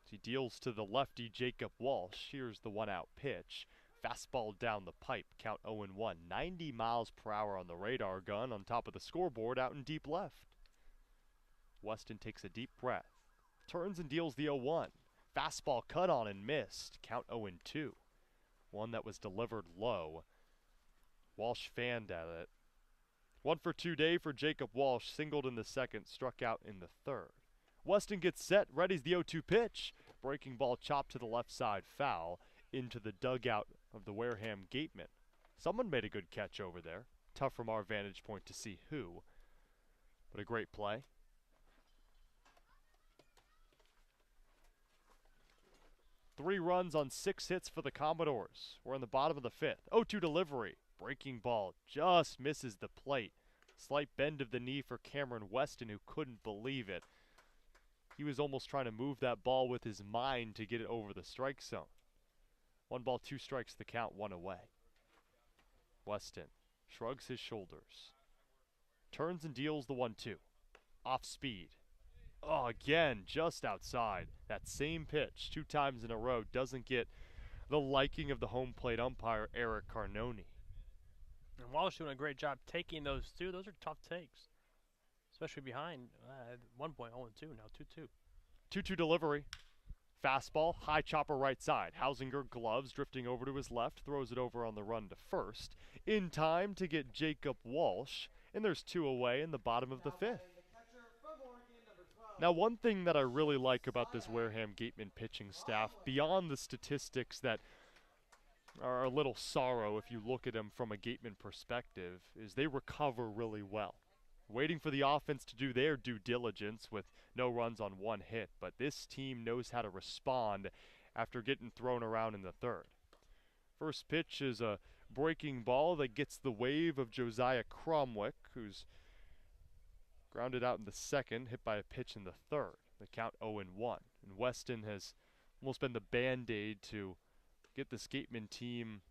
He deals to the lefty Jacob Walsh. Here's the 1-out pitch. Fastball down the pipe, count 0-1. 90 miles per hour on the radar gun on top of the scoreboard out in deep left. Weston takes a deep breath. Turns and deals the 0-1. Fastball cut on and missed, count 0-2. One that was delivered low. Walsh fanned at it. 1 for 2 day for Jacob Walsh, singled in the second, struck out in the third. Weston gets set, readies the 0-2 pitch. Breaking ball chopped to the left side, foul, into the dugout of the Wareham Gatemen. Someone made a good catch over there. Tough from our vantage point to see who, but a great play. Three runs on 6 hits for the Commodores. We're in the bottom of the 5th. 0-2 delivery. Breaking ball just misses the plate. Slight bend of the knee for Cameron Weston, who couldn't believe it. He was almost trying to move that ball with his mind to get it over the strike zone. 1 ball, 2 strikes the count, 1 away. Weston shrugs his shoulders. Turns and deals the 1-2. Off speed. Oh, again, just outside. That same pitch 2 times in a row doesn't get the liking of the home plate umpire, Eric Carnoni. And Walsh doing a great job taking those 2. Those are tough takes, especially behind at 1 point, 0-2, now 2-2. 2-2 delivery. Fastball, high chopper right side. Hausinger gloves, drifting over to his left, throws it over on the run to first. In time to get Jacob Walsh, and there's 2 away in the bottom of the 5th. Now, one thing that I really like about this Wareham Gatemen pitching staff, beyond the statistics that are a little sorrow if you look at them from a Gateman perspective, is they recover really well. Waiting for the offense to do their due diligence with no runs on 1 hit, but this team knows how to respond after getting thrown around in the 3rd. First pitch is a breaking ball that gets the wave of Josiah Cromwick, who's grounded out in the 2nd, hit by a pitch in the 3rd. The count 0-1. And Weston has almost been the band-aid to get the Gateman team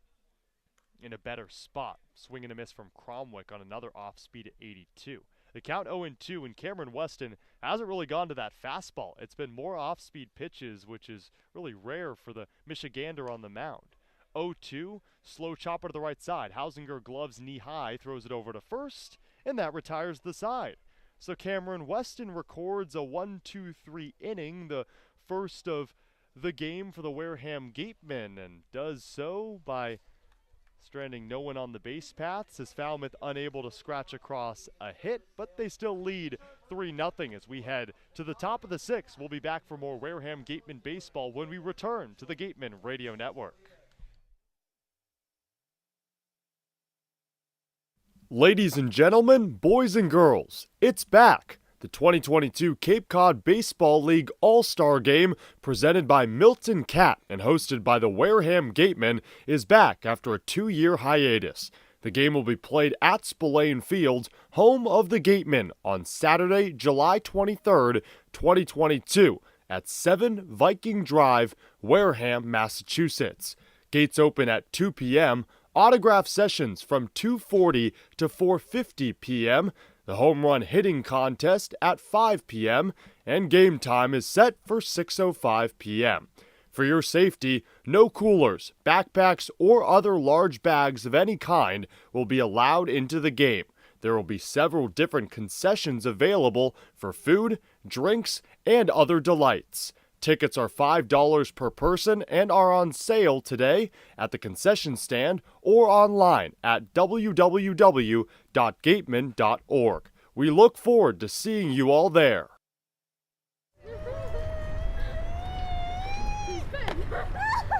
in a better spot. Swing and a miss from Cromwick on another off-speed at 82. The count 0-2, and Cameron Weston hasn't really gone to that fastball. It's been more off-speed pitches, which is really rare for the Michigander on the mound. 0-2, slow chopper to the right side. Hausinger gloves knee-high, throws it over to first, and that retires the side. So Cameron Weston records a 1-2-3 inning, the first of the game for the Wareham Gatemen, and does so by stranding no one on the base paths, as Falmouth unable to scratch across a hit, but they still lead 3-0 as we head to the top of the 6th. We'll be back for more Wareham Gatemen baseball when we return to the Gatemen Radio Network. Ladies and gentlemen, boys and girls, it's back. The 2022 Cape Cod Baseball League All-Star Game, presented by Milton Cat and hosted by the Wareham Gatemen, is back after a 2-year hiatus. The game will be played at Spillane Field, home of the Gatemen, on Saturday, July 23rd, 2022, at 7 Viking Drive, Wareham, Massachusetts. Gates open at 2 p.m., autograph sessions from 2:40 to 4:50 p.m., the home run hitting contest at 5 p.m., and game time is set for 6:05 p.m. For your safety, no coolers, backpacks, or other large bags of any kind will be allowed into the game. There will be several different concessions available for food, drinks, and other delights. Tickets are $5 per person and are on sale today at the concession stand or online at www.gateman.org. We look forward to seeing you all there.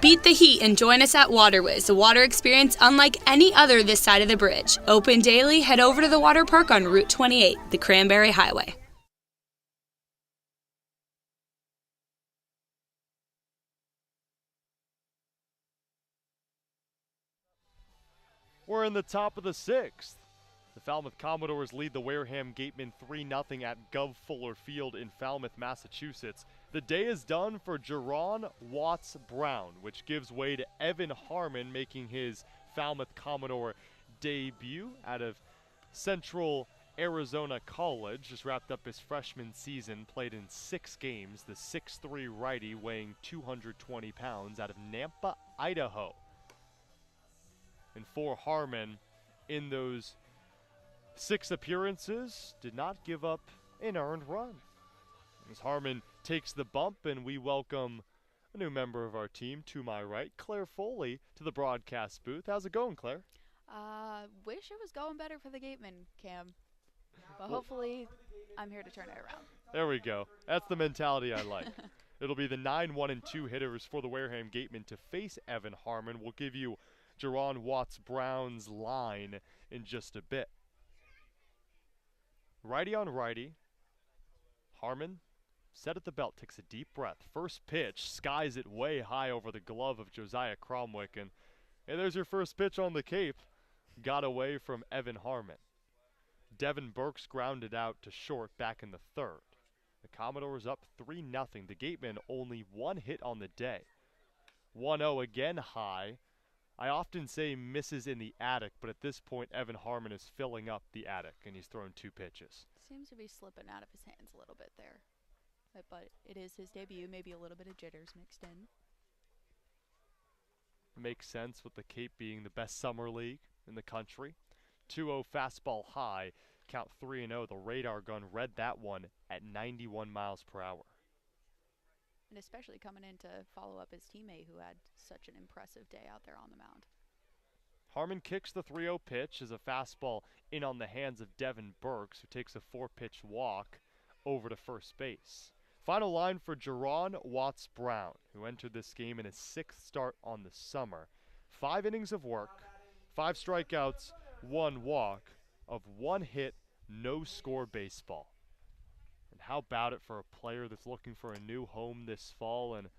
Beat the heat and join us at Waterways, a water experience unlike any other this side of the bridge. Open daily, head over to the water park on Route 28, the Cranberry Highway. We're in the top of the 6th. The Falmouth Commodores lead the Wareham Gatemen 3-0 at Gov Fuller Field in Falmouth, Massachusetts. The day is done for Jerron Watts Brown, which gives way to Evan Harmon making his Falmouth Commodore debut out of Central Arizona College. Just wrapped up his freshman season, played in 6 games. The 6'3" righty weighing 220 pounds out of Nampa, Idaho. And for Harmon, in those 6 appearances, did not give up an earned run. As Harmon takes the bump, and we welcome a new member of our team to my right, Claire Foley, to the broadcast booth. How's it going, Claire? Wish it was going better for the Gatemen, Cam. But hopefully, I'm here to turn it around. There we go. That's the mentality I like. It'll be the 9-1-2 hitters for the Wareham Gatemen to face Evan Harmon. We'll give you Jerron Watts Brown's line in just a bit. Righty on righty. Harmon, set at the belt, takes a deep breath. First pitch, skies it way high over the glove of Josiah Cromwick. And there's your first pitch on the Cape. Got away from Evan Harmon. Devin Burks grounded out to short back in the 3rd. The Commodores up 3-0. The Gatemen only 1 hit on the day. 1-0 again high. I often say misses in the attic, but at this point, Evan Harmon is filling up the attic, and he's thrown 2 pitches. Seems to be slipping out of his hands a little bit there. But it is his debut, maybe a little bit of jitters mixed in. Makes sense with the Cape being the best summer league in the country. 2-0 fastball high, count 3-0. The radar gun read that one at 91 miles per hour. And especially coming in to follow up his teammate who had such an impressive day out there on the mound. Harmon kicks the 3-0 pitch as a fastball in on the hands of Devin Burks, who takes a 4-pitch walk over to first base. Final line for Jerron Watts Brown, who entered this game in his 6th start on the summer. 5 innings of work, 5 strikeouts, 1 walk of 1 hit, no score baseball. And how about it for a player that's looking for a new home this fall? And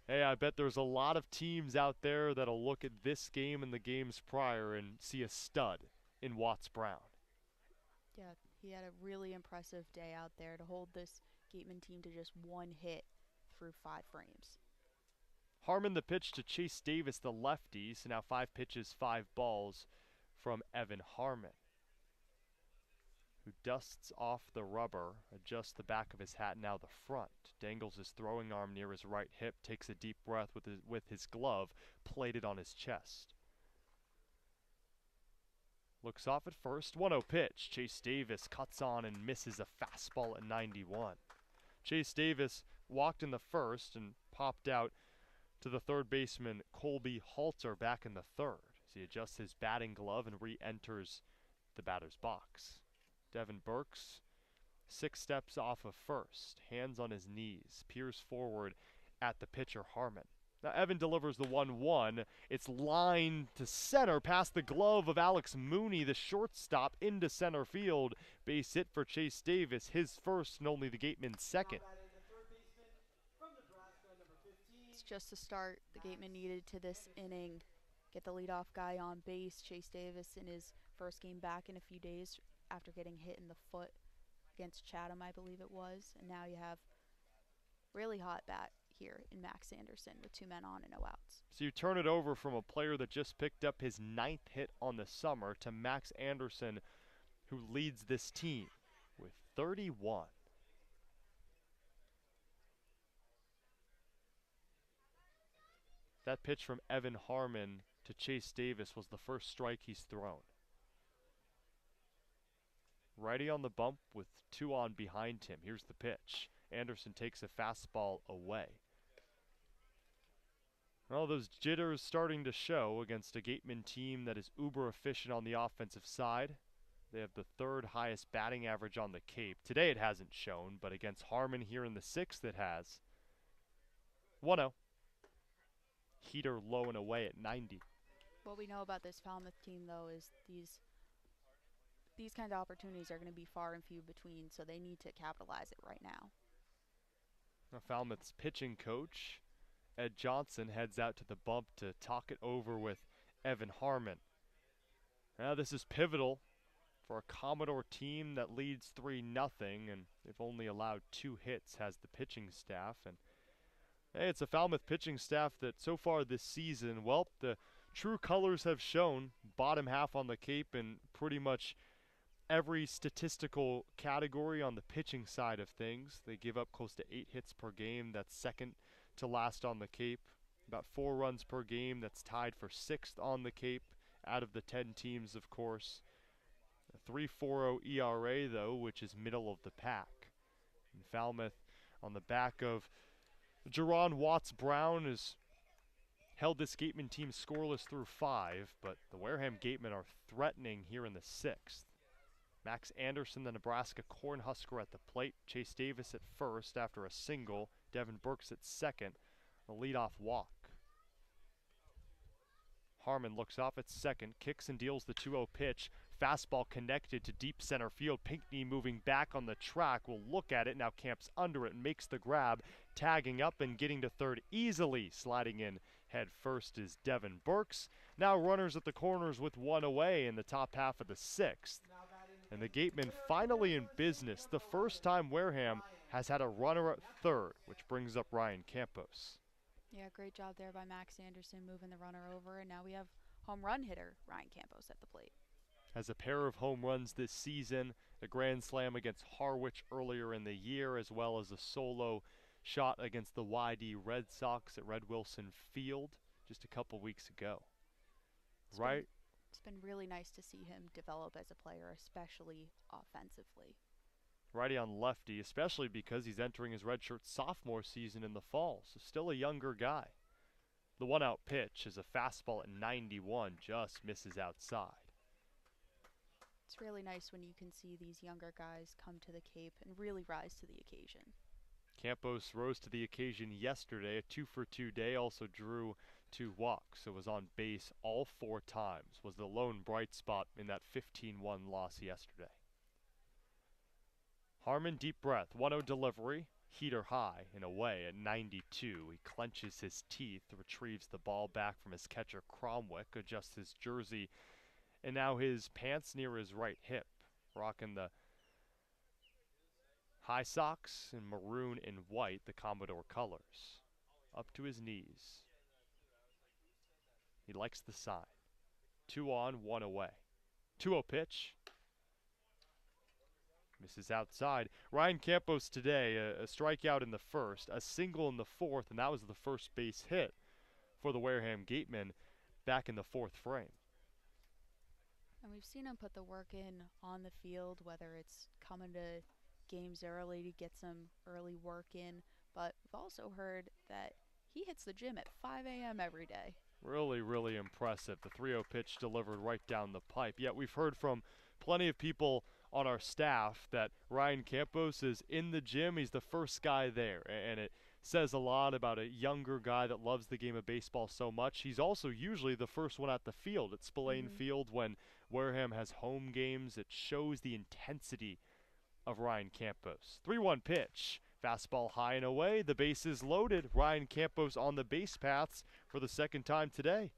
hey, I bet there's a lot of teams out there that'll look at this game and the games prior and see a stud in Watts Brown. Yeah, he had a really impressive day out there to hold this Gateman team to just 1 hit through 5 frames. Harmon the pitch to Chase Davis, the lefty. So now 5 pitches, 5 balls from Evan Harmon, who dusts off the rubber, adjusts the back of his hat, now the front, dangles his throwing arm near his right hip, takes a deep breath with his glove plated on his chest. Looks off at first, 1-0 pitch. Chase Davis cuts on and misses a fastball at 91. Chase Davis walked in the first and popped out to the 3rd baseman Colby Halter back in the 3rd as he adjusts his batting glove and re-enters the batter's box. Devin Burks, 6 steps off of first, hands on his knees, peers forward at the pitcher Harmon. Now Evan delivers the 1-1. It's lined to center past the glove of Alex Mooney, the shortstop, into center field. Base hit for Chase Davis, his first and only the Gateman's second. It's just a start the Gateman needed to this inning. Get the leadoff guy on base. Chase Davis in his first game back in a few days after getting hit in the foot against Chatham, I believe it was. And now you have really hot bat here in Max Anderson with 2 men on and no outs. So you turn it over from a player that just picked up his 9th hit on the summer to Max Anderson, who leads this team with 31. That pitch from Evan Harmon to Chase Davis was the first strike he's thrown. Righty on the bump with 2 on behind him. Here's the pitch. Anderson takes a fastball away. Well, those jitters starting to show against a Gateman team that is uber efficient on the offensive side. They have the 3rd highest batting average on the Cape. Today it hasn't shown, but against Harmon here in the 6th it has. 1-0. Heater low and away at 90. What we know about this Falmouth team, though, is these kind of opportunities are going to be far and few between, so they need to capitalize it right now. Now Falmouth's pitching coach, Ed Johnson, heads out to the bump to talk it over with Evan Harmon. Now this is pivotal for a Commodore team that leads 3-0, and they've only allowed 2 hits, has the pitching staff. And hey, it's a Falmouth pitching staff that so far this season, well, the true colors have shown. Bottom half on the Cape in pretty much every statistical category on the pitching side of things. They give up close to 8 hits per game. That's second to last on the Cape. About 4 runs per game. That's tied for 6th on the Cape out of the 10 teams, of course. A 3.40 ERA, though, which is middle of the pack. And Falmouth, on the back of Jerron Watts-Brown, has held this Gateman team scoreless through 5, but the Wareham Gatemen are threatening here in the 6th. Max Anderson, the Nebraska Cornhusker, at the plate. Chase Davis at first after a single. Devin Burks at second. A leadoff walk. Harmon looks off at second, kicks and deals the 2-0 pitch. Fastball connected to deep center field. Pinckney moving back on the track. Will look at it, now camps under it, makes the grab. Tagging up and getting to third easily. Sliding in head first is Devin Burks. Now runners at the corners with 1 away in the top half of the 6th. And the Gatemen finally in business. The first time Wareham has had a runner at third, which brings up Ryan Campos. Yeah, great job there by Max Anderson moving the runner over, and now we have home run hitter Ryan Campos at the plate. Has a pair of home runs this season, a grand slam against Harwich earlier in the year, as well as a solo shot against the YD Red Sox at Red Wilson Field just a couple weeks ago. It's been really nice to see him develop as a player, especially offensively. Righty on lefty, especially because he's entering his redshirt sophomore season in the fall, so still a younger guy. The 1-out pitch is a fastball at 91, just misses outside. It's really nice when you can see these younger guys come to the Cape and really rise to the occasion. Campos rose to the occasion yesterday, a 2-for-2 day, also drew 2 walks, so was on base all 4 times, was the lone bright spot in that 15-1 loss yesterday. Harmon, deep breath, 1-0 delivery, heater high and away at 92. He clenches his teeth, retrieves the ball back from his catcher Cromwick, adjusts his jersey, and now his pants near his right hip, rocking the high socks in maroon and white, the Commodore colors, up to his knees. He likes the sign. 2 on, 1 away. 2-0 pitch. Misses outside. Ryan Campos today, a strikeout in the first, a single in the fourth, and that was the first base hit for the Wareham Gatemen back in the 4th frame. And we've seen him put the work in on the field, whether it's coming to games early to get some early work in, but we've also heard that he hits the gym at 5 a.m. every day. Really, really impressive. The 3-0 pitch delivered right down the pipe. Yet we've heard from plenty of people on our staff that Ryan Campos is in the gym. He's the first guy there, and it says a lot about a younger guy that loves the game of baseball so much. He's also usually the first one at the field at Spillane Field when Wareham has home games. It shows the intensity of Ryan Campos. 3-1 pitch. Fastball high and away. The base is loaded. Ryan Campos on the base paths for the second time today.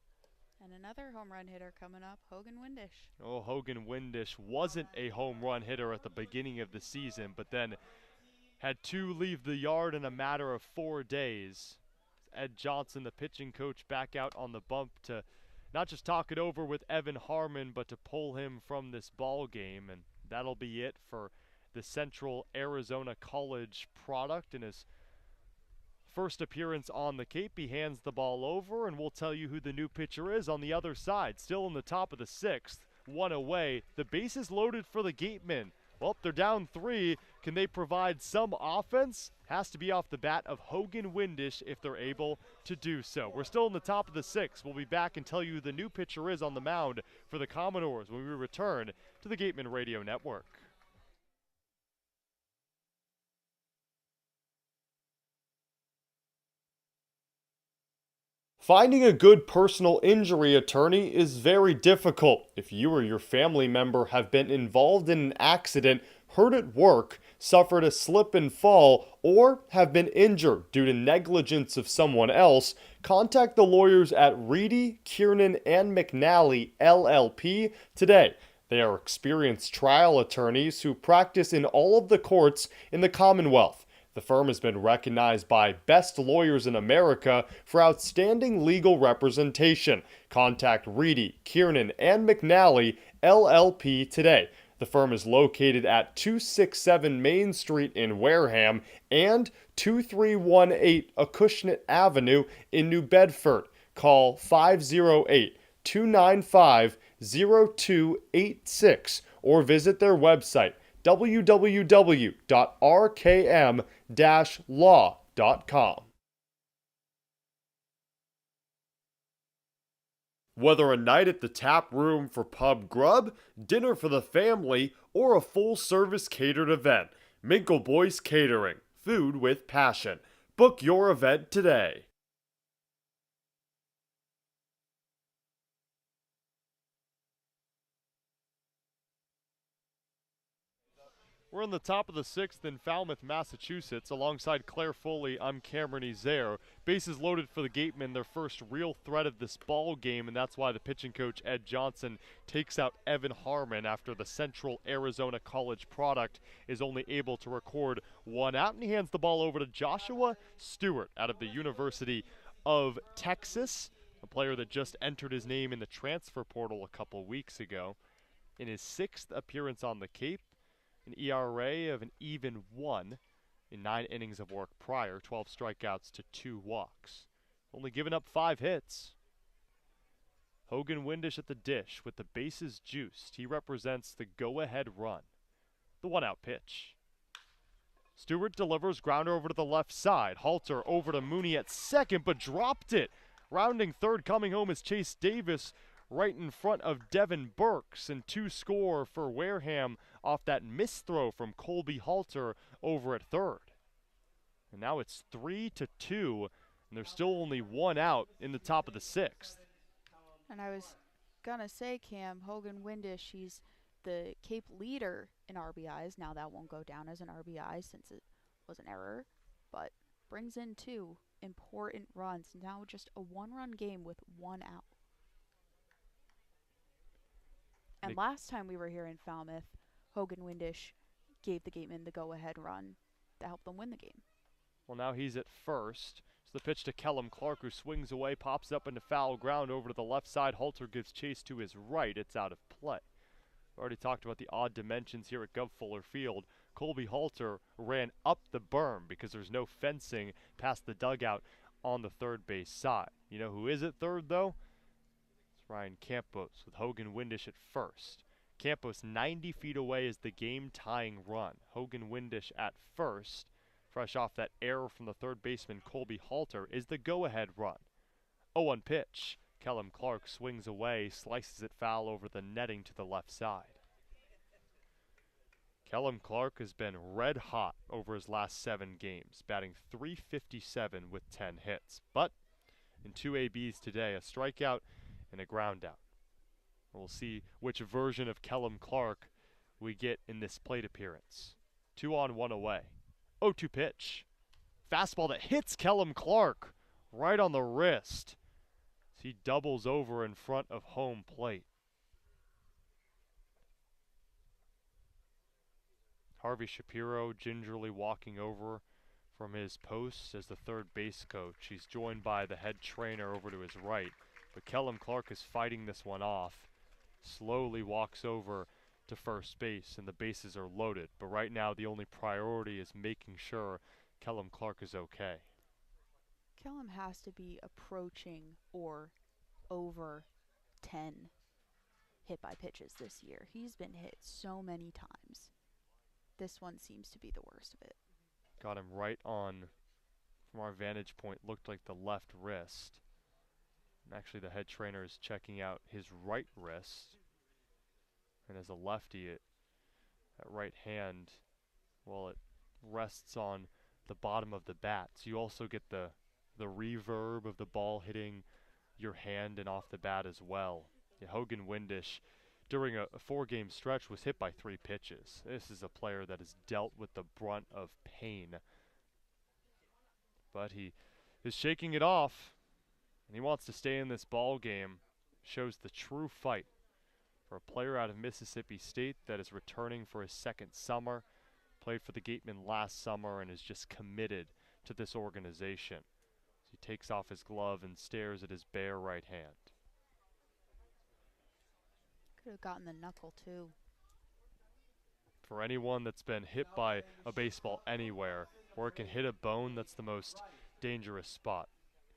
And another home run hitter coming up, Hogan Windish. Oh, Hogan Windish wasn't a home run hitter at the beginning of the season, but then had 2 leave the yard in a matter of 4 days. Ed Johnson, the pitching coach, back out on the bump to not just talk it over with Evan Harmon, but to pull him from this ball game. And that'll be it for the Central Arizona College product. In his first appearance on the Cape, he hands the ball over, and we'll tell you who the new pitcher is on the other side. Still in the top of the 6th, 1 away. The base is loaded for the Gatemen. Well, they're down 3. Can they provide some offense? Has to be off the bat of Hogan Windish if they're able to do so. We're still in the top of the 6th. We'll be back and tell you who the new pitcher is on the mound for the Commodores when we return to the Gateman Radio Network. Finding a good personal injury attorney is very difficult. If you or your family member have been involved in an accident, hurt at work, suffered a slip and fall, or have been injured due to negligence of someone else, contact the lawyers at Reedy, Kiernan, and McNally, LLP today. They are experienced trial attorneys who practice in all of the courts in the Commonwealth. The firm has been recognized by Best Lawyers in America for outstanding legal representation. Contact Reedy, Kiernan, and McNally, LLP today. The firm is located at 267 Main Street in Wareham and 2318 Acushnet Avenue in New Bedford. Call 508-295-0286 or visit their website www.rkm-law.com. Whether a night at the tap room for pub grub, dinner for the family, or a full-service catered event, Minkle Boys Catering. Food with passion. Book your event today. We're in the top of the 6th in Falmouth, Massachusetts. Alongside Claire Foley, I'm Cameron Ezeir. Bases loaded for the Gatemen, their first real threat of this ball game, and that's why the pitching coach Ed Johnson takes out Evan Harmon after the Central Arizona College product is only able to record one out, and he hands the ball over to Joshua Stewart out of the University of Texas, a player that just entered his name in the transfer portal a couple weeks ago. In his 6th appearance on the Cape, an ERA of an even 1 in 9 innings of work prior, 12 strikeouts to 2 walks. Only given up 5 hits. Hogan Windish at the dish with the bases juiced. He represents the go-ahead run. The 1-out pitch. Stewart delivers, grounder over to the left side. Halter over to Mooney at second, but dropped it. Rounding third, coming home is Chase Davis right in front of Devin Burks, and 2 score for Wareham off that misthrow from Colby Halter over at third. And now it's 3-2, and there's still only 1 out in the top of the 6th. And I was gonna say, Cam, Hogan Windish, he's the Cape leader in RBIs. Now that won't go down as an RBI since it was an error, but brings in 2 important runs. Now just a 1-run game with 1 out. And last time we were here in Falmouth, Hogan Windish gave the Gatemen the go-ahead run that helped them win the game. Well, now he's at first. So the pitch to Kellum Clark, who swings away, pops up into foul ground over to the left side. Halter gives chase to his right. It's out of play. We already talked about the odd dimensions here at Gov Fuller Field. Colby Halter ran up the berm because there's no fencing past the dugout on the third base side. You know who is at third, though? Ryan Campos with Hogan Windish at first. Campos 90 feet away is the game-tying run. Hogan Windish at first, fresh off that error from the third baseman Colby Halter, is the go-ahead run. 0-1 pitch. Kellum Clark swings away, slices it foul over the netting to the left side. Kellum Clark has been red hot over his last 7 games, batting .357 with 10 hits. But in 2 ABs today, a strikeout and a ground out. We'll see which version of Kellum Clark we get in this plate appearance. 2 on, 1 away. 0-2 pitch. Fastball that hits Kellum Clark right on the wrist. He doubles over in front of home plate. Harvey Shapiro gingerly walking over from his post as the third base coach. He's joined by the head trainer over to his right. But Kellum Clark is fighting this one off. Slowly walks over to first base, and the bases are loaded. But right now, the only priority is making sure Kellum Clark is okay. Kellum has to be approaching or over 10 hit by pitches this year. He's been hit so many times. this one seems to be the worst of it. Got him right on, from our vantage point, looked like the left wrist. And actually the head trainer is checking out his right wrist. And as a lefty, that right hand, well, it rests on the bottom of the bat. So you also get the reverb of the ball hitting your hand and off the bat as well. Yeah, Hogan Windish, during a 4-game stretch, was hit by 3 pitches. This is a player that has dealt with the brunt of pain. But he is shaking it off, and he wants to stay in this ball game. Shows the true fight for a player out of Mississippi State that is returning for his second summer. Played for the Gatemen last summer and is just committed to this organization. He takes off his glove and stares at his bare right hand. Could have gotten the knuckle too. For anyone that's been hit by a baseball anywhere, where it can hit a bone, that's the most dangerous spot.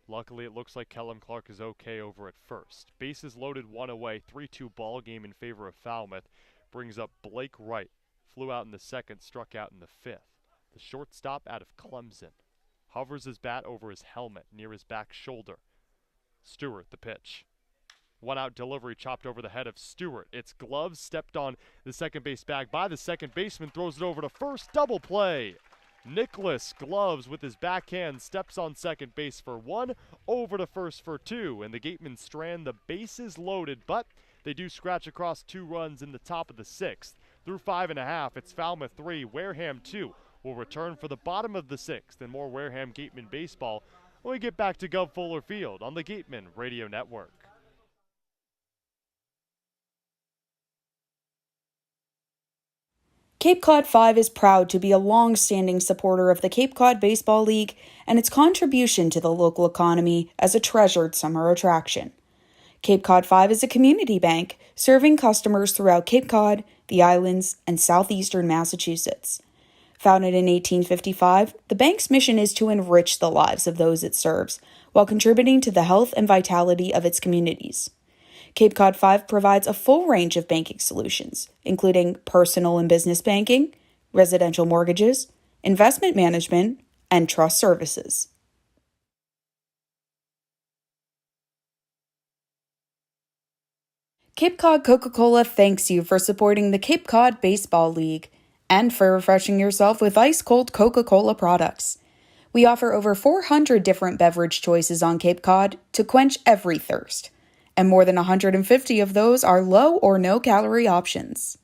Luckily, it looks like Kellum Clark is okay over at first. Bases loaded, 1 away, 3-2 ball game in favor of Falmouth. Brings up Blake Wright. Flew out in the second, struck out in the 5th. The shortstop out of Clemson. Hovers his bat over his helmet, near his back shoulder. Stewart, the pitch. 1-out delivery chopped over the head of Stewart. It's gloves stepped on the second base bag by the second baseman. Throws it over to first. Double play. Nicholas gloves with his backhand steps on second base for 1, over to first for 2, and the Gatemen strand the bases loaded, but they do scratch across 2 runs in the top of the 6th. Through 5.5, it's Falmouth 3, Wareham 2. Will return for the bottom of the 6th, and more Wareham Gatemen baseball when we get back to Gov Fuller Field on the Gatemen Radio Network. Cape Cod 5 is proud to be a long-standing supporter of the Cape Cod Baseball League and its contribution to the local economy as a treasured summer attraction. Cape Cod 5 is a community bank serving customers throughout Cape Cod, the islands, and southeastern Massachusetts. Founded in 1855, the bank's mission is to enrich the lives of those it serves while contributing to the health and vitality of its communities. Cape Cod 5 provides a full range of banking solutions, including personal and business banking, residential mortgages, investment management, and trust services. Cape Cod Coca-Cola thanks you for supporting the Cape Cod Baseball League and for refreshing yourself with ice-cold Coca-Cola products. We offer over 400 different beverage choices on Cape Cod to quench every thirst, and more than 150 of those are low or no-calorie options.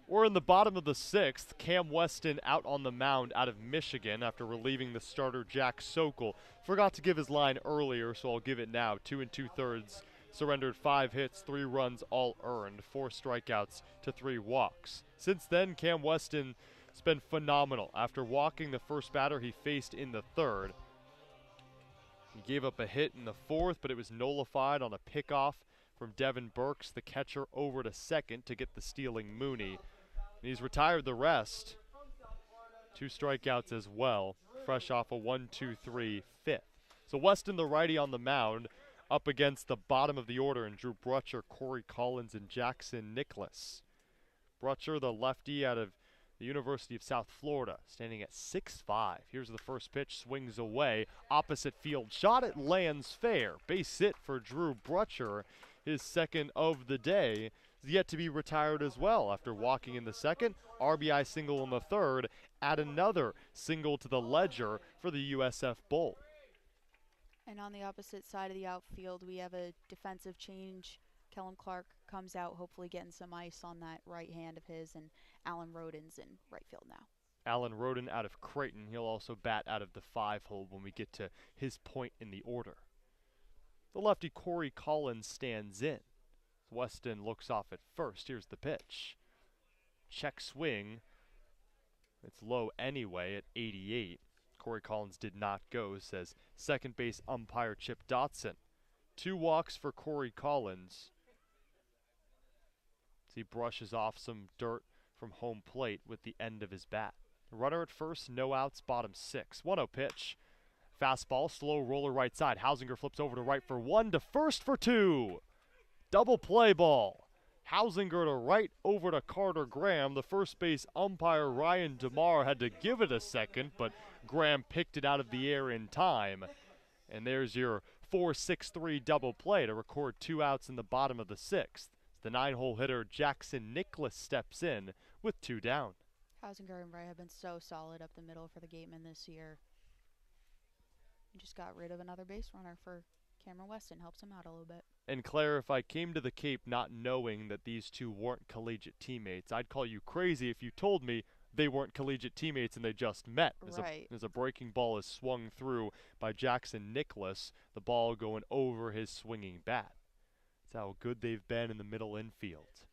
We're in the bottom of the 6th. Cam Weston out on the mound out of Michigan after relieving the starter Jack Sokol. Forgot to give his line earlier, so I'll give it now. 2 2/3. Surrendered 5 hits, 3 runs, all earned, 4 strikeouts to 3 walks. Since then, Cam Weston has been phenomenal. After walking the first batter he faced in the 3rd, he gave up a hit in the 4th, but it was nullified on a pickoff from Devin Burks, the catcher, over to second to get the stealing Mooney. And he's retired the rest. 2 strikeouts as well, fresh off a 1-2-3 5th. So Weston, the righty on the mound, up against the bottom of the order, and Drew Brutcher, Corey Collins, and Jackson Nicholas. Brutcher, the lefty out of the University of South Florida, standing at 6'5". Here's the first pitch, swings away, opposite field shot, it lands fair. Base hit for Drew Brutcher, his second of the day, is yet to be retired as well after walking in the second, RBI single in the 3rd, add another single to the ledger for the USF Bowl. And on the opposite side of the outfield, we have a defensive change. Kellum Clark comes out, hopefully getting some ice on that right hand of his, and Alan Roden's in right field now. Alan Roden out of Creighton. He'll also bat out of the 5-hole when we get to his point in the order. The lefty Corey Collins stands in. Weston looks off at first. Here's the pitch. Check swing. It's low anyway at 88. Corey Collins did not go, says second base umpire Chip Dotson. 2 walks for Corey Collins. He brushes off some dirt from home plate with the end of his bat. Runner at first, no outs, bottom 6. 1-0 pitch. Fastball, slow roller right side. Hausinger flips over to right for one, to first for two. Double play ball. Hausinger to right over to Carter Graham. The first base umpire Ryan DeMar had to give it a second, but Graham picked it out of the air in time. And there's your 4-6-3 double play to record 2 outs in the bottom of the 6th. The 9-hole hitter Jackson Nicholas steps in with 2 down. Hausinger and Ray have been so solid up the middle for the Gatemen this year. We just got rid of another base runner for Cameron Weston. Helps him out a little bit. And Claire, if I came to the Cape not knowing that these two weren't collegiate teammates, I'd call you crazy if you told me they weren't collegiate teammates and they just met. As a breaking ball is swung through by Jackson Nicholas, the ball going over his swinging bat. That's how good they've been in the middle infield.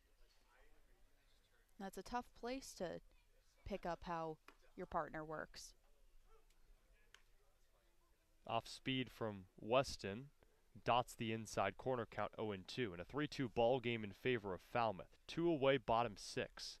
That's a tough place to pick up how your partner works. Off speed from Weston. Dots the inside corner, count 0-2, and a 3-2 ball game in favor of Falmouth. 2 away, bottom 6.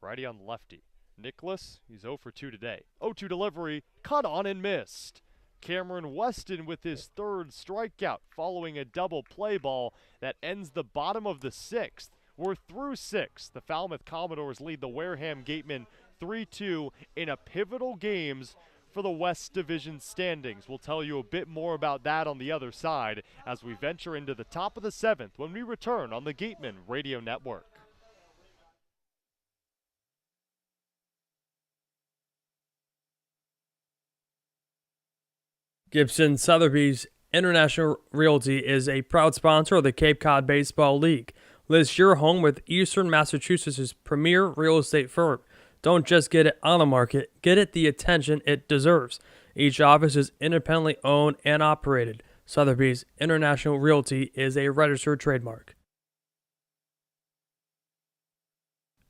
Righty on lefty. Nicholas, he's 0 for 2 today. 0-2 delivery, cut on and missed. Cameron Weston with his 3rd strikeout following a double play ball that ends the bottom of the 6th. We're through 6. The Falmouth Commodores lead the Wareham Gatemen 3-2 in a pivotal games for the West Division standings. We'll tell you a bit more about that on the other side as we venture into the top of the 7th when we return on the Gateman Radio Network. Gibson Sotheby's International Realty is a proud sponsor of the Cape Cod Baseball League. List your home with Eastern Massachusetts' premier real estate firm. Don't just get it on the market, get it the attention it deserves. Each office is independently owned and operated. Sotheby's International Realty is a registered trademark.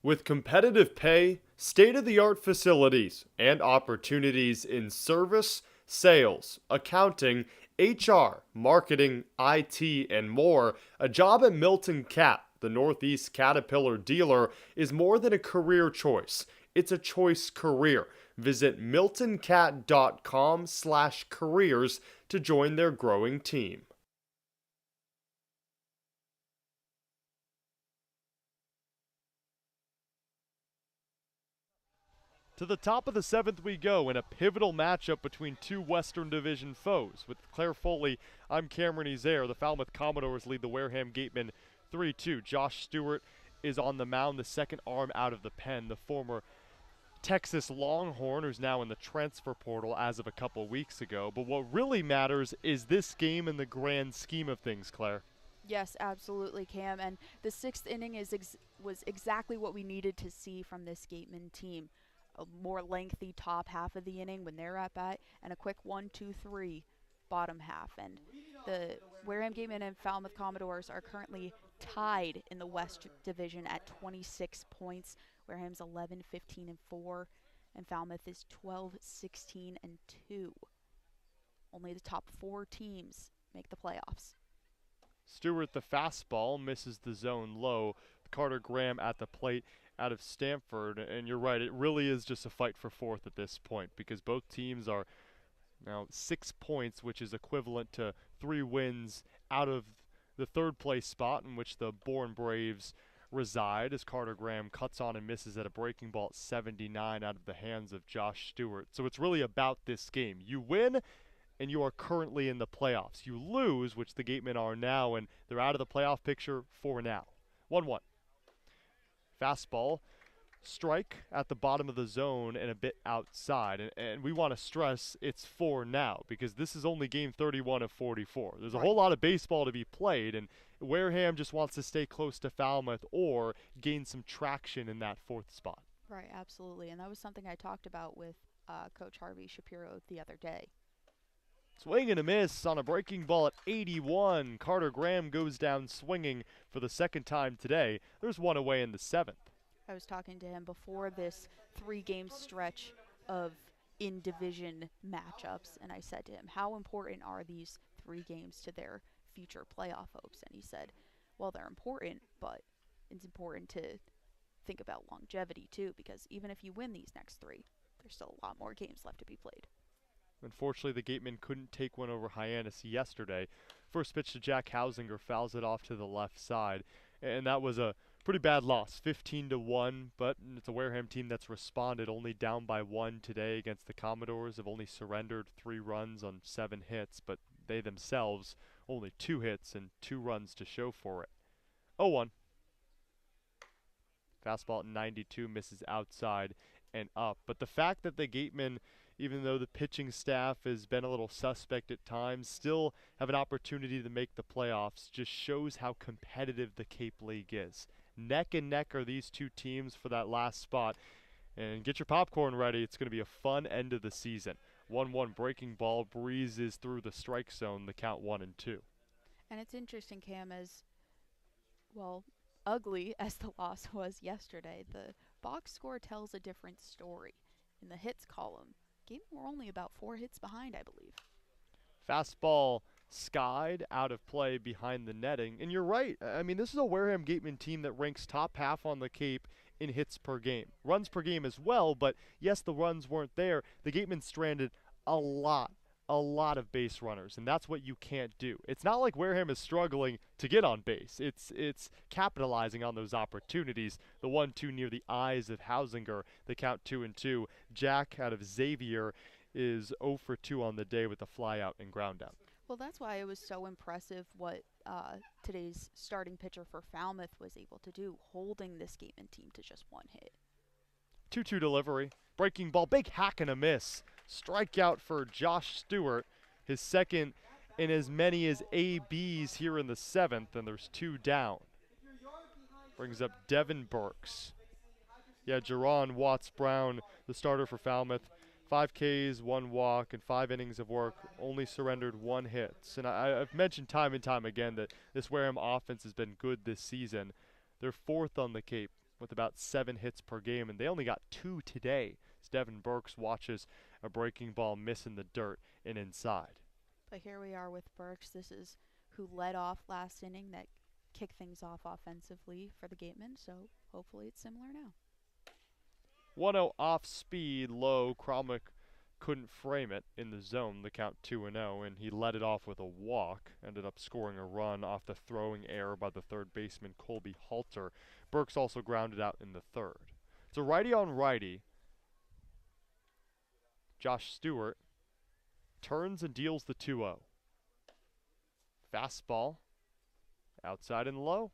With competitive pay, state-of-the-art facilities, and opportunities in service, sales, accounting, HR, marketing, IT, and more, a job at Milton Cat, the Northeast Caterpillar dealer, is more than a career choice. It's a choice career. Visit miltoncat.com/careers to join their growing team. To the top of the 7th we go in a pivotal matchup between two Western Division foes. With Claire Foley, I'm Cameron Ezeir. The Falmouth Commodores lead the Wareham Gatemen 3-2. Josh Stewart is on the mound, the second arm out of the pen. The former Texas Longhorn, who's now in the transfer portal as of a couple weeks ago. But what really matters is this game in the grand scheme of things, Claire. Yes, absolutely, Cam. And the 6th inning was exactly what we needed to see from this Gateman team. A more lengthy top half of the inning when they're at bat, and a quick 1-2-3 bottom half. And the Wareham Gatemen and Falmouth Commodores are currently tied in the West Division at 26 points. Wareham's 11-15-4, and Falmouth is 12-16-2. Only the top 4 teams make the playoffs. Stewart, the fastball, misses the zone low. Carter Graham at the plate out of Stanford, and you're right, it really is just a fight for 4th at this point because both teams are now 6 points, which is equivalent to 3 wins out of the 3rd place spot in which the Bourne Braves reside, as Carter Graham cuts on and misses at a breaking ball at 79 out of the hands of Josh Stewart. So it's really about this game. You win, and you are currently in the playoffs. You lose, which the Gatemen are now, and they're out of the playoff picture for now. 1-1. Fastball, strike at the bottom of the zone and a bit outside. And we want to stress it's 4 now because this is only game 31 of 44. There's a whole lot of baseball to be played, and Wareham just wants to stay close to Falmouth or gain some traction in that 4th spot. Right, absolutely. And that was something I talked about with Coach Harvey Shapiro the other day. Swing and a miss on a breaking ball at 81. Carter Graham goes down swinging for the 2nd time today. There's 1 away in the 7th. I was talking to him before this 3-game stretch of in-division matchups, and I said to him, how important are these 3 games to their future playoff hopes? And he said, well, they're important, but it's important to think about longevity too, because even if you win these next 3, there's still a lot more games left to be played. Unfortunately, the Gatemen couldn't take one over Hyannis yesterday. First pitch to Jack Hausinger fouls it off to the left side, and that was a pretty bad loss, 15-1, but it's a Wareham team that's responded, only down by 1 today against the Commodores, have only surrendered 3 runs on 7 hits, but they themselves only 2 hits and 2 runs to show for it. 0-1. Fastball at 92 misses outside and up, but the fact that the Gatemen, even though the pitching staff has been a little suspect at times, still have an opportunity to make the playoffs just shows how competitive the Cape League is. Neck and neck are these two teams for that last spot. And get your popcorn ready. It's going to be a fun end of the season. 1-1 breaking ball breezes through the strike zone, the count 1-2. And it's interesting, Cam, as, well, ugly as the loss was yesterday, the box score tells a different story. In the hits column, Gatemen were only about 4 hits behind, I believe. Fastball skied out of play behind the netting. And you're right. I mean, this is a Wareham Gatemen team that ranks top half on the Cape in hits per game. Runs per game as well, but yes, the runs weren't there. The Gatemen stranded a lot of base runners, and that's what you can't do. It's not like Wareham is struggling to get on base. It's capitalizing on those opportunities. The 1-2 near the eyes of Hausinger, the count 2-2. Jack out of Ezeir is 0 for 2 on the day with a fly out and ground out. Well, that's why it was so impressive what today's starting pitcher for Falmouth was able to do, holding this Gatemen team to just 1 hit. 2-2 delivery. Breaking ball, big hack and a miss. Strikeout for Josh Stewart, his second in as many as ABs here in the 7th, and there's 2 down. Brings up Devin Burks. Yeah, Jerron Watts-Brown, the starter for Falmouth. 5 Ks, 1 walk, and 5 innings of work, only surrendered 1 hit. And I've mentioned time and time again that this Wareham offense has been good this season. They're 4th on the Cape with about 7 hits per game, and they only got 2 today. As Devin Burks watches a breaking ball miss in the dirt and inside. But here we are with Burks. This is who led off last inning that kicked things off offensively for the Gatemen, so hopefully it's similar now. 1-0 off speed, low. Kralmick couldn't frame it in the zone, the count 2-0, and he led it off with a walk. Ended up scoring a run off the throwing error by the third baseman, Colby Halter. Burks also grounded out in the 3rd. It's a righty on righty. Josh Stewart turns and deals the 2-0. Fastball, outside and low,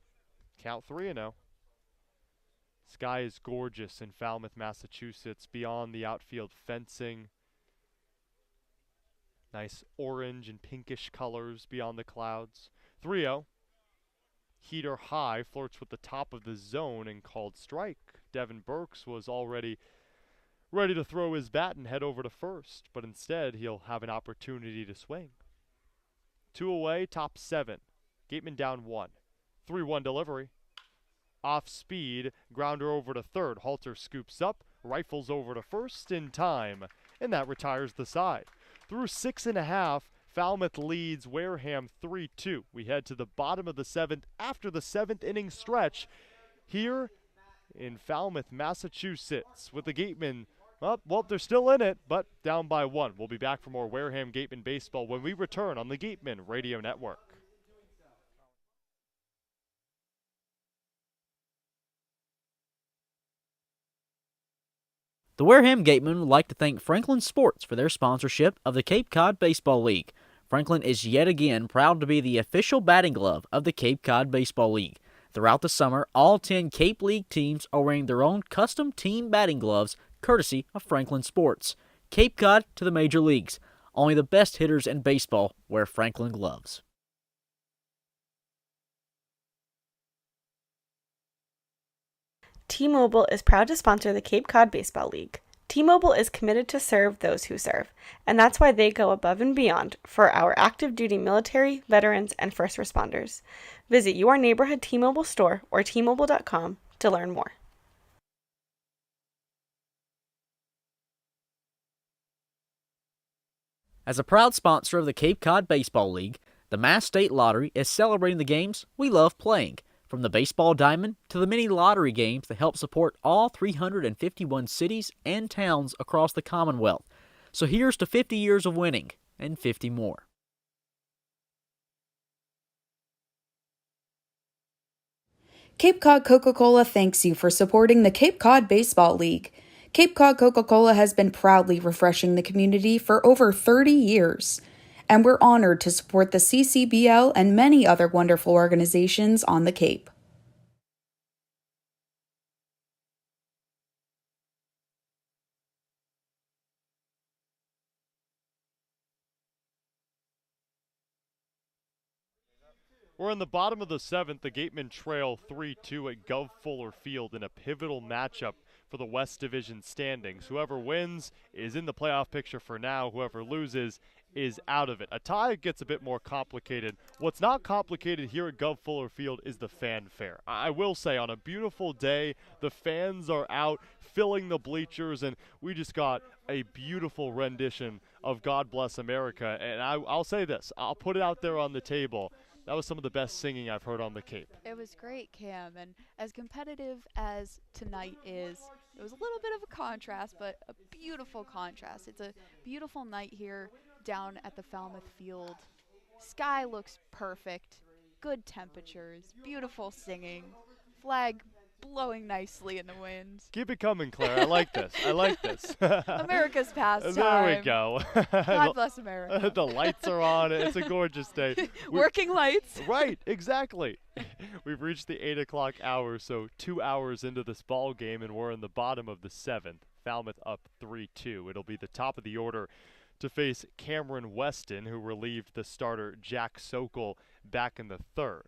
count 3-0. Sky is gorgeous in Falmouth, Massachusetts, beyond the outfield fencing. Nice orange and pinkish colors beyond the clouds. 3-0. Heater high, flirts with the top of the zone and called strike. Devin Burks was already ready to throw his bat and head over to first, but instead he'll have an opportunity to swing. 2 away, top 7. Gatemen down 1. 3-1 delivery. Off speed, grounder over to third. Halter scoops up, rifles over to first in time, and that retires the side. Through 6.5, Falmouth leads Wareham 3-2. We head to the bottom of the 7th after the 7th inning stretch here in Falmouth, Massachusetts, with the Gatemen. Well, they're still in it, but down by 1. We'll be back for more Wareham Gatemen baseball when we return on the Gatemen Radio Network. The Wareham Gatemen would like to thank Franklin Sports for their sponsorship of the Cape Cod Baseball League. Franklin is yet again proud to be the official batting glove of the Cape Cod Baseball League. Throughout the summer, all 10 Cape League teams are wearing their own custom team batting gloves, courtesy of Franklin Sports. Cape Cod to the major leagues. Only the best hitters in baseball wear Franklin gloves. T-Mobile is proud to sponsor the Cape Cod Baseball League. T-Mobile is committed to serve those who serve, and that's why they go above and beyond for our active duty military, veterans, and first responders. Visit your neighborhood T-Mobile store or T-Mobile.com to learn more. As a proud sponsor of the Cape Cod Baseball League, the Mass State Lottery is celebrating the games we love playing. From the baseball diamond to the mini lottery games that help support all 351 cities and towns across the Commonwealth. So here's to 50 years of winning and 50 more. Cape Cod Coca-Cola thanks you for supporting the Cape Cod Baseball League. Cape Cod Coca-Cola has been proudly refreshing the community for over 30 years, and we're honored to support the CCBL and many other wonderful organizations on the Cape. We're in the bottom of the 7th. The Gatemen trail 3-2 at Gov Fuller Field in a pivotal matchup for the West Division standings. Whoever wins is in the playoff picture for now. Whoever loses is out of it. A tie gets a bit more complicated. What's not complicated here at Gov Fuller Field is the fanfare. I will say, on a beautiful day, the fans are out filling the bleachers, and we just got a beautiful rendition of God Bless America. And I'll say this, I'll put it out there on the table. That was some of the best singing I've heard on the Cape. It was great, Cam, and as competitive as tonight is, it was a little bit of a contrast, but a beautiful contrast. It's a beautiful night here down at the Falmouth field. Sky looks perfect, good temperatures, beautiful singing, flag blowing nicely in the wind. Keep it coming, Claire. I like this. I like this. America's pastime. There we go. God bless America. The lights are on. It's a gorgeous day. Working lights. Right, exactly. We've reached the 8 o'clock hour, so 2 hours into this ball game, and we're in the bottom of the 7th. Falmouth up 3-2. It'll be the top of the order to face Cameron Weston, who relieved the starter Jack Sokol back in the 3rd.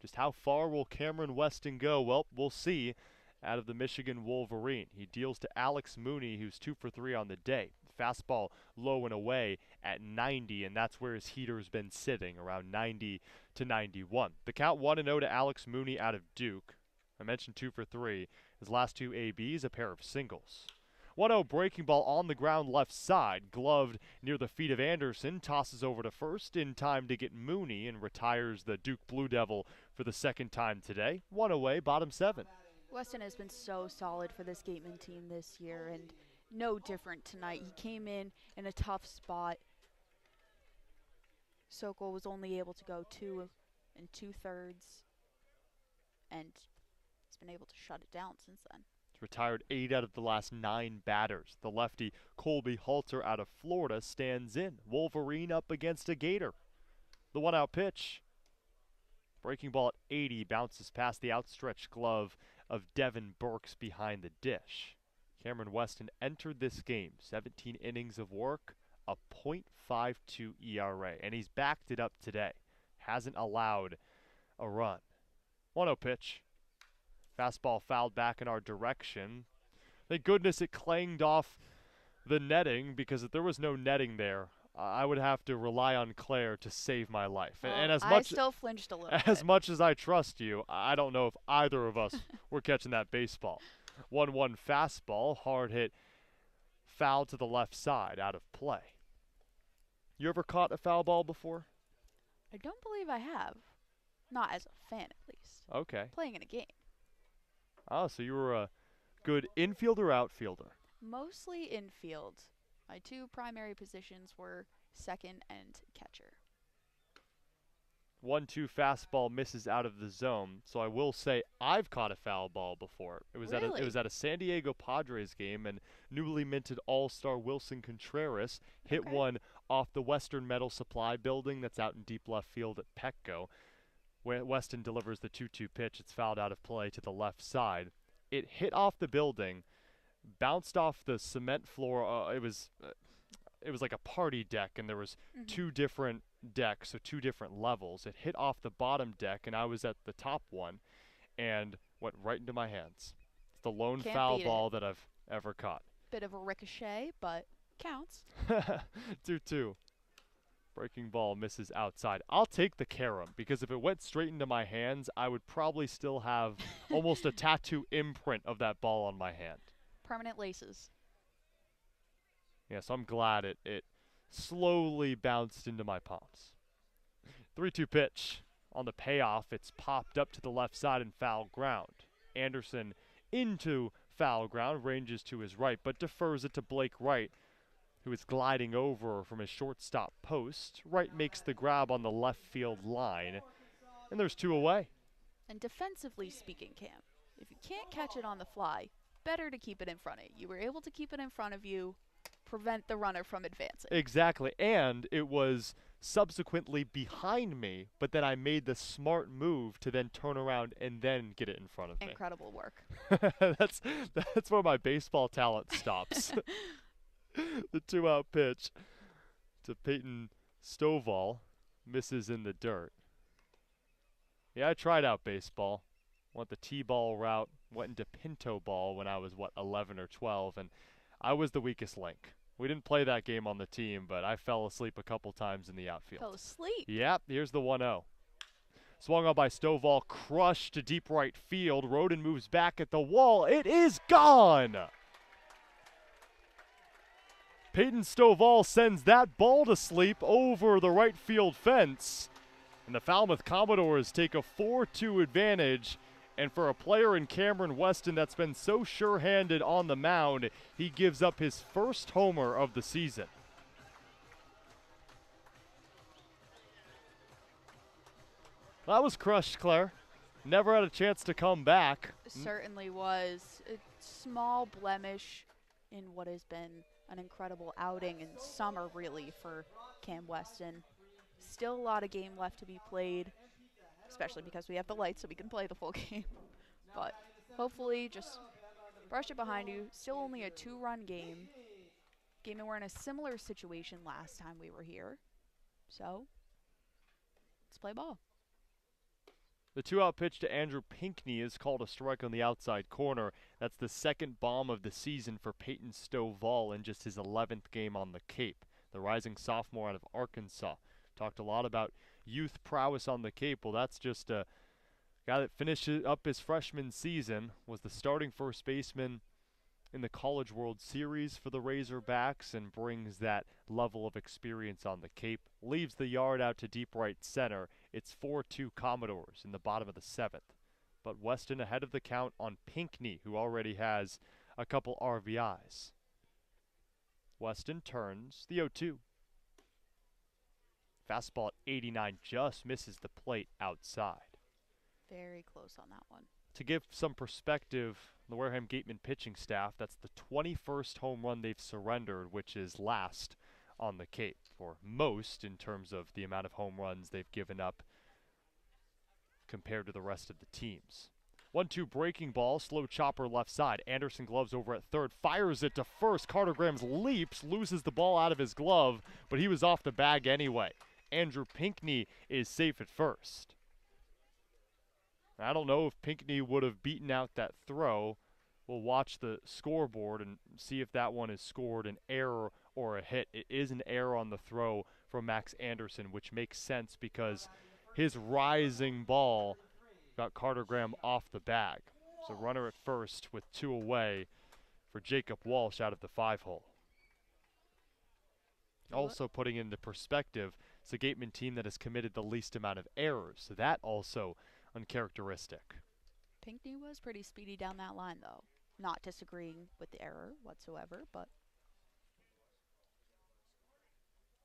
Just how far will Cameron Weston go? Well, we'll see out of the Michigan Wolverine. He deals to Alex Mooney, who's 2 for 3 on the day. Fastball low and away at 90, and that's where his heater's been sitting, around 90 to 91. The count 1-0 to Alex Mooney out of Duke. I mentioned 2 for 3. His last 2 ABs, a pair of singles. 1-0 breaking ball on the ground left side, gloved near the feet of Anderson, tosses over to first in time to get Mooney and retires the Duke Blue Devil for the second time today. 1 away, bottom 7. Weston has been so solid for this Gateman team this year, and no different tonight. He came in a tough spot. Sokol was only able to go 2 2/3, and he's been able to shut it down since then. Retired 8 out of the last 9 batters. The lefty Colby Halter out of Florida stands in. Wolverine up against a Gator. The 1-out pitch. Breaking ball at 80 bounces past the outstretched glove of Devin Burks behind the dish. Cameron Weston entered this game, 17 innings of work, a .52 ERA, and he's backed it up today. Hasn't allowed a run. 1-0 pitch. Fastball fouled back in our direction. Thank goodness it clanged off the netting, because if there was no netting there, I would have to rely on Claire to save my life. And as much, I still flinched a little as bit. much as I trust you, I don't know if either of us were catching that baseball. 1-1 fastball, hard hit, foul to the left side, out of play. You ever caught a foul ball before? I don't believe I have. Not as a fan, at least. Okay. Playing in a game. Oh, so you were a good infielder or outfielder? Mostly infield. My 2 primary positions were second and catcher. 1-2 fastball misses out of the zone. So I will say I've caught a foul ball before. It was at a San Diego Padres game, and newly minted All-Star Wilson Contreras hit one off the Western Metal Supply building that's out in deep left field at Petco. Weston delivers the 2-2 pitch. It's fouled out of play to the left side. It hit off the building, bounced off the cement floor. It was like a party deck, and there was 2 different decks, so 2 different levels. It hit off the bottom deck, and I was at the top one, and went right into my hands. It's the lone foul ball that I've ever caught. Bit of a ricochet, but counts. 2-2. Breaking ball misses outside. I'll take the carom, because if it went straight into my hands, I would probably still have almost a tattoo imprint of that ball on my hand. Permanent laces. Yeah, so I'm glad it slowly bounced into my palms. 3-2 pitch. On the payoff, it's popped up to the left side in foul ground. Anderson into foul ground, ranges to his right, but defers it to Blake Wright, who is gliding over from his shortstop post. Wright makes the grab on the left field line, and there's 2 away. And defensively speaking, Cam, if you can't catch it on the fly, better to keep it in front of you. You were able to keep it in front of you, prevent the runner from advancing. Exactly, and it was subsequently behind me, but then I made the smart move to then turn around and then get it in front of me. Incredible work. That's where my baseball talent stops. The 2-out pitch to Peyton Stovall misses in the dirt. Yeah, I tried out baseball. Went the T-ball route, went into pinto ball when I was, 11 or 12, and I was the weakest link. We didn't play that game on the team, but I fell asleep a couple times in the outfield. Fell asleep? Yep, here's the 1-0. Swung on by Stovall, crushed to deep right field. Roden moves back at the wall. It is gone! Peyton Stovall sends that ball to sleep over the right field fence. And the Falmouth Commodores take a 4-2 advantage. And for a player in Cameron Weston that's been so sure-handed on the mound, he gives up his first homer of the season. That was crushed, Claire. Never had a chance to come back. Certainly was. A small blemish in what has been an incredible outing and summer, really, for Cam Weston. Still a lot of game left to be played, especially because we have the lights so we can play the full game. But hopefully just brush it behind you. Still only a 2-run game. And we're in a similar situation last time we were here. So let's play ball. The 2-out pitch to Andrew Pinkney is called a strike on the outside corner. That's the second bomb of the season for Peyton Stovall in just his 11th game on the Cape. The rising sophomore out of Arkansas. Talked a lot about youth prowess on the Cape. Well, that's just a guy that finished up his freshman season, was the starting first baseman in the College World Series for the Razorbacks, and brings that level of experience on the Cape. Leaves the yard out to deep right center. It's 4-2 Commodores in the bottom of the 7th. But Weston ahead of the count on Pinkney, who already has a couple RBIs. Weston turns the 0-2. Fastball at 89 just misses the plate outside. Very close on that one. To give some perspective, the Wareham Gateman pitching staff, that's the 21st home run they've surrendered, which is last on the Cape, or most in terms of the amount of home runs they've given up compared to the rest of the teams. 1-2 breaking ball, slow chopper left side. Anderson gloves over at third, fires it to first. Carter Graham's leaps, loses the ball out of his glove, but he was off the bag anyway. Andrew Pinkney is safe at first. I don't know if Pinkney would have beaten out that throw. We'll watch the scoreboard and see if that one is scored an error or a hit. It is an error on the throw from Max Anderson, which makes sense because his rising ball got Carter Graham off the bag. So runner at first with 2 away for Jacob Walsh out of the 5-hole. Also putting into perspective, it's a Gateman team that has committed the least amount of errors. So that also uncharacteristic. Pinkney was pretty speedy down that line, though. Not disagreeing with the error whatsoever, but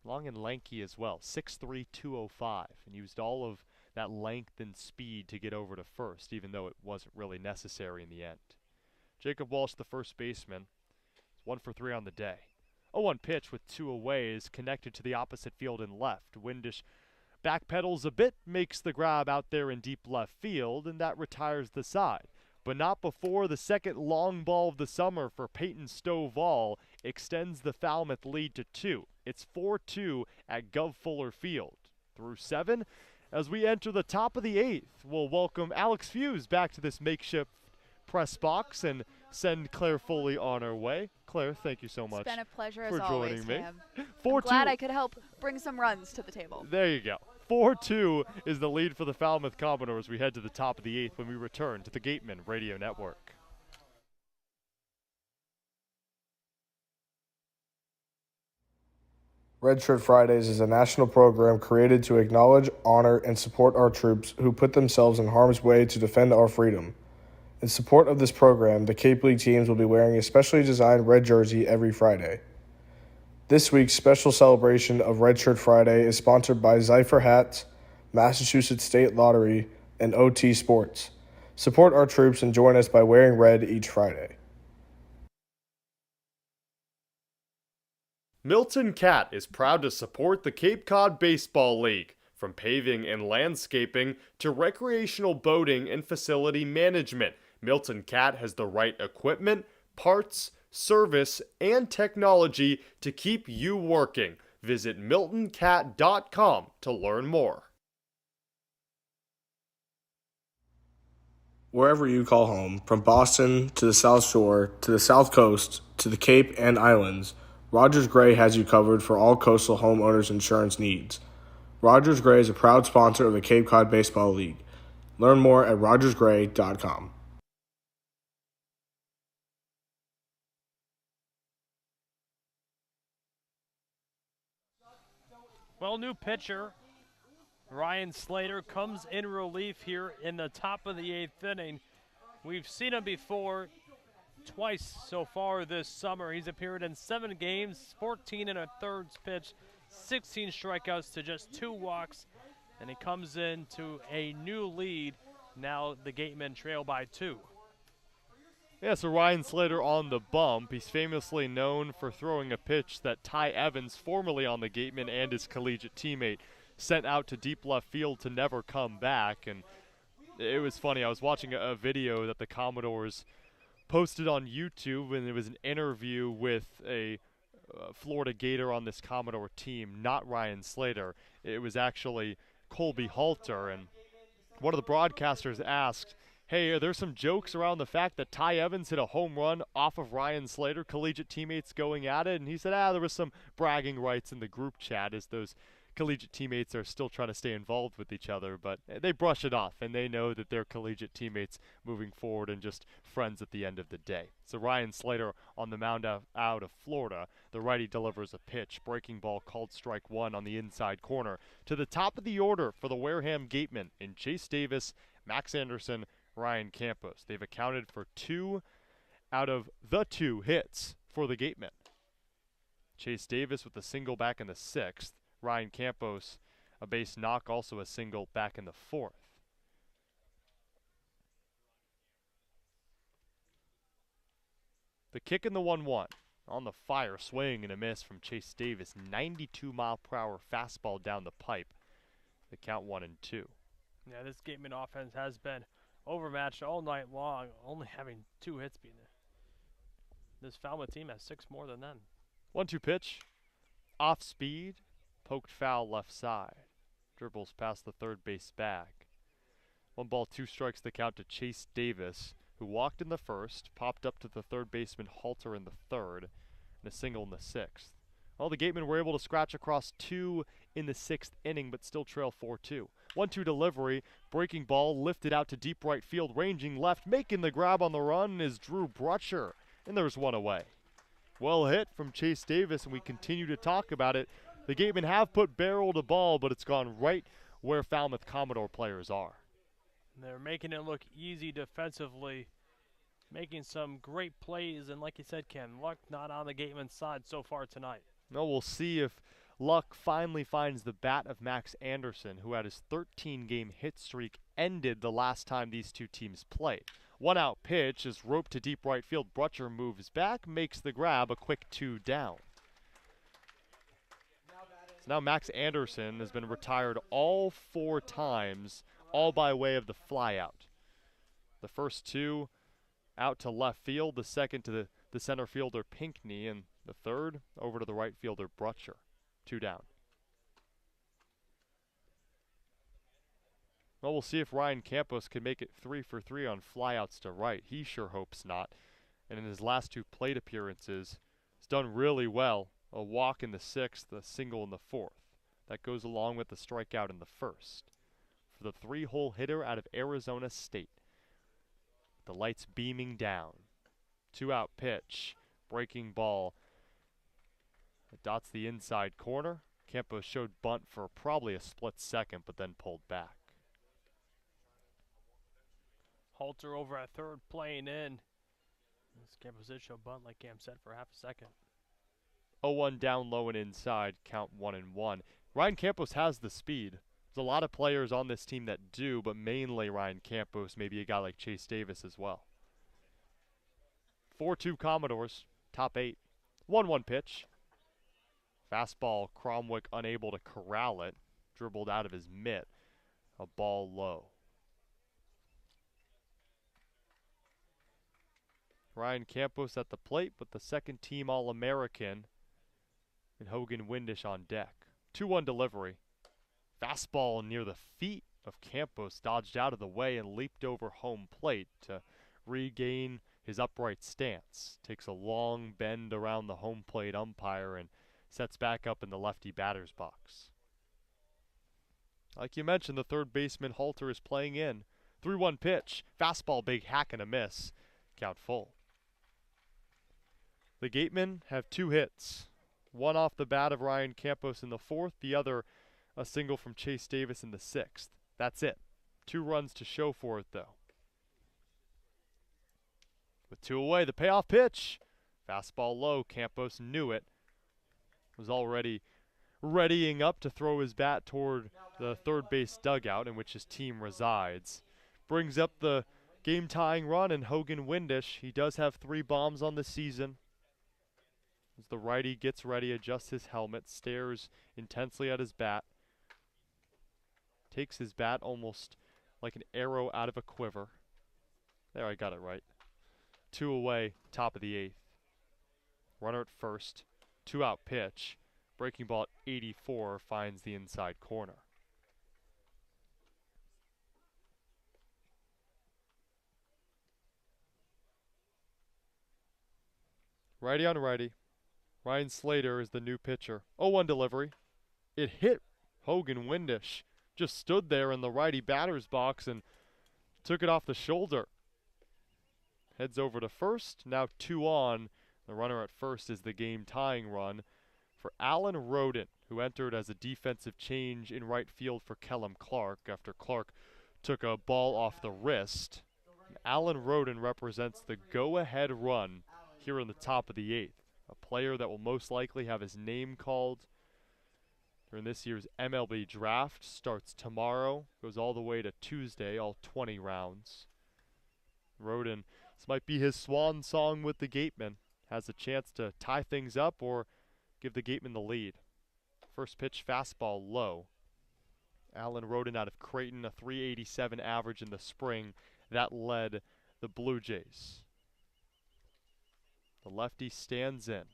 long and lanky as well, 6'3", 205, and used all of that length and speed to get over to first, even though it wasn't really necessary in the end. Jacob Walsh, the first baseman, is 1 for 3 on the day. 0-1 pitch with 2 away is connected to the opposite field and left. Windish backpedals a bit, makes the grab out there in deep left field, and that retires the side. But not before the second long ball of the summer for Peyton Stovall extends the Falmouth lead to 2. It's 4-2 at Gov Fuller Field. Through 7, as we enter the top of the 8th, we'll welcome Alex Feuz back to this makeshift press box and send Claire Foley on her way. Claire, thank you so much. It's been a pleasure for as always, joining me. Cam. I'm glad I could help bring some runs to the table. There you go. 4-2 is the lead for the Falmouth Commodores as we head to the top of the 8th when we return to the Gateman Radio Network. Red Shirt Fridays is a national program created to acknowledge, honor, and support our troops who put themselves in harm's way to defend our freedom. In support of this program, the Cape League teams will be wearing a specially designed red jersey every Friday. This week's special celebration of Red Shirt Friday is sponsored by Ezeir Hats, Massachusetts State Lottery, and OT Sports. Support our troops and join us by wearing red each Friday. Milton Cat is proud to support the Cape Cod Baseball League. From paving and landscaping to recreational boating and facility management, Milton Cat has the right equipment, parts, service, and technology to keep you working. Visit miltoncat.com to learn more. Wherever you call home, from Boston to the South Shore to the South Coast to the Cape and Islands, Rogers Gray has you covered for all coastal homeowners insurance needs. Rogers Gray is a proud sponsor of the Cape Cod Baseball League. Learn more at rogersgray.com. Well, new pitcher Ryan Slater comes in relief here in the top of the 8th inning. We've seen him before twice so far this summer. He's appeared in 7 games, 14 and a thirds pitch, 16 strikeouts to just 2 walks, and he comes into a new lead. Now the Gatemen trail by 2. Yeah, so Ryan Slater on the bump. He's famously known for throwing a pitch that Ty Evans, formerly on the Gatemen and his collegiate teammate, sent out to deep left field to never come back. And it was funny. I was watching a video that the Commodores posted on YouTube, and it was an interview with a Florida Gator on this Commodore team, not Ryan Slater. It was actually Colby Halter, and one of the broadcasters asked, hey, are there some jokes around the fact that Ty Evans hit a home run off of Ryan Slater, collegiate teammates going at it? And he said, there was some bragging rights in the group chat as those collegiate teammates are still trying to stay involved with each other, but they brush it off, and they know that they're collegiate teammates moving forward and just friends at the end of the day. So Ryan Slater on the mound out of Florida. The righty delivers a pitch. Breaking ball called strike 1 on the inside corner. To the top of the order for the Wareham Gatemen in Chase Davis, Max Anderson, Ryan Campos. They've accounted for 2 out of the 2 hits for the Gatemen. Chase Davis with a single back in the 6th. Ryan Campos, a base knock, also a single back in the 4th. The kick in the 1-1. On the fire, swing and a miss from Chase Davis. 92-mile-per-hour fastball down the pipe. The count 1-2. Yeah, this Gateman offense has been overmatched all night long, only having 2 hits being there. This Falmouth team has 6 more than them. 1-2 pitch. Off speed. Poked foul left side. Dribbles past the third base bag. 1 ball, 2 strikes the count to Chase Davis, who walked in the first, popped up to the third baseman Halter in the 3rd, and a single in the 6th. Well, the Gatemen were able to scratch across 2 in the 6th inning, but still trail 4-2. 1-2 delivery, breaking ball, lifted out to deep right field, ranging left, making the grab on the run is Drew Brutcher, and there's 1 away. Well hit from Chase Davis, and we continue to talk about it. The Gatemen have put barrel to ball, but it's gone right where Falmouth Commodore players are. They're making it look easy defensively, making some great plays, and like you said, Ken, luck not on the Gateman's side so far tonight. No, we'll see if luck finally finds the bat of Max Anderson, who had his 13-game hit streak ended the last time these 2 teams played. 1-out pitch is roped to deep right field. Brutcher moves back, makes the grab, a quick 2 down. So now Max Anderson has been retired all 4 times, all by way of the flyout. The first 2 out to left field, the second to the center fielder Pinkney, and the third over to the right fielder Brutcher. 2 down. Well, we'll see if Ryan Campos can make it 3 for 3 on flyouts to right. He sure hopes not. And in his last 2 plate appearances, he's done really well. A walk in the 6th, a single in the 4th. That goes along with the strikeout in the 1st. For the 3-hole hitter out of Arizona State. The lights beaming down. 2-out pitch. Breaking ball. It dots the inside corner. Campos showed bunt for probably a split second, but then pulled back. Halter over at third playing in. This Campos did show bunt, like Cam said, for half a second. 0-1 down low and inside, count 1-1. Ryan Campos has the speed. There's a lot of players on this team that do, but mainly Ryan Campos, maybe a guy like Chase Davis as well. 4-2 Commodores, top 8. 1-1 pitch. Fastball, Cromwick unable to corral it. Dribbled out of his mitt. A ball low. Ryan Campos at the plate with the second team All-American and Hogan Windish on deck. 2-1 delivery. Fastball near the feet of Campos dodged out of the way and leaped over home plate to regain his upright stance. Takes a long bend around the home plate umpire and sets back up in the lefty batter's box. Like you mentioned, the third baseman Halter is playing in. 3-1 pitch. Fastball, big hack and a miss. Count full. The Gatemen have 2 hits. One off the bat of Ryan Campos in the 4th, the other a single from Chase Davis in the 6th. That's it. 2 runs to show for it, though. With 2 away, the payoff pitch. Fastball low. Campos knew it. Was already readying up to throw his bat toward the third base dugout in which his team resides. Brings up the game-tying run, and Hogan Windish, he does have 3 bombs on the season. As the righty gets ready, adjusts his helmet, stares intensely at his bat. Takes his bat almost like an arrow out of a quiver. There, I got it right. 2 away, top of the 8th. Runner at first. 2-out pitch. Breaking ball at 84 finds the inside corner. Righty on righty. Ryan Slater is the new pitcher. 0-1 delivery. It hit Hogan Windish. Just stood there in the righty batter's box and took it off the shoulder. Heads over to first. Now 2 on. The runner at first is the game-tying run for Alan Roden, who entered as a defensive change in right field for Kellum Clark after Clark took a ball off the wrist. Alan Roden represents the go-ahead run here in the top of the 8th. A player that will most likely have his name called during this year's MLB draft. Starts tomorrow, goes all the way to Tuesday, all 20 rounds. Roden, this might be his swan song with the Gatemen. Has a chance to tie things up or give the Gatemen the lead. First pitch, fastball low. Alan Roden out of Creighton, a .387 average in the spring. That led the Blue Jays. The lefty stands in.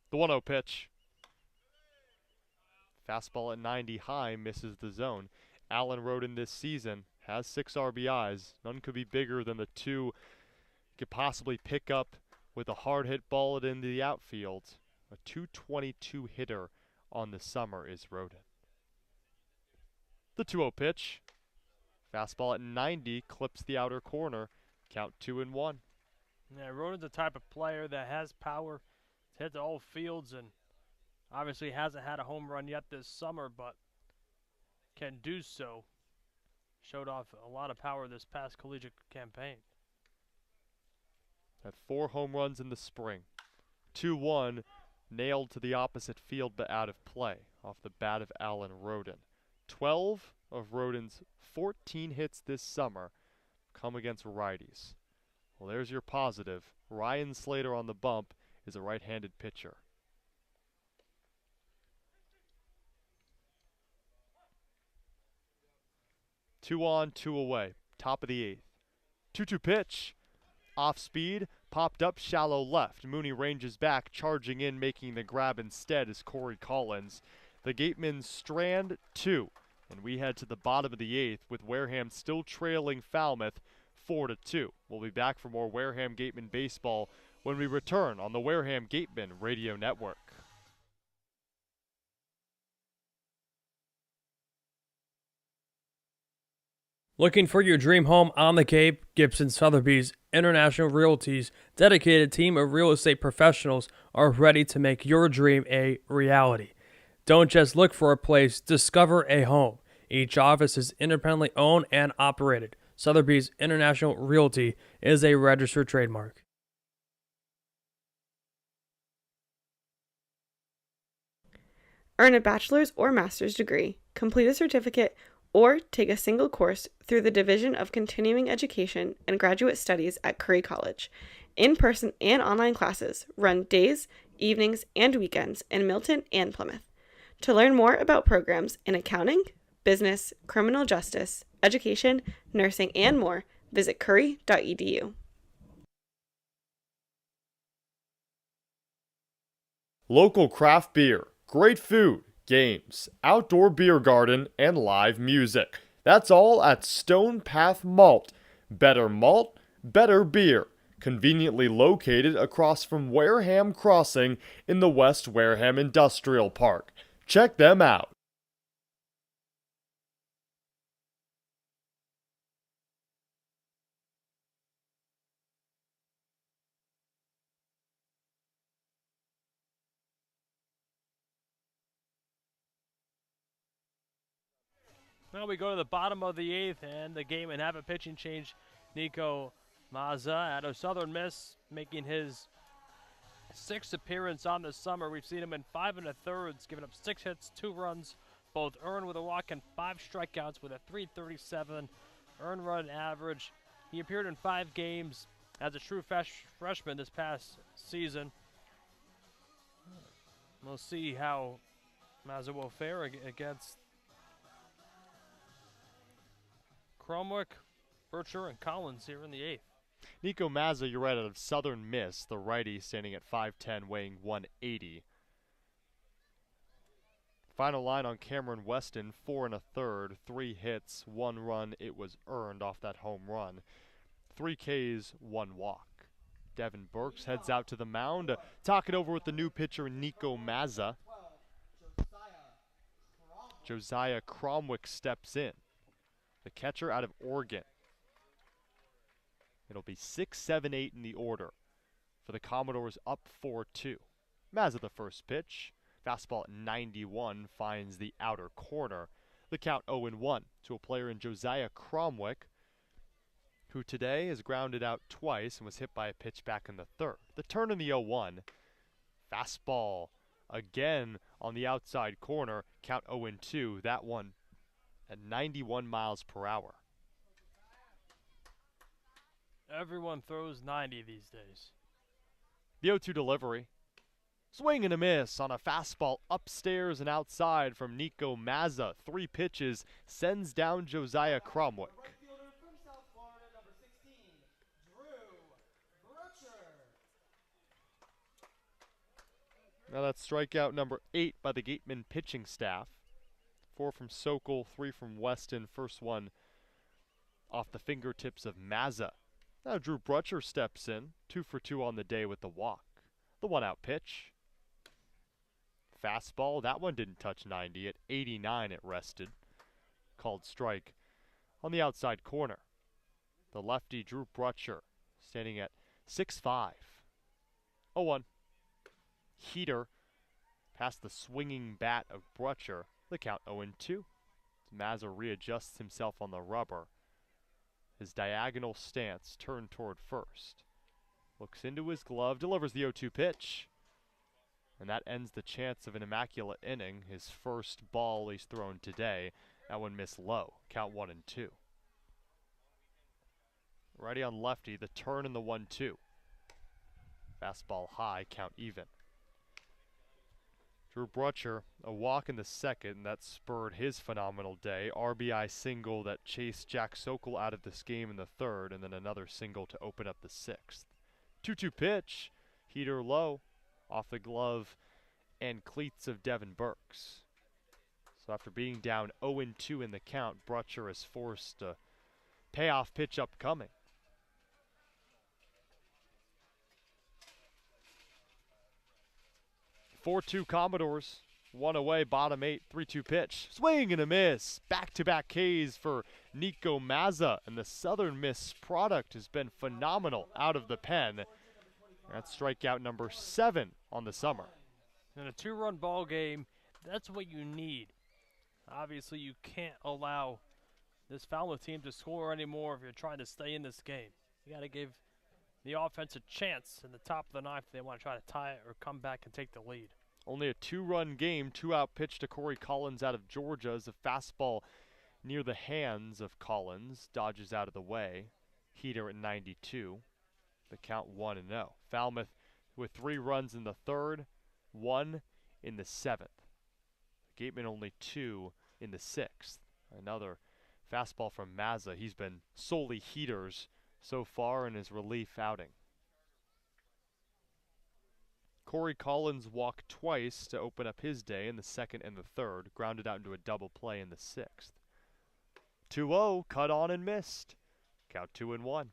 The 1-0 pitch. Fastball at 90 high, misses the zone. Alan Roden this season has 6 RBIs. None could be bigger than the 2 he could possibly pick up with a hard hit ball into the outfield. A .222 hitter on the summer is Roden. The 2-0 pitch. Fastball at 90 clips the outer corner. Count 2-1. Yeah, Roden's the type of player that has power to hit to all fields, and obviously hasn't had a home run yet this summer, but can do so. Showed off a lot of power this past collegiate campaign. Had 4 home runs in the spring. 2-1, nailed to the opposite field but out of play off the bat of Alan Roden. 12 of Roden's 14 hits this summer come against righties. Well, there's your positive. Ryan Slater on the bump is a right-handed pitcher. Two on, 2 away. Top of the 8th. 2-2 pitch. Off speed. Popped up shallow left. Mooney ranges back, charging in, making the grab instead is Corey Collins. The Gatemen strand 2. And we head to the bottom of the 8th with Wareham still trailing Falmouth 4-2. We'll be back for more Wareham Gatemen baseball when we return on the Wareham Gatemen Radio Network. Looking for your dream home on the Cape? Gibson Sotheby's International Realty's dedicated team of real estate professionals are ready to make your dream a reality. Don't just look for a place, discover a home. Each office is independently owned and operated. Sotheby's International Realty is a registered trademark. Earn a bachelor's or master's degree, complete a certificate, or take a single course through the Division of Continuing Education and Graduate Studies at Curry College. In-person and online classes run days, evenings, and weekends in Milton and Plymouth. To learn more about programs in accounting, business, criminal justice, education, nursing, and more, visit curry.edu. Local craft beer, great food, games, outdoor beer garden, and live music. That's all at Stone Path Malt. Better malt, better beer. Conveniently located across from Wareham Crossing in the West Wareham Industrial Park. Check them out. Now we go to the bottom of the 8th, and the game and have a pitching change. Nico Mazza out of Southern Miss, making his 6th appearance on the summer. We've seen him in 5 1/3, giving up 6 hits, 2 runs, both earned with a walk and 5 strikeouts with a .337 earned run average. He appeared in 5 games as a true freshman this past season. We'll see how Mazza will fare against Cromwick, Bircher, and Collins here in the 8th. Nico Mazza, you're right, out of Southern Miss, the righty, standing at 5'10", weighing 180. Final line on Cameron Weston, 4 1/3, 3 hits, 1 run. It was earned off that home run. 3 Ks, 1 walk. Devin Burks heads out to the mound, talk it over with the new pitcher Nico Mazza. Josiah Cromwick steps in, the catcher out of Oregon. It'll be 6, 7, 8 in the order for the Commodores, up 4-2. Mazza the first pitch. Fastball at 91 finds the outer corner. The count 0-1 to a player in Josiah Cromwick, who today has grounded out twice and was hit by a pitch back in the 3rd. The turn in the 0-1. Fastball again on the outside corner. Count 0-2. That one at 91 miles per hour. Everyone throws 90 these days. The 0-2 delivery. Swing and a miss on a fastball upstairs and outside from Nico Mazza. 3 pitches, sends down Josiah Cromwick. Now that's strikeout number 8 by the Gateman pitching staff. 4 from Sokol, 3 from Weston. First one off the fingertips of Mazza. Now Drew Brutcher steps in, 2 for 2 on the day with the walk. The 1-out pitch. Fastball, that one didn't touch 90. At 89 it rested. Called strike on the outside corner. The lefty Drew Brutcher standing at 6'5". 0-1. Heater past the swinging bat of Brutcher. The count 0-2. Mazza readjusts himself on the rubber. His diagonal stance turned toward first. Looks into his glove, delivers the 0-2 pitch. And that ends the chance of an immaculate inning. His first ball he's thrown today. That one missed low. Count 1-2. Righty on lefty, the turn and the 1-2. Fastball high, count even. Drew Brutcher, a walk in the 2nd, and that spurred his phenomenal day. RBI single that chased Jack Sokol out of this game in the 3rd, and then another single to open up the 6th. 2-2 pitch, heater low, off the glove and cleats of Devin Burks. So after being down 0-2 in the count, Brutcher is forced a payoff pitch upcoming. (4-2) Commodores, 1 away, bottom 8, 3-2 pitch. Swing and a miss. Back-to-back Ks for Nico Mazza, and the Southern Miss product has been phenomenal out of the pen. That's strikeout number 7 on the summer. In a 2-run ball game, that's what you need. Obviously, you can't allow this Falmouth team to score anymore if you're trying to stay in this game. You got to give the offense a chance in the top of the ninth if they want to try to tie it or come back and take the lead. Only a 2-run game, 2-out pitch to Corey Collins out of Georgia as a fastball near the hands of Collins dodges out of the way. Heater at 92. The count 1-0. Falmouth with 3 runs in the third, 1 in the seventh. Gateman only 2 in the sixth. Another fastball from Mazza. He's been solely heaters so far in his relief outing. Corey Collins walked twice to open up his day in the second and the third, grounded out into a double play in the sixth. 2-0, cut on and missed. Count 2-1.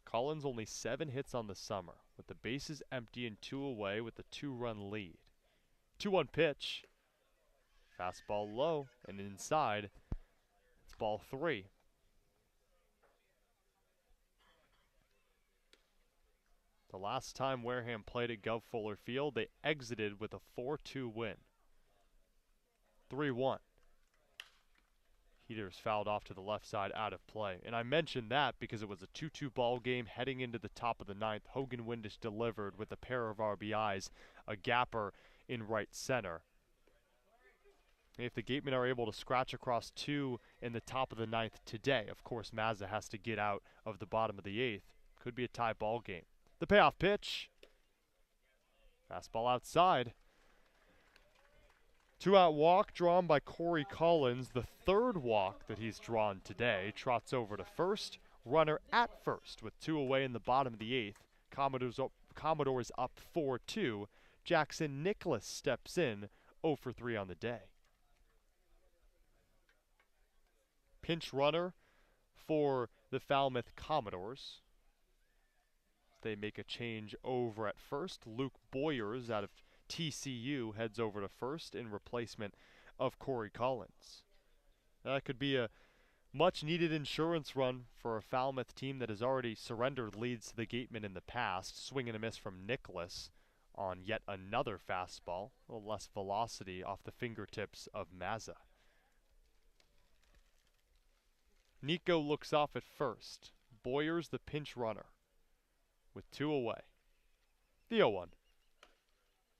Collins only 7 hits on the summer, with the bases empty and 2 away with a 2-run lead. 2-1 pitch. Fastball low and inside. It's ball 3. The last time Wareham played at Gov Fuller Field, they exited with a 4-2 win. 3-1. Heaters fouled off to the left side out of play. And I mentioned that because it was a 2-2 ball game heading into the top of the ninth. Hogan Windish delivered with a pair of RBIs, a gapper in right center. If the Gatemen are able to scratch across 2 in the top of the ninth today, of course Mazza has to get out of the bottom of the eighth. Could be a tie ball game. The payoff pitch. Fastball outside. 2-out walk drawn by Corey Collins. The third walk that he's drawn today. Trots over to first. Runner at first with 2 away in the bottom of the eighth. Commodores up 4-2. Jackson Nicholas steps in 0 for 3 on the day. Pinch runner for the Falmouth Commodores. They make a change over at first. Luke Boyers out of TCU heads over to first in replacement of Corey Collins. That could be a much-needed insurance run for a Falmouth team that has already surrendered leads to the Gatemen in the past. Swing and a miss from Nicholas on yet another fastball. A little less velocity off the fingertips of Mazza. Nico looks off at first. Boyers the pinch runner with 2 away. The 0-1.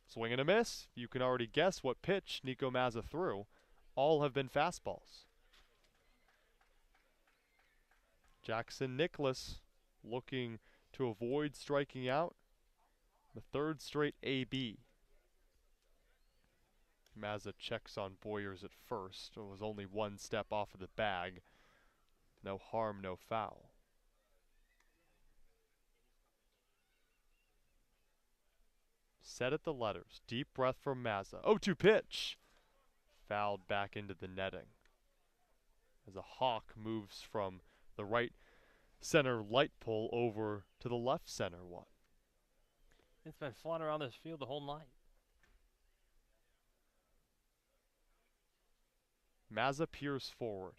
Swing and a miss. You can already guess what pitch Nico Mazza threw. All have been fastballs. Jackson Nicholas looking to avoid striking out. The third straight AB. Mazza checks on Boyers at first. It was only 1 step off of the bag. No harm, no foul. Set at the letters. Deep breath from Mazza. 0-2 pitch. Fouled back into the netting. As a hawk moves from the right center light pole over to the left center one. It's been flying around this field the whole night. Mazza peers forward.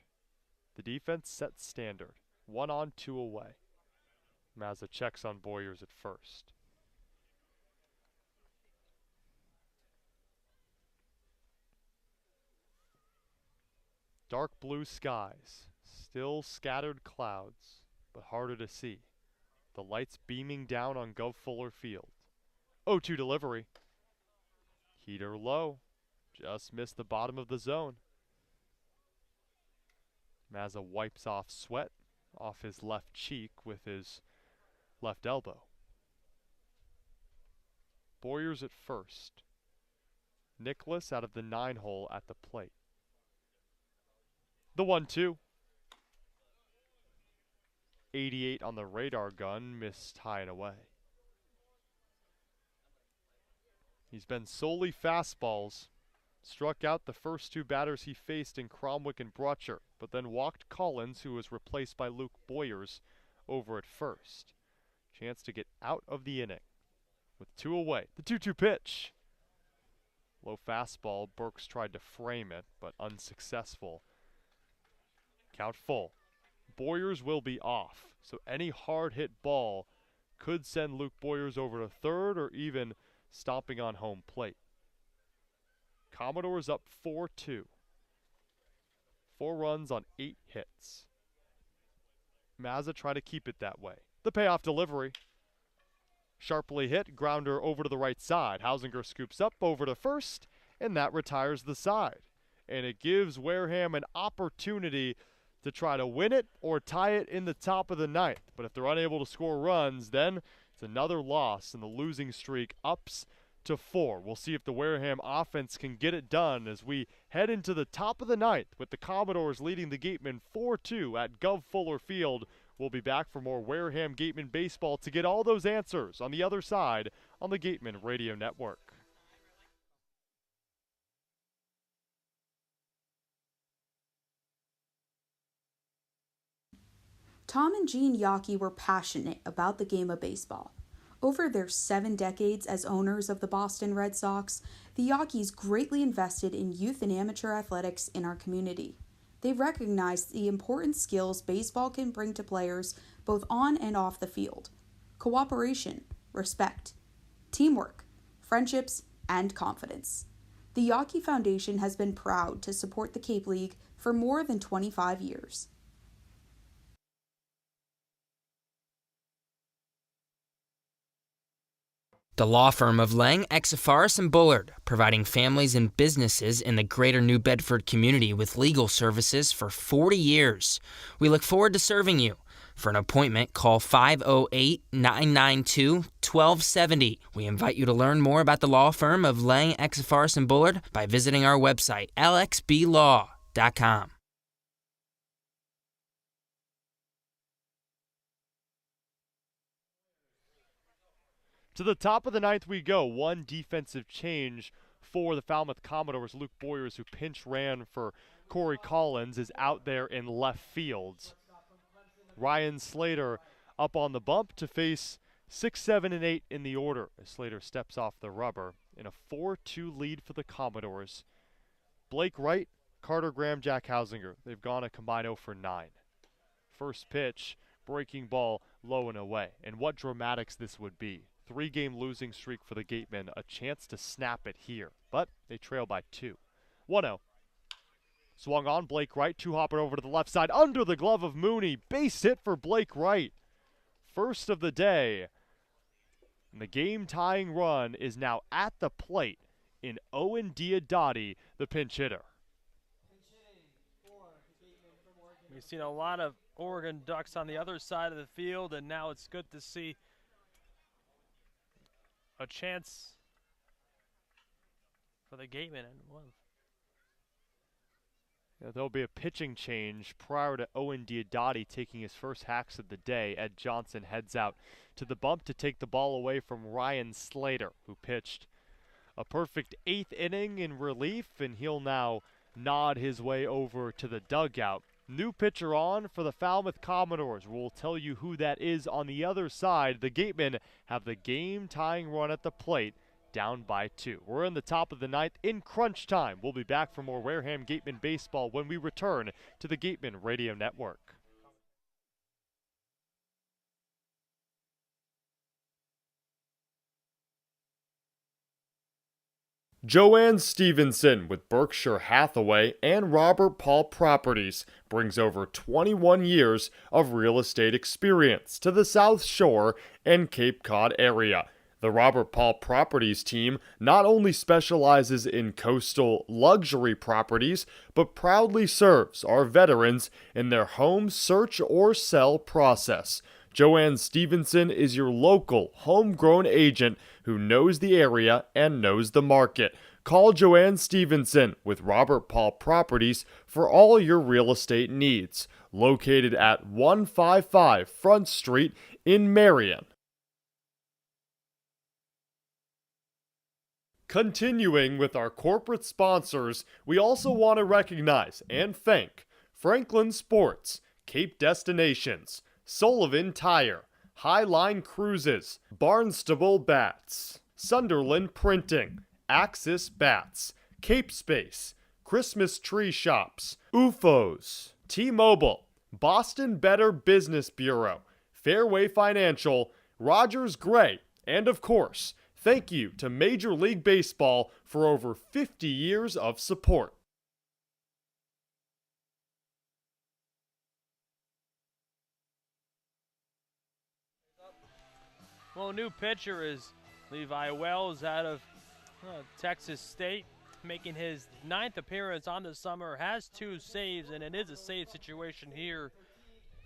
The defense sets standard. 1 on, 2 away. Mazza checks on Boyers at first. Dark blue skies. Still scattered clouds, but harder to see. The lights beaming down on Gov Fuller Field. 0-2 delivery. Heater low. Just missed the bottom of the zone. Mazza wipes off sweat off his left cheek with his left elbow. Boyers at first. Nicholas out of the 9-hole at the plate. The 1-2. 88 on the radar gun, missed high and away. He's been solely fastballs. Struck out the first 2 batters he faced in Cromwick and Brutcher, but then walked Collins, who was replaced by Luke Boyers, over at first. Chance to get out of the inning with 2 away. The 2-2 pitch. Low fastball. Burks tried to frame it, but unsuccessful. Count full. Boyers will be off, so any hard hit ball could send Luke Boyers over to third or even stomping on home plate. Commodores up 4-2. 4 runs on 8 hits. Mazza trying to keep it that way. The payoff delivery. Sharply hit, grounder over to the right side. Hausinger scoops up over to first, and that retires the side. And it gives Wareham an opportunity to try to win it or tie it in the top of the ninth. But if they're unable to score runs, then it's another loss, and the losing streak ups to 4. We'll see if the Wareham offense can get it done as we head into the top of the ninth with the Commodores leading the Gatemen 4-2 at Gov Fuller Field. We'll be back for more Wareham Gatemen baseball to get all those answers on the other side on the Gatemen Radio Network. Tom and Jean Yockey were passionate about the game of baseball. Over their 7 decades as owners of the Boston Red Sox, the Yockeys greatly invested in youth and amateur athletics in our community. They recognized the important skills baseball can bring to players both on and off the field: cooperation, respect, teamwork, friendships, and confidence. The Yockey Foundation has been proud to support the Cape League for more than 25 years. The law firm of Lang, Exifaris, and Bullard, providing families and businesses in the greater New Bedford community with legal services for 40 years. We look forward to serving you. For an appointment, call 508-992-1270. We invite you to learn more about the law firm of Lang, Exifaris, and Bullard by visiting our website, lxblaw.com. To the top of the ninth we go. One defensive change for the Falmouth Commodores. Luke Boyers, who pinch ran for Corey Collins, is out there in left field. Ryan Slater up on the bump to face 6, 7, and 8 in the order as Slater steps off the rubber in a 4-2 lead for the Commodores. Blake Wright, Carter Graham, Jack Hausinger. They've gone a combined 0 for 9. First pitch, breaking ball low and away. And what dramatics this would be. 3-game losing streak for the Gatemen, a chance to snap it here, but they trail by 2. 1-0. Swung on, Blake Wright, 2-hopper over to the left side, under the glove of Mooney. Base hit for Blake Wright. First of the day. And the game-tying run is now at the plate in Owen Diodati, the pinch hitter. We've seen a lot of Oregon Ducks on the other side of the field, and now it's good to see a chance for the Gatemen. Yeah, there'll be a pitching change prior to Owen Diodati taking his first hacks of the day. Ed Johnson heads out to the bump to take the ball away from Ryan Slater, who pitched a perfect 8th inning in relief, and he'll now nod his way over to the dugout. New pitcher on for the Falmouth Commodores. We'll tell you who that is on the other side. The Gatemen have the game-tying run at the plate, down by 2. We're in the top of the ninth in crunch time. We'll be back for more Wareham Gatemen baseball when we return to the Gatemen Radio Network. Joanne Stevenson with Berkshire Hathaway and Robert Paul Properties brings over 21 years of real estate experience to the South Shore and Cape Cod area. The Robert Paul Properties team not only specializes in coastal luxury properties, but proudly serves our veterans in their home search or sell process. Joanne Stevenson is your local, homegrown agent who knows the area and knows the market. Call Joanne Stevenson with Robert Paul Properties for all your real estate needs. Located at 155 Front Street in Marion. Continuing with our corporate sponsors, we also want to recognize and thank Franklin Sports, Cape Destinations, Sullivan Tire, Highline Cruises, Barnstable Bats, Sunderland Printing, Axis Bats, Cape Space, Christmas Tree Shops, UFOs, T-Mobile, Boston Better Business Bureau, Fairway Financial, Rogers Gray, and of course, thank you to Major League Baseball for over 50 years of support. Well, new pitcher is Levi Wells out of Texas State, making his 9th appearance on the summer, has 2 saves, and it is a save situation here.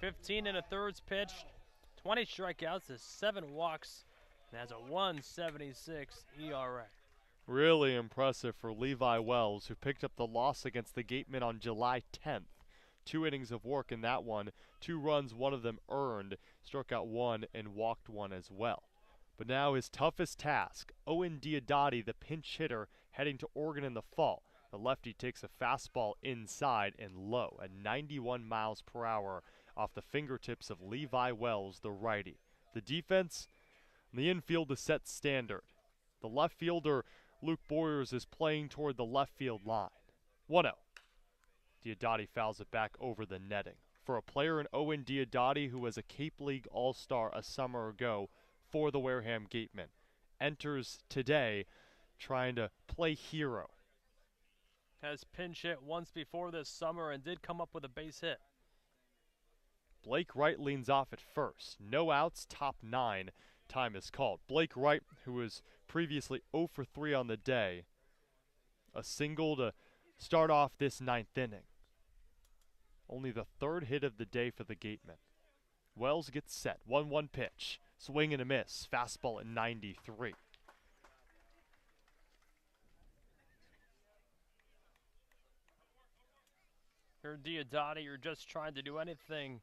15 1/3 pitched, 20 strikeouts to 7 walks, and has a 1.76 ERA. Really impressive for Levi Wells, who picked up the loss against the Gatemen on July 10th. 2 innings of work in that one, 2 runs, 1 of them earned, struck out 1 and walked 1 as well. But now his toughest task, Owen Diodati, the pinch hitter, heading to Oregon in the fall. The lefty takes a fastball inside and low at 91 miles per hour off the fingertips of Levi Wells, the righty. The defense, the infield is set standard. The left fielder, Luke Boyers, is playing toward the left field line. 1-0. Diodati fouls it back over the netting. For a player in Owen Diodati, who was a Cape League All-Star a summer ago for the Wareham Gatemen, enters today trying to play hero. Has pinch hit once before this summer and did come up with a base hit. Blake Wright leans off at first. No outs, top 9. Time is called. Blake Wright, who was previously 0 for 3 on the day, a single to start off this 9th inning. Only the 3rd hit of the day for the Gatemen. Wells gets set. 1-1 pitch. Swing and a miss. Fastball at 93. Here, Diodati, you're just trying to do anything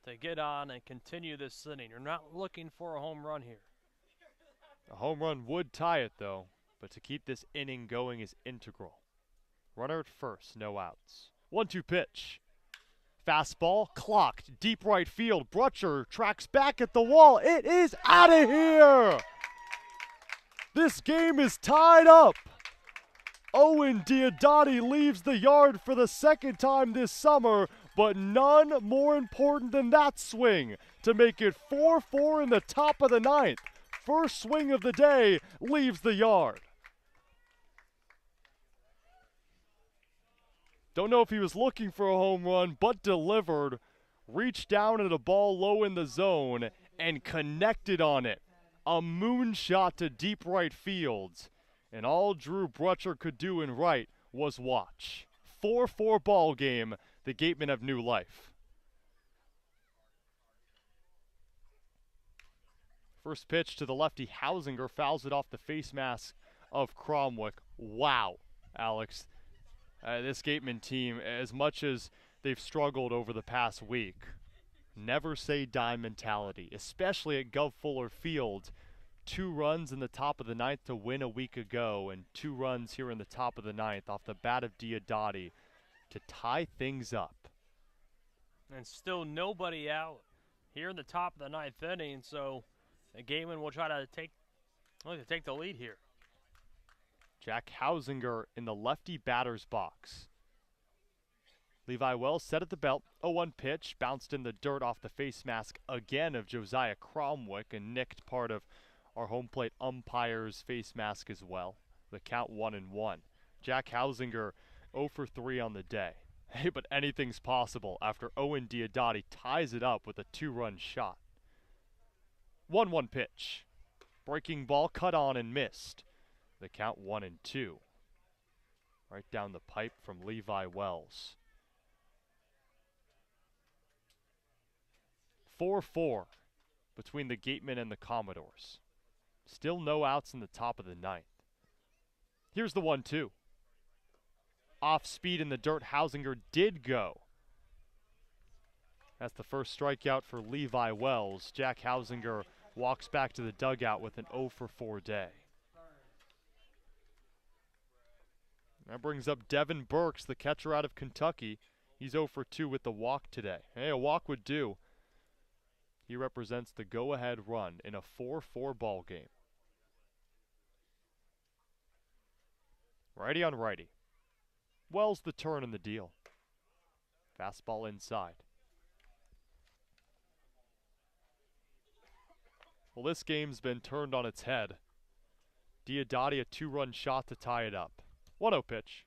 to get on and continue this inning. You're not looking for a home run here. A home run would tie it, though, but to keep this inning going is integral. Runner at first, no outs. 1-2 pitch. Fastball, clocked, deep right field. Brutcher tracks back at the wall. It is out of here! This game is tied up. Owen Diodati leaves the yard for the 2nd time this summer, but none more important than that swing to make it 4-4 in the top of the 9th. First swing of the day leaves the yard. Don't know if he was looking for a home run, but delivered. Reached down at a ball low in the zone and connected on it. A moonshot to deep right field. And all Drew Brutcher could do in right was watch. 4-4 ball game. The Gatemen have new life. First pitch to the lefty. Hausinger fouls it off the face mask of Cromwick. Wow, Alex. This Gateman team, as much as they've struggled over the past week, never say die mentality, especially at Gov Fuller Field. 2 runs in the top of the 9th to win a week ago, and 2 runs here in the top of the 9th off the bat of Diodati to tie things up. And still nobody out here in the top of the 9th inning, so the Gatemen will try to take the lead here. Jack Hausinger in the lefty batter's box. Levi Wells set at the belt. 0-1 pitch, bounced in the dirt off the face mask again of Josiah Cromwick and nicked part of our home plate umpire's face mask as well. The count 1-1. Jack Hausinger 0 for 3 on the day. Hey, but anything's possible after Owen Diodati ties it up with a 2-run shot. 1-1 pitch. Breaking ball cut on and missed. The count 1-2. Right down the pipe from Levi Wells. 4-4 between the Gatemen and the Commodores. Still no outs in the top of the 9th. Here's the 1-2. Off speed in the dirt, Hausinger did go. That's the first strikeout for Levi Wells. Jack Hausinger walks back to the dugout with an 0 for 4 day. That brings up Devin Burks, the catcher out of Kentucky. He's 0 for 2 with the walk today. Hey, a walk would do. He represents the go-ahead run in a 4-4 ball game. Righty on righty. Wells the turn in the deal. Fastball inside. Well, this game's been turned on its head. Diodati a 2-run shot to tie it up. 1-0 pitch.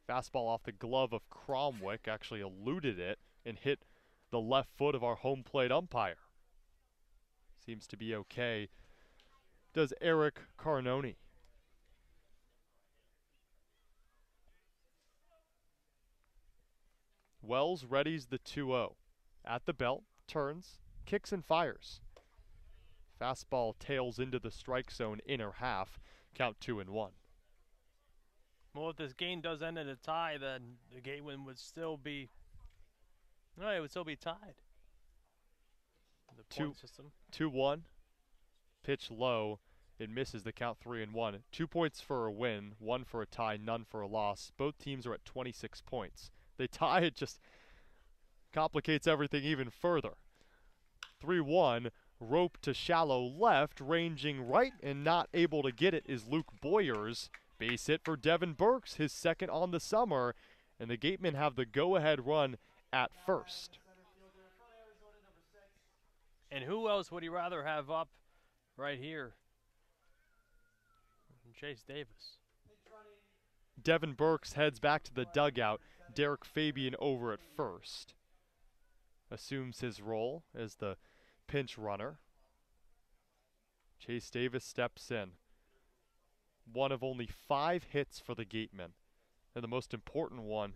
Fastball off the glove of Cromwick, actually eluded it and hit the left foot of our home plate umpire. Seems to be okay. Does Eric Carnoni. Wells readies the 2-0. At the belt, turns, kicks and fires. Fastball tails into the strike zone inner half. Count 2-1. Well, if this game does end in a tie, then the Gatewin would still be. No, it would still be tied. The point system. 2-1. Pitch low. It misses the count 3-1. 2 points for a win, 1 for a tie, none for a loss. Both teams are at 26 points. They tie, it just complicates everything even further. 3-1. Rope to shallow left, ranging right and not able to get it is Luke Boyers. Base hit for Devin Burks, his second on the summer, and the Gatemen have the go-ahead run at first. And who else would he rather have up right here? Chase Davis. Devin Burks heads back to the dugout. Derek Fabian over at first. Assumes his role as the pinch runner. Chase Davis steps in. One of only 5 hits for the Gatemen. And the most important one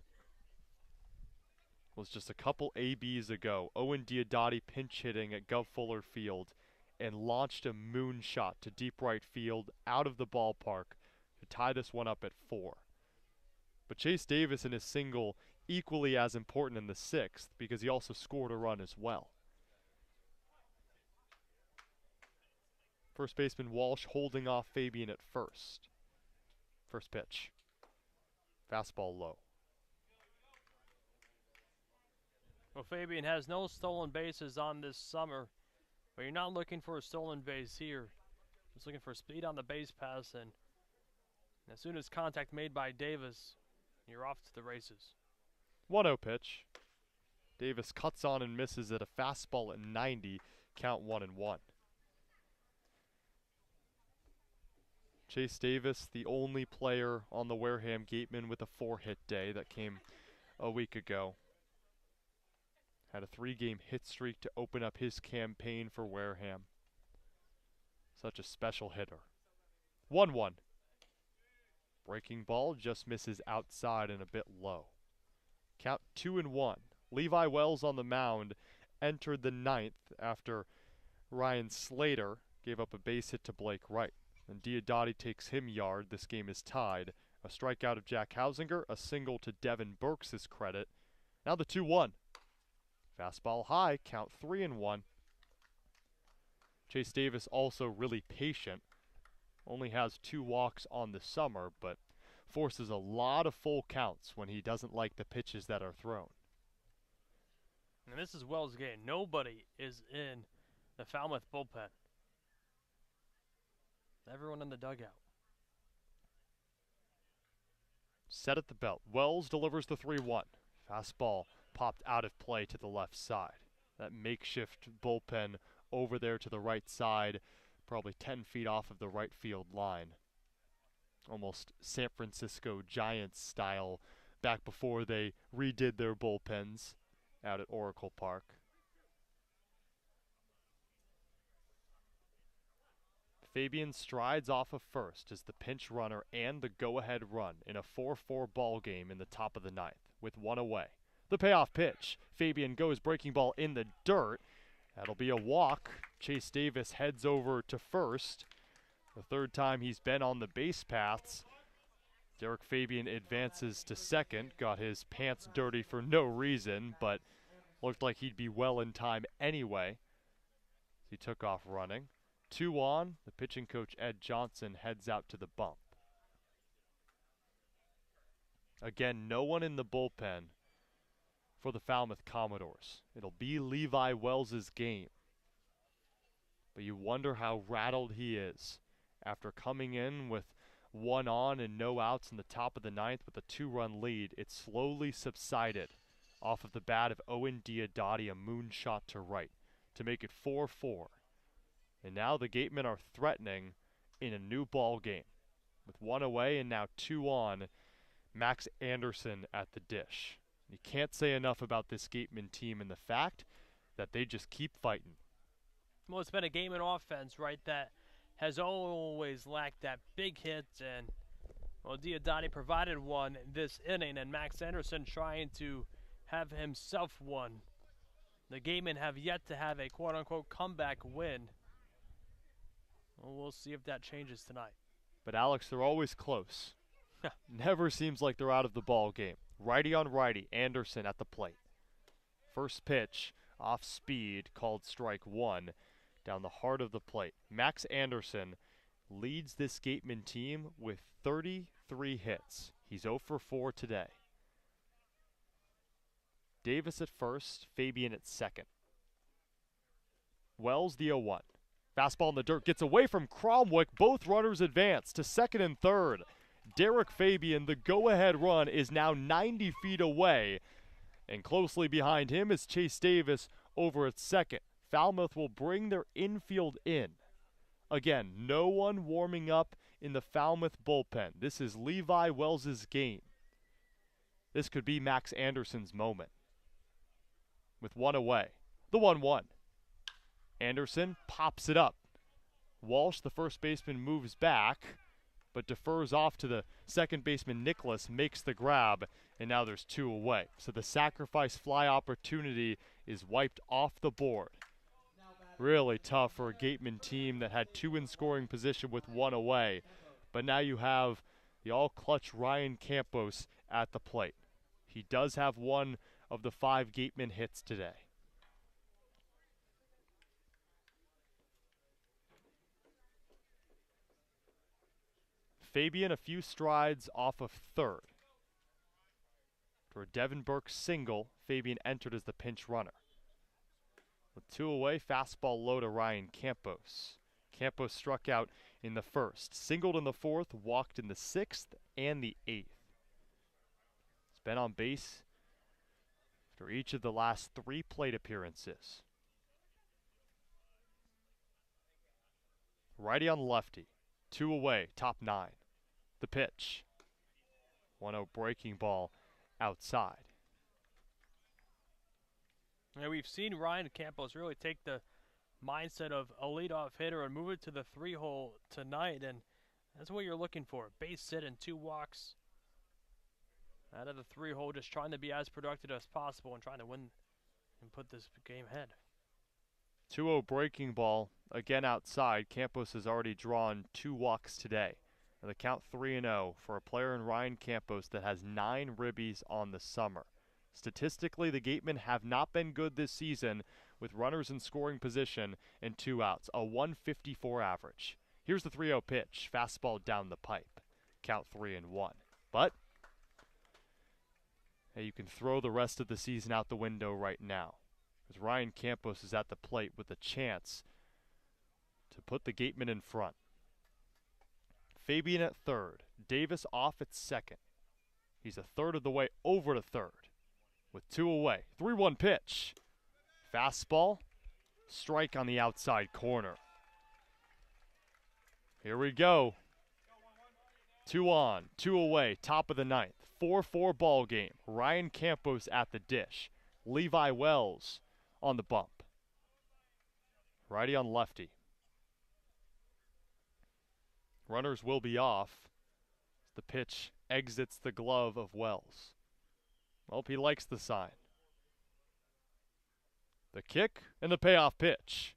was just a couple ABs ago. Owen Diodati pinch hitting at Gov Fuller Field and launched a moonshot to deep right field out of the ballpark to tie this one up at 4. But Chase Davis in his single equally as important in the 6th because he also scored a run as well. First baseman Walsh holding off Fabian at first. First pitch. Fastball low. Well, Fabian has no stolen bases on this summer, but you're not looking for a stolen base here. Just looking for speed on the base pass, and as soon as contact made by Davis, you're off to the races. 1-0 pitch. Davis cuts on and misses at a fastball at 90. Count 1-1. Chase Davis, the only player on the Wareham Gatemen with a 4-hit day that came a week ago. Had a 3-game hit streak to open up his campaign for Wareham. Such a special hitter. 1-1. Breaking ball just misses outside and a bit low. Count 2-1. Levi Wells on the mound entered the 9th after Ryan Slater gave up a base hit to Blake Wright. And Diodati takes him yard. This game is tied. A strikeout of Jack Hausinger, a single to Devin Burks' credit. Now the 2-1. Fastball high, count 3-1. Chase Davis also really patient. Only has 2 walks on the summer, but forces a lot of full counts when he doesn't like the pitches that are thrown. And this is Wells' game. Nobody is in the Falmouth bullpen. Everyone in the dugout. Set at the belt. Wells delivers the 3-1. Fastball popped out of play to the left side. That makeshift bullpen over there to the right side, probably 10 feet off of the right field line. Almost San Francisco Giants style back before they redid their bullpens out at Oracle Park. Fabian strides off of first as the pinch runner and the go-ahead run in a 4-4 ball game in the top of the 9th with 1 away. The payoff pitch. Fabian goes breaking ball in the dirt. That'll be a walk. Chase Davis heads over to first. The 3rd time he's been on the base paths. Derek Fabian advances to second. Got his pants dirty for no reason, but looked like he'd be well in time anyway. He took off running. 2 on, the pitching coach Ed Johnson heads out to the bump. Again, no one in the bullpen for the Falmouth Commodores. It'll be Levi Wells' game. But you wonder how rattled he is after coming in with 1 on and no outs in the top of the 9th with a 2-run lead. It slowly subsided off of the bat of Owen Diodati, a moonshot to right to make it 4-4. And now the Gatemen are threatening in a new ball game. With 1 away and now 2 on, Max Anderson at the dish. You can't say enough about this Gatemen team and the fact that they just keep fighting. Well, it's been a Gatemen offense, right, that has always lacked that big hit, and well, Diodati provided one this inning, and Max Anderson trying to have himself one. The Gatemen have yet to have a quote-unquote comeback win. Well, we'll see if that changes tonight. But Alex, they're always close. Never seems like they're out of the ball game. Righty on righty, Anderson at the plate. First pitch, off speed, called strike 1, down the heart of the plate. Max Anderson leads this Gatemen team with 33 hits. He's 0 for 4 today. Davis at first, Fabian at second. Wells the 0-1. Fastball in the dirt, gets away from Cromwick. Both runners advance to second and third. Derek Fabian, the go-ahead run, is now 90 feet away. And closely behind him is Chase Davis over at second. Falmouth will bring their infield in. Again, no one warming up in the Falmouth bullpen. This is Levi Wells' game. This could be Max Anderson's moment. With 1 away. The 1-1. Anderson pops it up. Walsh, the first baseman, moves back, but defers off to the second baseman. Nicholas makes the grab, and now there's 2 away. So the sacrifice fly opportunity is wiped off the board. Really tough for a Gatemen team that had 2 in scoring position with 1 away. But now you have the all-clutch Ryan Campos at the plate. He does have 1 of the 5 Gatemen hits today. Fabian a few strides off of third. For a Devin Burke single, Fabian entered as the pinch runner. With 2 away, fastball low to Ryan Campos. Campos struck out in the first, singled in the fourth, walked in the 6th and the 8th. He's been on base for each of the last 3 plate appearances. Righty on lefty, 2 away, top 9. The pitch. 1-0 breaking ball outside. Yeah, we've seen Ryan Campos really take the mindset of a leadoff hitter and move it to the 3-hole tonight, and that's what you're looking for. Base hit and 2 walks out of the 3-hole, just trying to be as productive as possible and trying to win and put this game ahead. 2-0 breaking ball, again outside. Campos has already drawn 2 walks today. The count 3-0 for a player in Ryan Campos that has 9 ribbies on the summer. Statistically, the Gatemen have not been good this season with runners in scoring position and 2 outs, a 154 average. Here's the 3-0 pitch, fastball down the pipe. Count 3-1. But hey, you can throw the rest of the season out the window right now, because Ryan Campos is at the plate with a chance to put the Gatemen in front. Fabian at third, Davis off at second. He's a third of the way over to third with 2 away. 3-1 pitch. Fastball, strike on the outside corner. Here we go. 2 on, 2 away, top of the 9th. 4-4 ball game. Ryan Campos at the dish. Levi Wells on the bump. Righty on lefty. Runners will be off. The pitch exits the glove of Wells. Well, he likes the sign. The kick and the payoff pitch.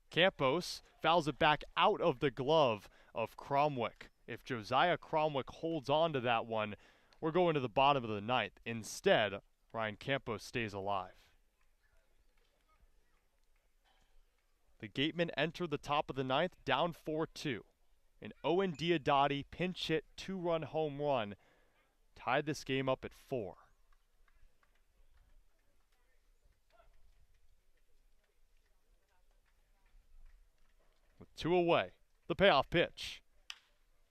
Campos fouls it back out of the glove of Cromwick. If Josiah Cromwick holds on to that one, we're going to the bottom of the 9th. Instead, Ryan Campos stays alive. The Gatemen enter the top of the 9th down 4-2. An Owen Diodati pinch hit 2-run home run tied this game up at 4. With 2 away, the payoff pitch.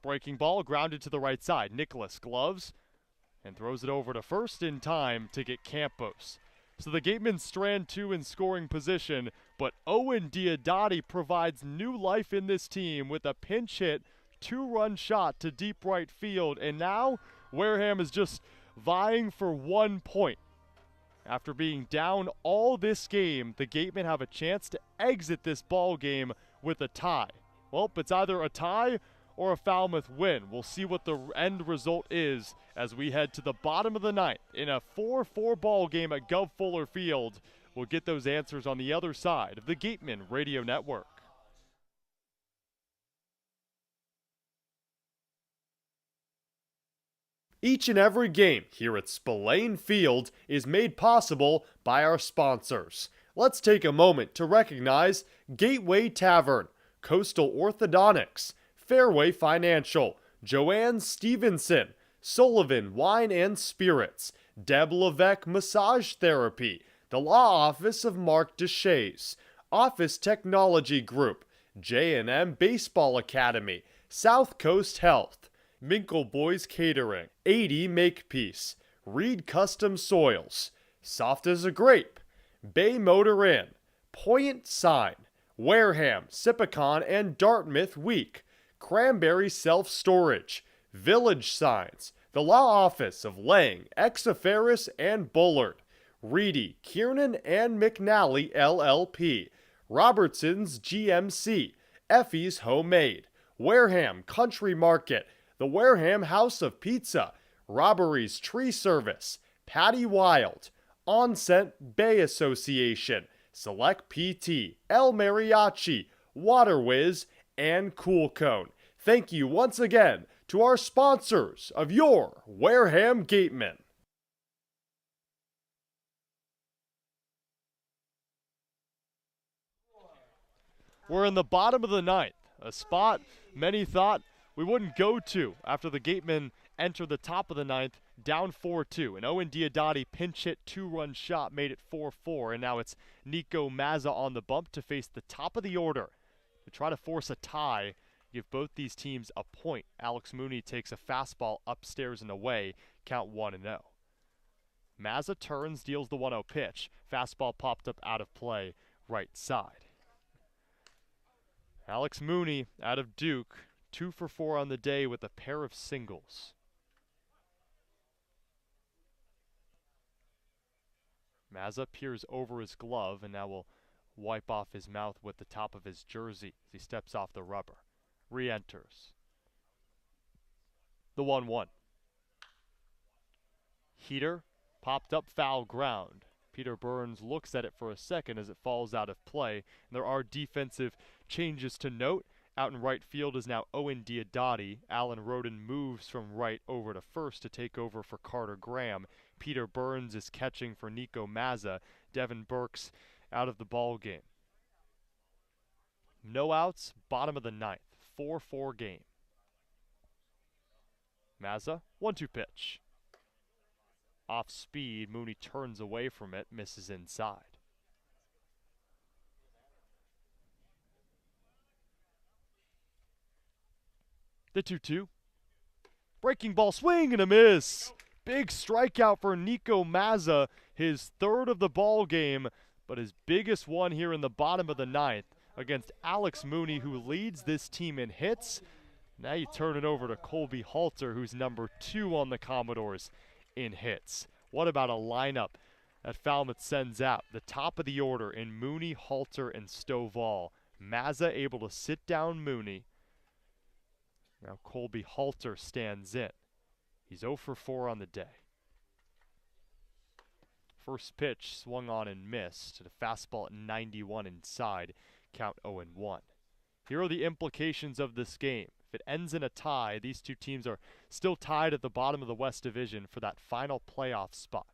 Breaking ball grounded to the right side. Nicholas gloves and throws it over to first in time to get Campos. So the Gatemen strand 2 in scoring position, But Owen Diodati provides new life in this team with a pinch hit, 2-run shot to deep right field, and now Wareham is just vying for 1 point. After being down all this game, the Gatemen have a chance to exit this ball game with a tie. Well, it's either a tie or a Falmouth win. We'll see what the end result is as we head to the bottom of the ninth in a 4-4 ball game at Gov Fuller Field. We'll get those answers on the other side of the Gatemen Radio Network. Each and every game here at Spillane Field is made possible by our sponsors. Let's take a moment to recognize Gateway Tavern, Coastal Orthodontics, Fairway Financial, Joanne Stevenson, Sullivan Wine and Spirits, Deb Levesque Massage Therapy, the Law Office of Mark Deshays, Office Technology Group, J&M Baseball Academy, South Coast Health, Minkle Boys Catering, 80 Makepeace, Reed Custom Soils, Soft as a Grape, Bay Motor Inn, Point Sign, Wareham, Sipicon and Dartmouth Week, Cranberry Self Storage, Village Signs, the Law Office of Lang, Exaferis and Bullard, Reedy, Kiernan and McNally LLP, Robertson's GMC, Effie's Homemade, Wareham Country Market, the Wareham House of Pizza, Robbery's Tree Service, Patty Wild, Onset Bay Association, Select PT, El Mariachi, Water Whiz, and Cool Cone. Thank you once again to our sponsors of your Wareham Gatemen. We're in the bottom of the ninth, a spot many thought we wouldn't go to after the Gatemen entered the top of the ninth, down 4-2. An Owen Diodati pinch hit 2-run shot made it 4-4, and now it's Nico Mazza on the bump to face the top of the order to try to force a tie, give both these teams a point. Alex Mooney takes a fastball upstairs and away, count 1-0. Mazza turns, deals the 1-0 pitch. Fastball popped up out of play, right side. Alex Mooney out of Duke, 2 for 4 on the day with a pair of singles. Mazza peers over his glove and now will wipe off his mouth with the top of his jersey as he steps off the rubber. Re-enters. The 1-1. Heater, popped up foul ground. Peter Burns looks at it for a second as it falls out of play. And there are defensive changes to note. Out in right field is now Owen Diodati. Alan Roden moves from right over to first to take over for Carter Graham. Peter Burns is catching for Nico Mazza. Devin Burks out of the ball game. No outs, bottom of the ninth. 4-4 game. Mazza, 1-2 pitch. Off speed, Mooney turns away from it, misses inside. The 2-2. Breaking ball, swing and a miss. Big strikeout for Nico Mazza, his third of the ball game, but his biggest one here in the bottom of the ninth against Alex Mooney, who leads this team in hits. Now you turn it over to Colby Halter, who's number 2 on the Commodores in hits. What about a lineup that Falmouth sends out? The top of the order in Mooney, Halter, and Stovall. Mazza able to sit down Mooney. Now Colby Halter stands in. He's 0 for 4 on the day. First pitch swung on and missed. The fastball at 91 inside. Count 0-1. Here are the implications of this game. If it ends in a tie, these two teams are still tied at the bottom of the West Division for that final playoff spot.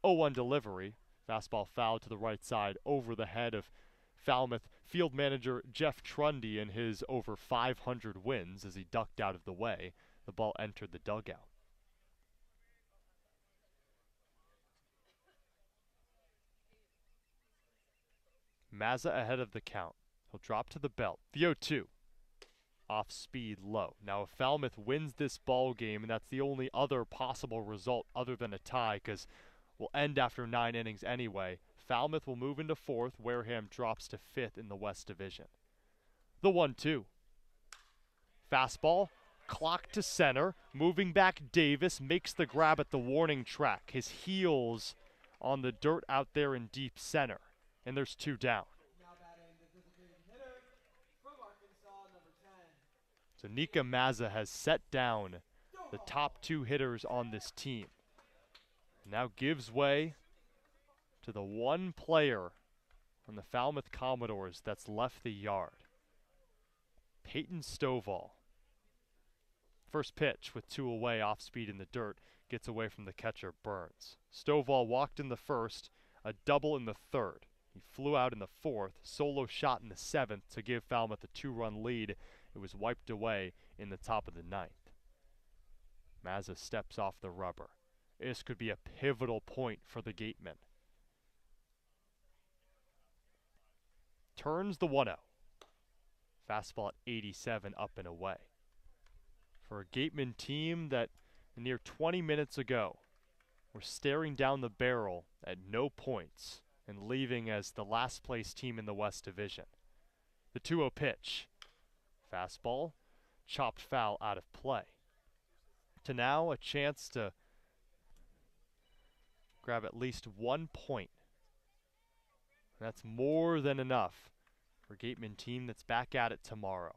0-1 delivery. Fastball foul to the right side over the head of Falmouth field manager Jeff Trundy in his over 500 wins as he ducked out of the way. The ball entered the dugout. Mazza ahead of the count. He'll drop to the belt. The 0-2. Off speed low. Now if Falmouth wins this ball game, and that's the only other possible result other than a tie, because we'll end after 9 innings anyway, Falmouth will move into 4th. Wareham drops to 5th in the West Division. The 1-2. Fastball, clock to center. Moving back, Davis makes the grab at the warning track. His heels on the dirt out there in deep center. And there's 2 down. So Nika Mazza has set down the top 2 hitters on this team. Now gives way to the one player on the Falmouth Commodores that's left the yard. Peyton Stovall. First pitch with 2 away, off speed in the dirt, gets away from the catcher Burns. Stovall walked in the first, a double in the third. He flew out in the 4th, solo shot in the 7th to give Falmouth a 2-run lead. It was wiped away in the top of the 9th. Mazza steps off the rubber. This could be a pivotal point for the Gatemen. Turns the 1-0. Fastball at 87, up and away. For a Gateman team that near 20 minutes ago were staring down the barrel at no points and leaving as the last place team in the West Division. The 2-0 pitch. Fastball, chopped foul out of play. To now a chance to grab at least 1 point. That's more than enough for a Gateman team that's back at it tomorrow.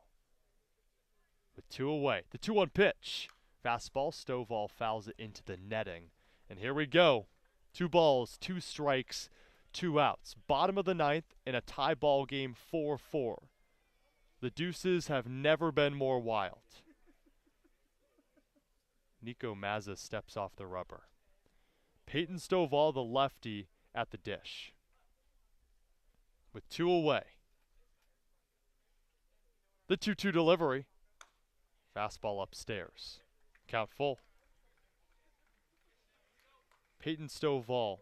With 2 away, the 2-1 pitch. Fastball, Stovall fouls it into the netting. And here we go. 2 balls, 2 strikes, 2 outs. Bottom of the 9th in a tie ball game, 4-4. The deuces have never been more wild. Nico Mazza steps off the rubber. Peyton Stovall, the lefty, at the dish. With 2 away. The 2-2 delivery. Fastball upstairs. Count full. Peyton Stovall,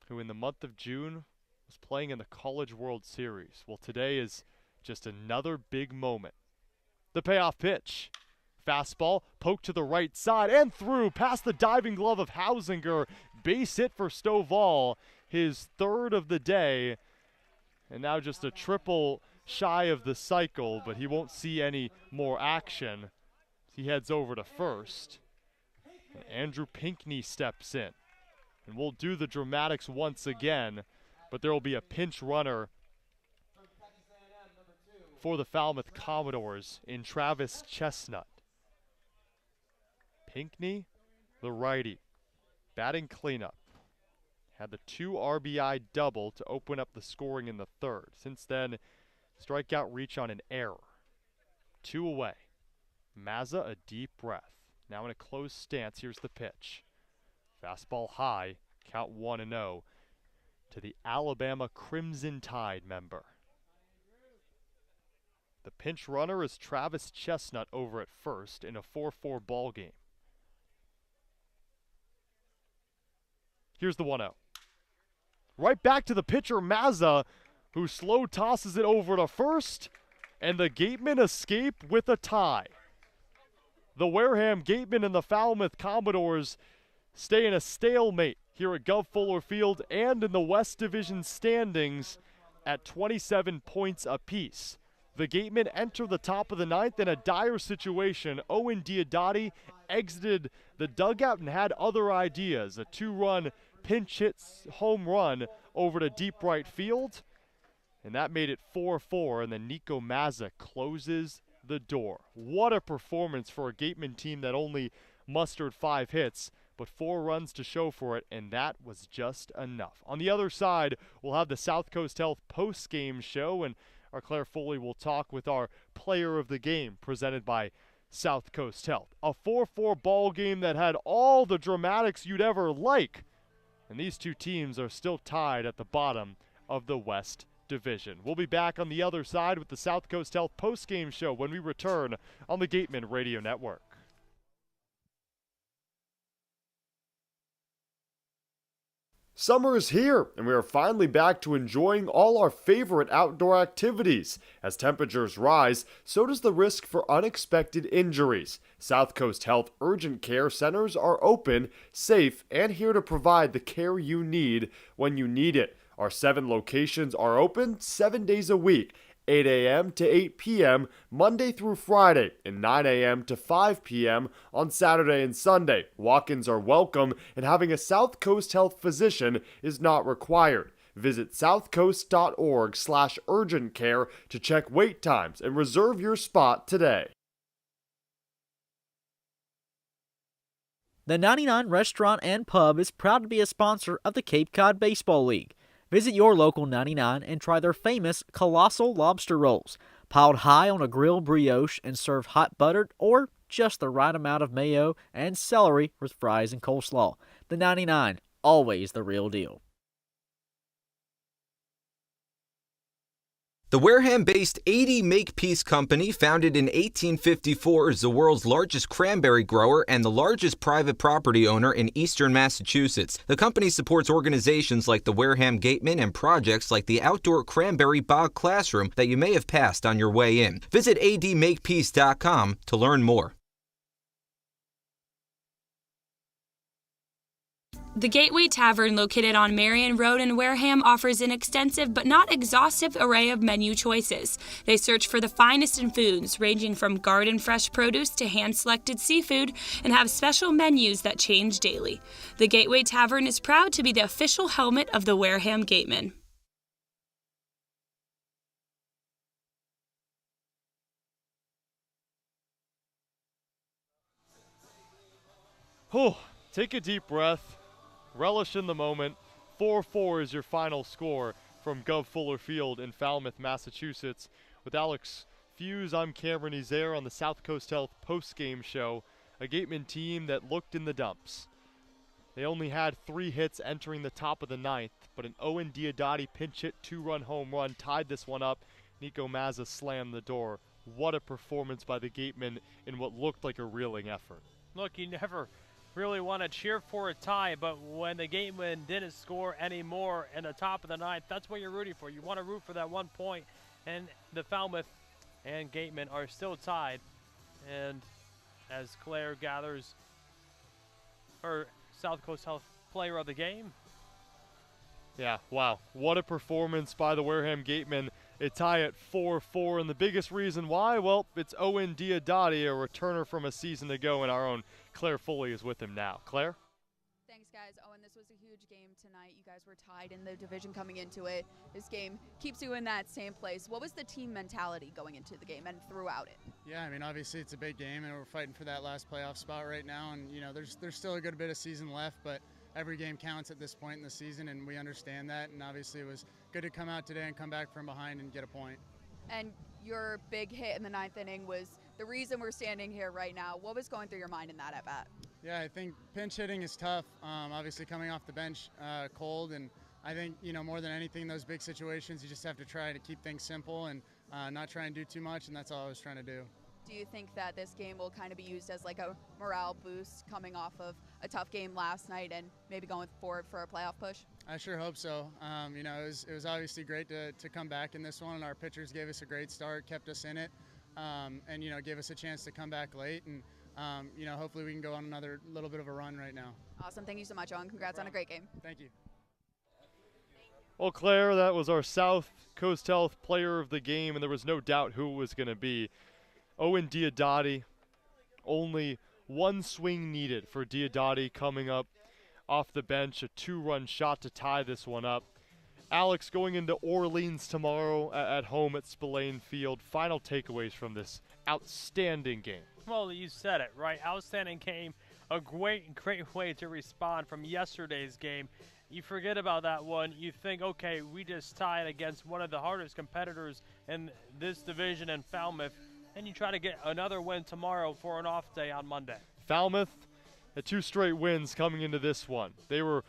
who in the month of June was playing in the College World Series. Well, today is just another big moment. The payoff pitch. Fastball, poked to the right side and through past the diving glove of Hausinger. Base hit for Stovall, his 3rd of the day. And now just a triple shy of the cycle, but he won't see any more action. He heads over to first. And Andrew Pinkney steps in. And we'll do the dramatics once again, but there will be a pinch runner for the Falmouth Commodores in Travis Chestnut. Pinkney, the righty, batting cleanup. Had the 2 RBI double to open up the scoring in the 3rd. Since then, strikeout reach on an error. 2 away. Mazza, a deep breath. Now in a closed stance, here's the pitch. Fastball high, count 1-0 to the Alabama Crimson Tide member. The pinch runner is Travis Chestnut over at first in a 4-4 ball game. Here's the 1-0. Right back to the pitcher Mazza, who slow tosses it over to first, and the Gatemen escape with a tie. The Wareham Gatemen and the Falmouth Commodores stay in a stalemate here at Gov Fuller Field and in the West Division standings at 27 points apiece. The Gatemen enter the top of the 9th in a dire situation. Owen Diodati exited the dugout and had other ideas. A 2-run pinch hit home run over to deep right field, and that made it 4-4, and then Nico Mazza closes the door. What a performance for a Gateman team that only mustered 5 hits, but 4 runs to show for it, and that was just enough. On the other side, we'll have the South Coast Health post-game show, and our Claire Foley will talk with our player of the game presented by South Coast Health. A 4-4 ball game that had all the dramatics you'd ever like, and these 2 teams are still tied at the bottom of the West Division. We'll be back on the other side with the South Coast Health post-game show when we return on the Gateman Radio Network. Summer is here, and we are finally back to enjoying all our favorite outdoor activities. As temperatures rise, so does the risk for unexpected injuries. South Coast Health Urgent Care Centers are open, safe, and here to provide the care you need when you need it. Our 7 locations are open 7 days a week, 8 a.m. to 8 p.m. Monday through Friday, and 9 a.m. to 5 p.m. on Saturday and Sunday. Walk-ins are welcome, and having a South Coast Health physician is not required. Visit southcoast.org/urgent care to check wait times and reserve your spot today. The 99 Restaurant and Pub is proud to be a sponsor of the Cape Cod Baseball League. Visit your local 99 and try their famous colossal lobster rolls, piled high on a grilled brioche and served hot buttered or just the right amount of mayo and celery with fries and coleslaw. The 99, always the real deal. The Wareham-based 80 Makepeace Company, founded in 1854, is the world's largest cranberry grower and the largest private property owner in eastern Massachusetts. The company supports organizations like the Wareham Gateman and projects like the outdoor cranberry bog classroom that you may have passed on your way in. Visit admakepeace.com to learn more. The Gateway Tavern, located on Marion Road in Wareham, offers an extensive but not exhaustive array of menu choices. They search for the finest in foods, ranging from garden fresh produce to hand-selected seafood, and have special menus that change daily. The Gateway Tavern is proud to be the official helmet of the Wareham Gateman. Take a deep breath. Relish in the moment. 4-4 is your final score from Gov Fuller Field in Falmouth, Massachusetts. With Alex Feuz, I'm Cameron Ezeir on the South Coast Health post-game show. A Gateman team that looked in the dumps. They only had 3 hits entering the top of the 9th, but an Owen Diodati pinch hit 2-run home run tied this one up. Nico Mazza slammed the door. What a performance by the Gatemen in what looked like a reeling effort. Look, you never really want to cheer for a tie, but when the Gatemen didn't score anymore in the top of the 9th, that's what you're rooting for. You want to root for that 1 point, and the Falmouth and Gatemen are still tied. And as Claire gathers her South Coast Health Player of the Game. Yeah, wow. What a performance by the Wareham Gatemen. A tie at 4-4, and the biggest reason why, well, it's Owen Diodati, a returner from a season ago, and our own Claire Foley is with him now. Claire? Thanks, guys. Owen, this was a huge game tonight. You guys were tied in the division coming into it. This game keeps you in that same place. What was the team mentality going into the game and throughout it? Yeah, I mean, obviously it's a big game, and we're fighting for that last playoff spot right now, and, you know, there's still a good bit of season left, but every game counts at this point in the season, and we understand that, and obviously it was good to come out today and come back from behind and get a point. And your big hit in the 9th inning was the reason we're standing here right now. What was going through your mind in that at-bat? Yeah, I think pinch hitting is tough, obviously coming off the bench cold, and I think, you know, more than anything in those big situations, you just have to try to keep things simple and not try and do too much, and that's all I was trying to do. Do you think that this game will kind of be used as like a morale boost coming off of a tough game last night and maybe going forward for a playoff push? I sure hope so. You know, it was obviously great to come back in this one. Our pitchers gave us a great start, kept us in it, and, you know, gave us a chance to come back late. And, you know, hopefully we can go on another little bit of a run right now. Awesome. Thank you so much, Owen. Congrats on a great game. Thank you. Well, Claire, that was our South Coast Health Player of the Game, and there was no doubt who it was going to be. Owen Diodati, only 1 swing needed for Diodati coming up off the bench, a 2-run shot to tie this one up. Alex, going into Orleans tomorrow at home at Spillane Field, final takeaways from this outstanding game. Well, you said it, right? Outstanding game, a great way to respond from yesterday's game. You forget about that one. You think, okay, we just tied against one of the hardest competitors in this division in Falmouth, and you try to get another win tomorrow for an off day on Monday. Falmouth had 2 straight wins coming into this one. They were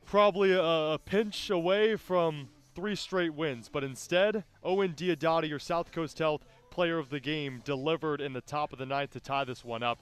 probably a pinch away from 3 straight wins, but instead, Owen Diodati, your South Coast Health Player of the Game, delivered in the top of the 9th to tie this one up,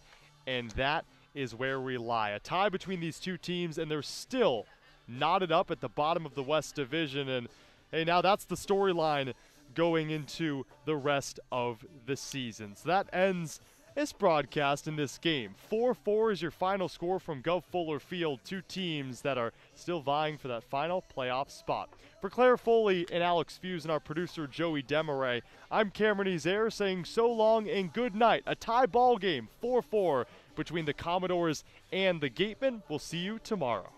and that is where we lie. A tie between these 2 teams, and there's still knotted up at the bottom of the West Division. And hey, now that's the storyline going into the rest of the season. So that ends this broadcast in this game. 4-4 is your final score from Gov Fuller Field, two teams that are still vying for that final playoff spot. For Claire Foley and Alex Feuz and our producer Joey Demaray, I'm Cameron Ezeir saying so long and good night. A tie ball game, 4-4 between the Commodores and the Gatemen. We'll see you tomorrow.